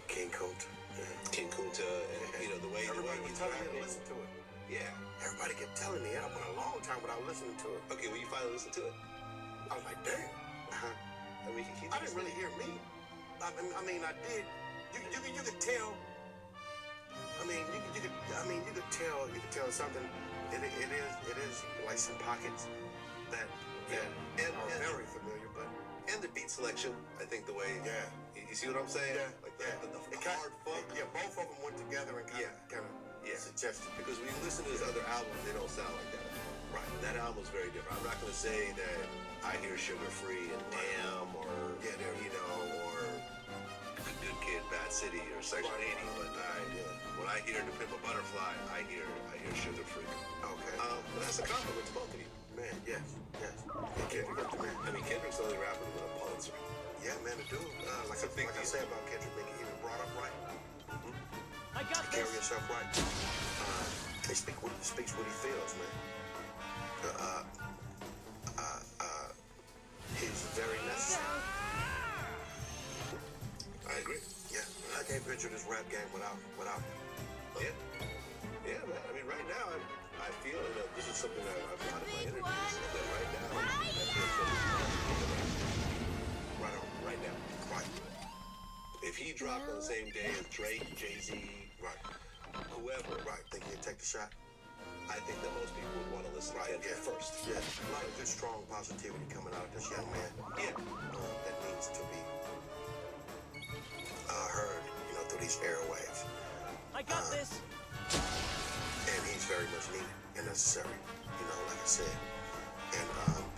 King Kunta. King Kunta, and you know, the way Everybody was he's telling me rapping. to listen to it. Yeah. Everybody kept telling me. I went a long time without listening to it. Okay, well, you finally listened to it. I was like, damn. I mean, I didn't really hear me. I mean, I did. You could tell. I mean, you could tell something. It is like some pockets that are very familiar, but and the beat selection, I think the way. Yeah. You see what I'm saying? Yeah. Like the hard funk. Yeah, both of them went together and kind of suggested. Because when you listen to his other albums, they don't sound like that. Right. That album's very different. I'm not going to say that I hear Sugar Free and Damn or, you know, or Good Kid, Bad City or Section 80, but when I hear To Pimp a Butterfly, I hear Sugar Free. Okay. But that's a compliment to both of you. Man, yes. Yeah, Kendrick got the man. I mean, Kendrick's the only rapper to win a Pulitzer. Yeah, man, the dude. Like I say about Kendrick, make it even brought up right. I got Carry this. yourself right. He speaks what he feels, man. He's very necessary. I agree. Yeah, I can't picture this rap game without him. Yeah, man. I mean, right now, I feel, and this is something that I've got in my interviews, that right now, I feel right now. Right. If he dropped on the same day as Drake, Jay-Z, whoever, think he'd take the shot? I think that most people would want to listen to Kendrick first. Yeah, a lot of good, strong positivity coming out of this young man. Yeah. That needs to be heard, you know, through these airwaves. I got this. And he's very much needed and necessary, you know, like I said. And,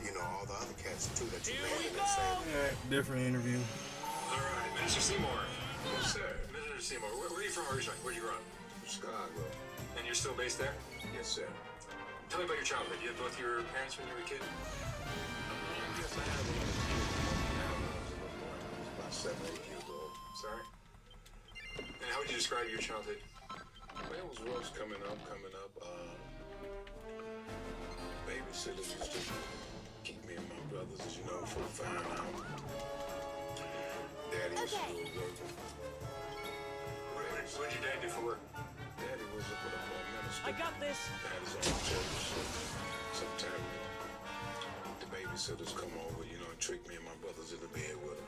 you know, all the other cats, too, that you named in that same... Different interview. All right, Mr. Seymour. Yes, sir. Mr. Seymour, where are you from originally? Where'd you grow up? Chicago. And you're still based there? Yes, sir. Tell me about your childhood. You had both your parents when you were a kid? Yes, I have a about 7, 8 years old. Sorry. And how would you describe your childhood? Well, it was rough coming up. Babysitters used to keep me and my brothers, as you know, for a fine hour. Daddy used to go to work. What did your dad do for work? Daddy was a minister. I got this. Had his own church, so sometimes the babysitters come over, you know, and trick me and my brothers into bed with them.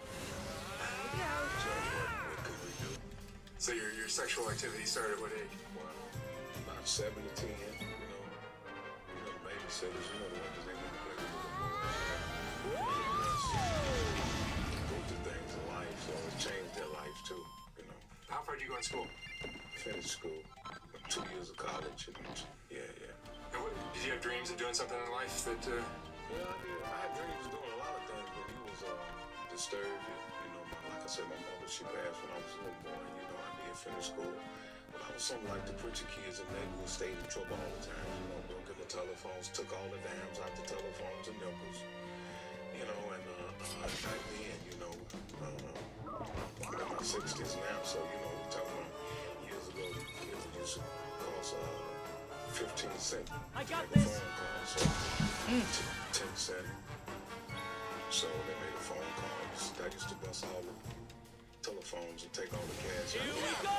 So what could we do? So your sexual activity started at what age? Well, about 7 to 10, you know, the babysitters, you know, the ones they want to play with the boys. Go through things in life, so it changed their life too, you know. How far did you go in school? Finished school, 2 years of college, and yeah. And Did you have dreams of doing something in life that? Well, I had dreams of doing a lot of things, but he was disturbed. You know, like I said, my mother, she passed when I was a little boy. You know, I did finish school. But I was something like the preacher kids in the neighborhood, stayed in trouble all the time. You know, broke in the telephones, took all the dimes out the telephones and nickels. You know, and back then, you know, I'm in my 60s now, so, you know, we're talking about years ago, kids used to cost 15 cents. I got make this. a phone call, so 10 cents. So they made a phone call. I used to bust all the telephones and take all the cash out Here of we the go.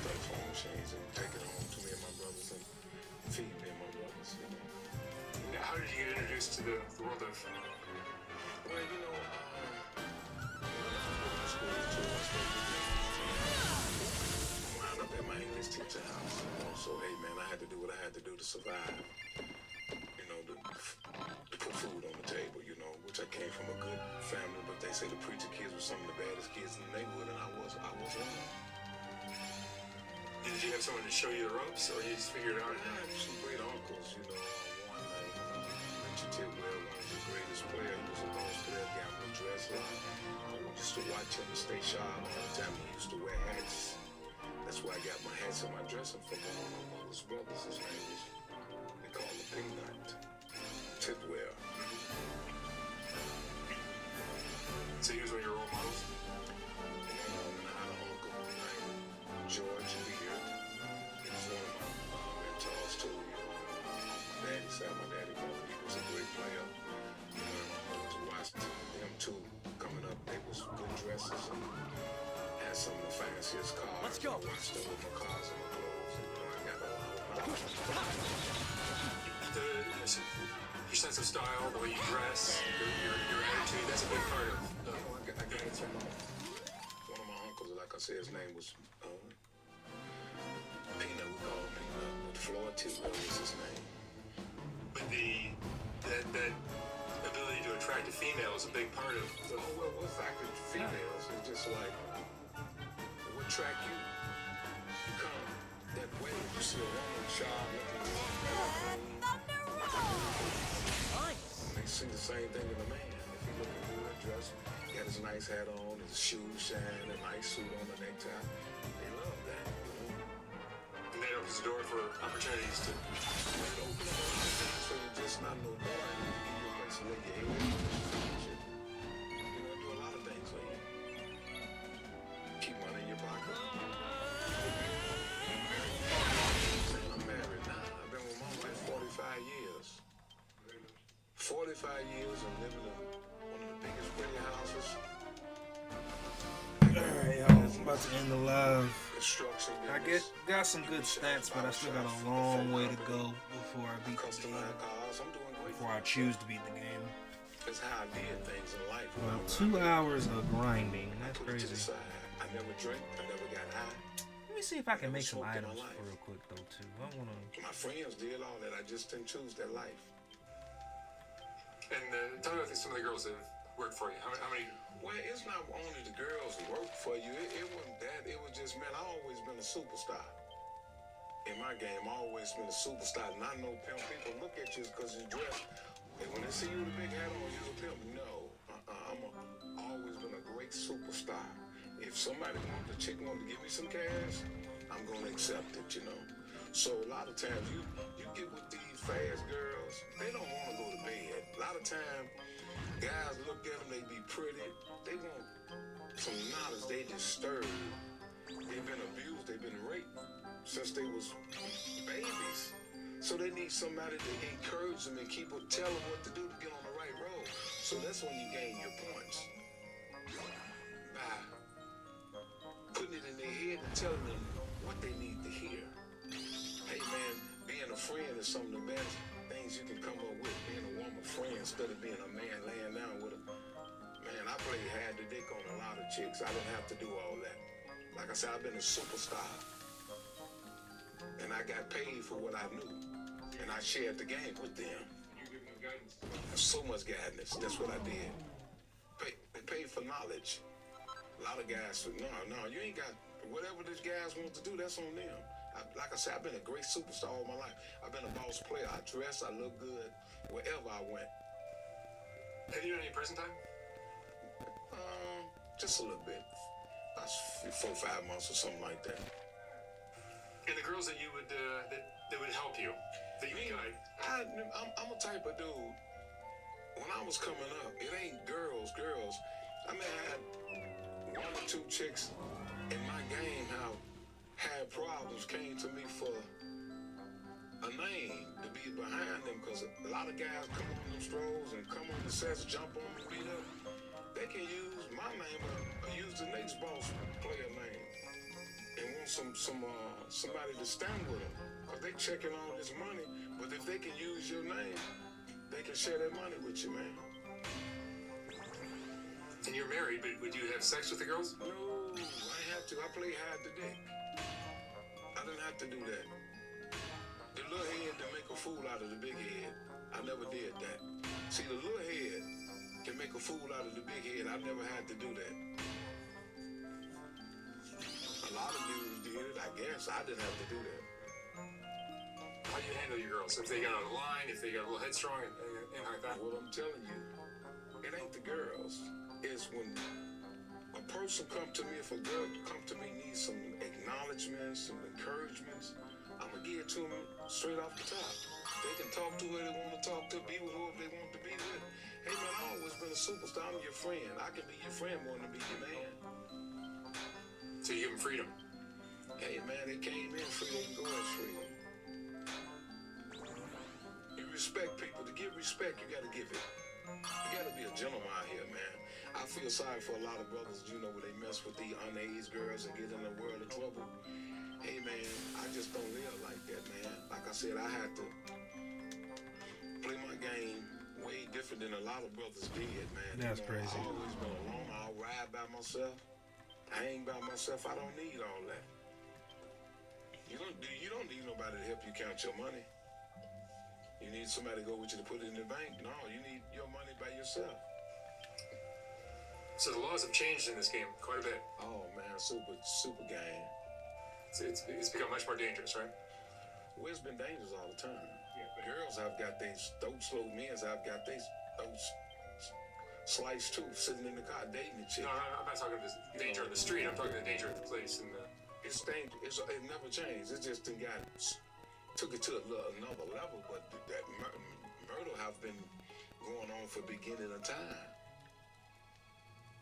telephone machines and take it home to me and my brothers and feed me and my brothers. You know. Now, how did you get introduced to the world of? Well, you know, school too. I wound up at my English teacher house. You know, so hey man, I had to do what I had to do to survive. You know, to put food on the table. You know, which I came from a good family, but they say the preacher kids were some of the baddest kids in the neighborhood, and I was one of them. Did you have someone to show you the ropes, or you just figured it out? I had some great uncles. You know, one like Richard Tidwell, one of the greatest players. He was a boss player, gambler, wrestler. I used to watch him stay sharp all the time. He used to wear hats. That's where I got my hats and my dressing from one of my mother's brothers. His name was, they call him Peanut Tidwell. So he was one of your role models? And I had an uncle named George Beard. He was one of my mentors too. You know, daddy side, my daddy, he was a great player. You know, I was watching them two coming up. They was good dressers and had some of the fanciest cars. Let's go. I watched them with my cars and my clothes. And, you know, I got a lot of Your sense of style, the way you dress, your attitude, that's a big part of. I got it from one of my uncles. Like I said, his name was Peanut. We call him Peanut. But Floyd Tidwell was his name. But that ability to attract a female is a big part of. Well, what's attracted to females is just like what attract you. You come that way. You see a woman sharp looking, Nice. they see the same thing in a man. If he looking good, dressed, he got his nice hat on, his shoes shine, a nice suit on, the necktie. They love that. You know? And that opens the door for opportunities to. It open up a lot of things for you, just not no boy. You give you a place to lay your head. You know, do a lot of things for you. Keep money in your pocket. I'm married now. I've been with my wife 45 years. 45 years and living in one of the biggest pretty houses. Alright, y'all, I'm about to end the live. Construction. I got some good stats, but I still got a long way to go before I beat the game. Customized cars. I'm doing great. Before I choose to beat the game. That's how I did things in life. About 2 hours of grinding. That's Put it to the crazy. side. I never drank. I never got high. Let me see if I can make some Smoked in my items life. real quick though too. I wanna. My friends did all that. I just didn't choose that life. And tell me about some of the girls that worked for you. How many? Well, it's not only the girls who work for you. It wasn't that. It was just, man, I always been a superstar. In my game, I always been a superstar. And I know pimp people look at you because you dress. And when they see you with a big hat on, you're a pimp. No. Always been a great superstar. If somebody wants, a chick wants to give me some cash, I'm going to accept it, you know. So a lot of times you get with these fast girls, they don't want to go to bed. A lot of times, guys look at them, they be pretty. They want some knowledge, they disturbed. They've been abused, they've been raped since they was babies. So they need somebody to encourage them and tell them what to do to get on the right road. So that's when you gain your points. By putting it in their head and telling them what they need to hear. Hey man, being a friend is some of the best things you can come up with. Being a woman friend instead of being a man laying down with a man. I played hard to dick on a lot of chicks. I didn't have to do all that. Like I said, I've been a superstar. And I got paid for what I knew. And I shared the game with them. You give them guidance. So much guidance. That's what I did. They paid for knowledge. A lot of guys said, no, you ain't got whatever these guys want to do, that's on them. Like I said, I've been a great superstar all my life. I've been a boss player. I dress, I look good wherever I went. Have you done any prison time? Just a little bit. About 4 or 5 months or something like that. And the girls that you would that would help you, that you would guide. I'm a type of dude. When I was coming up, it ain't girls. I mean, I had 1 or 2 chicks in my game how had problems, came to me for a name to be behind them, because a lot of guys come on them strolls and come on the sets, jump on me, beat up. They can use my name or use the next boss player name and want somebody to stand with them, because they checking all this money. But if they can use your name, they can share that money with you, man. And you're married, but would you have sex with the girls? No, I ain't have to. I play hide the dick. I didn't have to do that. The little head to make a fool out of the big head, I never did that. See, the little head can make a fool out of the big head. I never had to do that. A lot of dudes did it, I guess. I didn't have to do that. How do you handle your girls? If they got out of line, if they got a little headstrong, and like that? What I'm telling you, it ain't the girls. It's when a person come to me, if a girl come to me, needs some acknowledgments, some encouragements, I'm going to give it to them straight off the top. They can talk to who they want to talk to, be with whoever they want to be with. Hey, man, I always been a superstar. I'm your friend. I can be your friend more than be your man. So you give them freedom. Hey, man, they came in free, they can go as free. You respect people. To give respect, you got to give it. You got to be a gentleman out here, man. I feel sorry for a lot of brothers, you know, where they mess with the underage girls and get in a world of trouble. Hey, man, I just don't live like that, man. Like I said, I had to play my game way different than a lot of brothers did, man. That's crazy. I've always been alone. I'll ride by myself, hang by myself. I don't need all that. You don't need nobody to help you count your money. You need somebody to go with you to put it in the bank. No, you need your money by yourself. So the laws have changed in this game quite a bit. Oh man, super game. It's become much more dangerous, right? Well, it's been dangerous all the time. Yeah, but Girls have got these throat slow, men's have got these throats sliced too, sitting in the car dating the chick. no, I'm not talking about the danger on the street. I'm talking the danger at the place. And It's dangerous. It never changed. It just took it to another level. But that murder have been going on for beginning of time.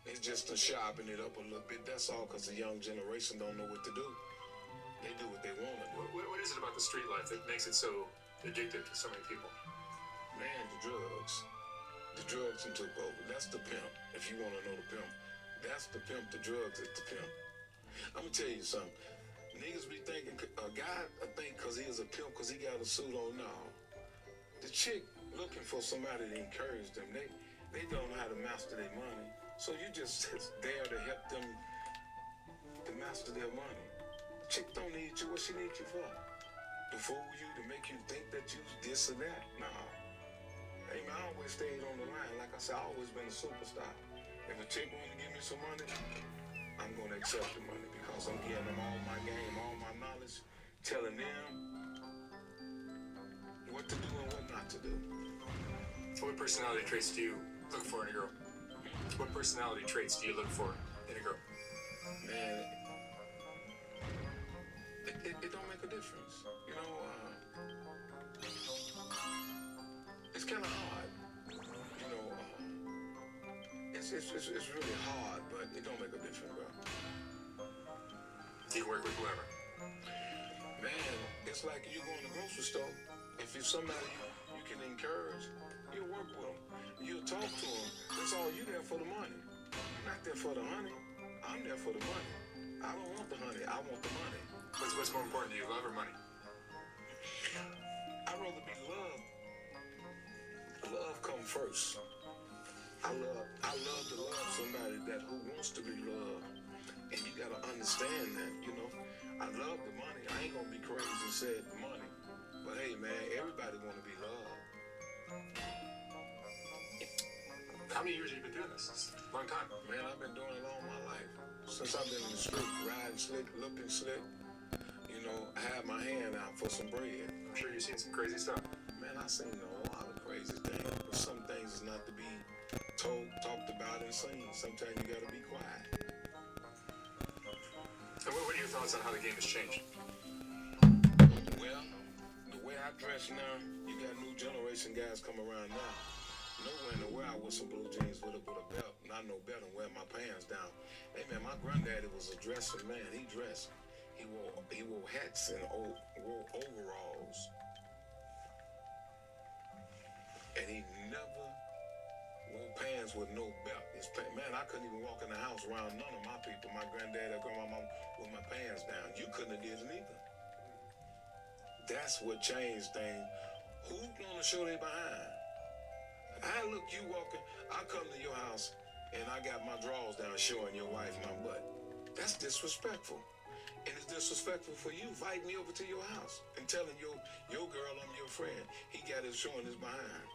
It's just to sharpen it up a little bit. That's all, because the young generation don't know what to do. They do what they want to do. what is it about the street life that makes it so addictive to so many people? Man, the drugs. The drugs took over. That's the pimp. If you want to know the pimp, that's the pimp. The drugs is the pimp. I'm going to tell you something. Niggas be thinking, a guy think because he is a pimp, because he got a suit on now. The chick looking for somebody to encourage them. They don't know how to master their money. So you just there to help them to master their money. Chick don't need you. What she need you for? To fool you, to make you think that you this or that? Nah. Hey man, I always stayed on the line. Like I said, I always been a superstar. If a chick want to give me some money, I'm going to accept the money, because I'm giving them all my game, all my knowledge, telling them what to do and what not to do. What personality traits do you look for in a girl? What personality traits do you look for in a girl? Man, it don't make a difference. You know, it's kind of hard. You know, it's really hard, but it don't make a difference, bro. Do you work with whoever? Man, it's like you go in the grocery store. If you're somebody you can encourage, you work with them. You talk to them. That's all you there for the money. You're not there for the honey. I'm there for the money. I don't want the honey. I want the money. What's more important to you, love or money? I'd rather be loved. Love come first. I love to love somebody who wants to be loved. And you gotta understand that, you know. I love the money. I ain't gonna be crazy and say money. But hey man, everybody wanna be loved. How many years have you been doing this? It's a long time. Man, I've been doing it all my life. Since I've been in the street, riding slick, looking slick. You you know, have my hand out for some bread. I'm sure you've seen some crazy stuff. Man, I've seen a lot of crazy things, but some things is not to be told, talked about, and seen. Sometimes you gotta be quiet. And what are your thoughts on how the game has changed? Well, the way I dress now, you got new generation guys come around now. Nowhere in the world with some blue jeans with a belt. Not no belt and wear my pants down. Hey man, my granddaddy was a dresser man. He dressed. He wore hats and wore overalls. And he never wore pants with no belt. Man, I couldn't even walk in the house around none of my people. My granddad or grandma with my pants down. You couldn't have did it either. That's what changed things. Who's gonna show they behind? I look you walking, I come to your house and I got my drawers down showing your wife my butt. That's disrespectful. And it's disrespectful for you inviting me over to your house and telling your girl I'm your friend. He got it showing his behind.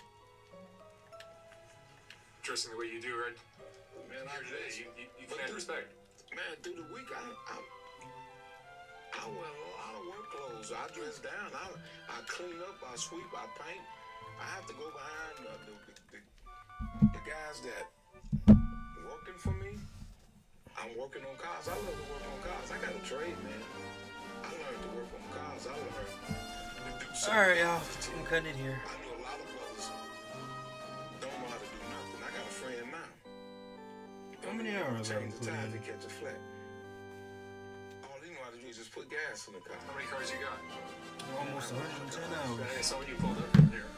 Dressing the way you do, right? Man, Here today, you command respect. Man, through the week, I wear a lot of work clothes. I dress down. I clean up. I sweep. I paint. I have to go behind the guys that working for me. I'm working on cars. I love to work on cars. I got a trade, man. I learned to work on cars. I learned to do something. All right, y'all. I'm cutting it here. I know a lot of brothers don't know how to do nothing. I got a friend now. How many hours I Change the put tires to in? catch a flat. All he know how to do is just put gas in the car. How many cars you got? Almost 110 hours. I saw when you pulled up here.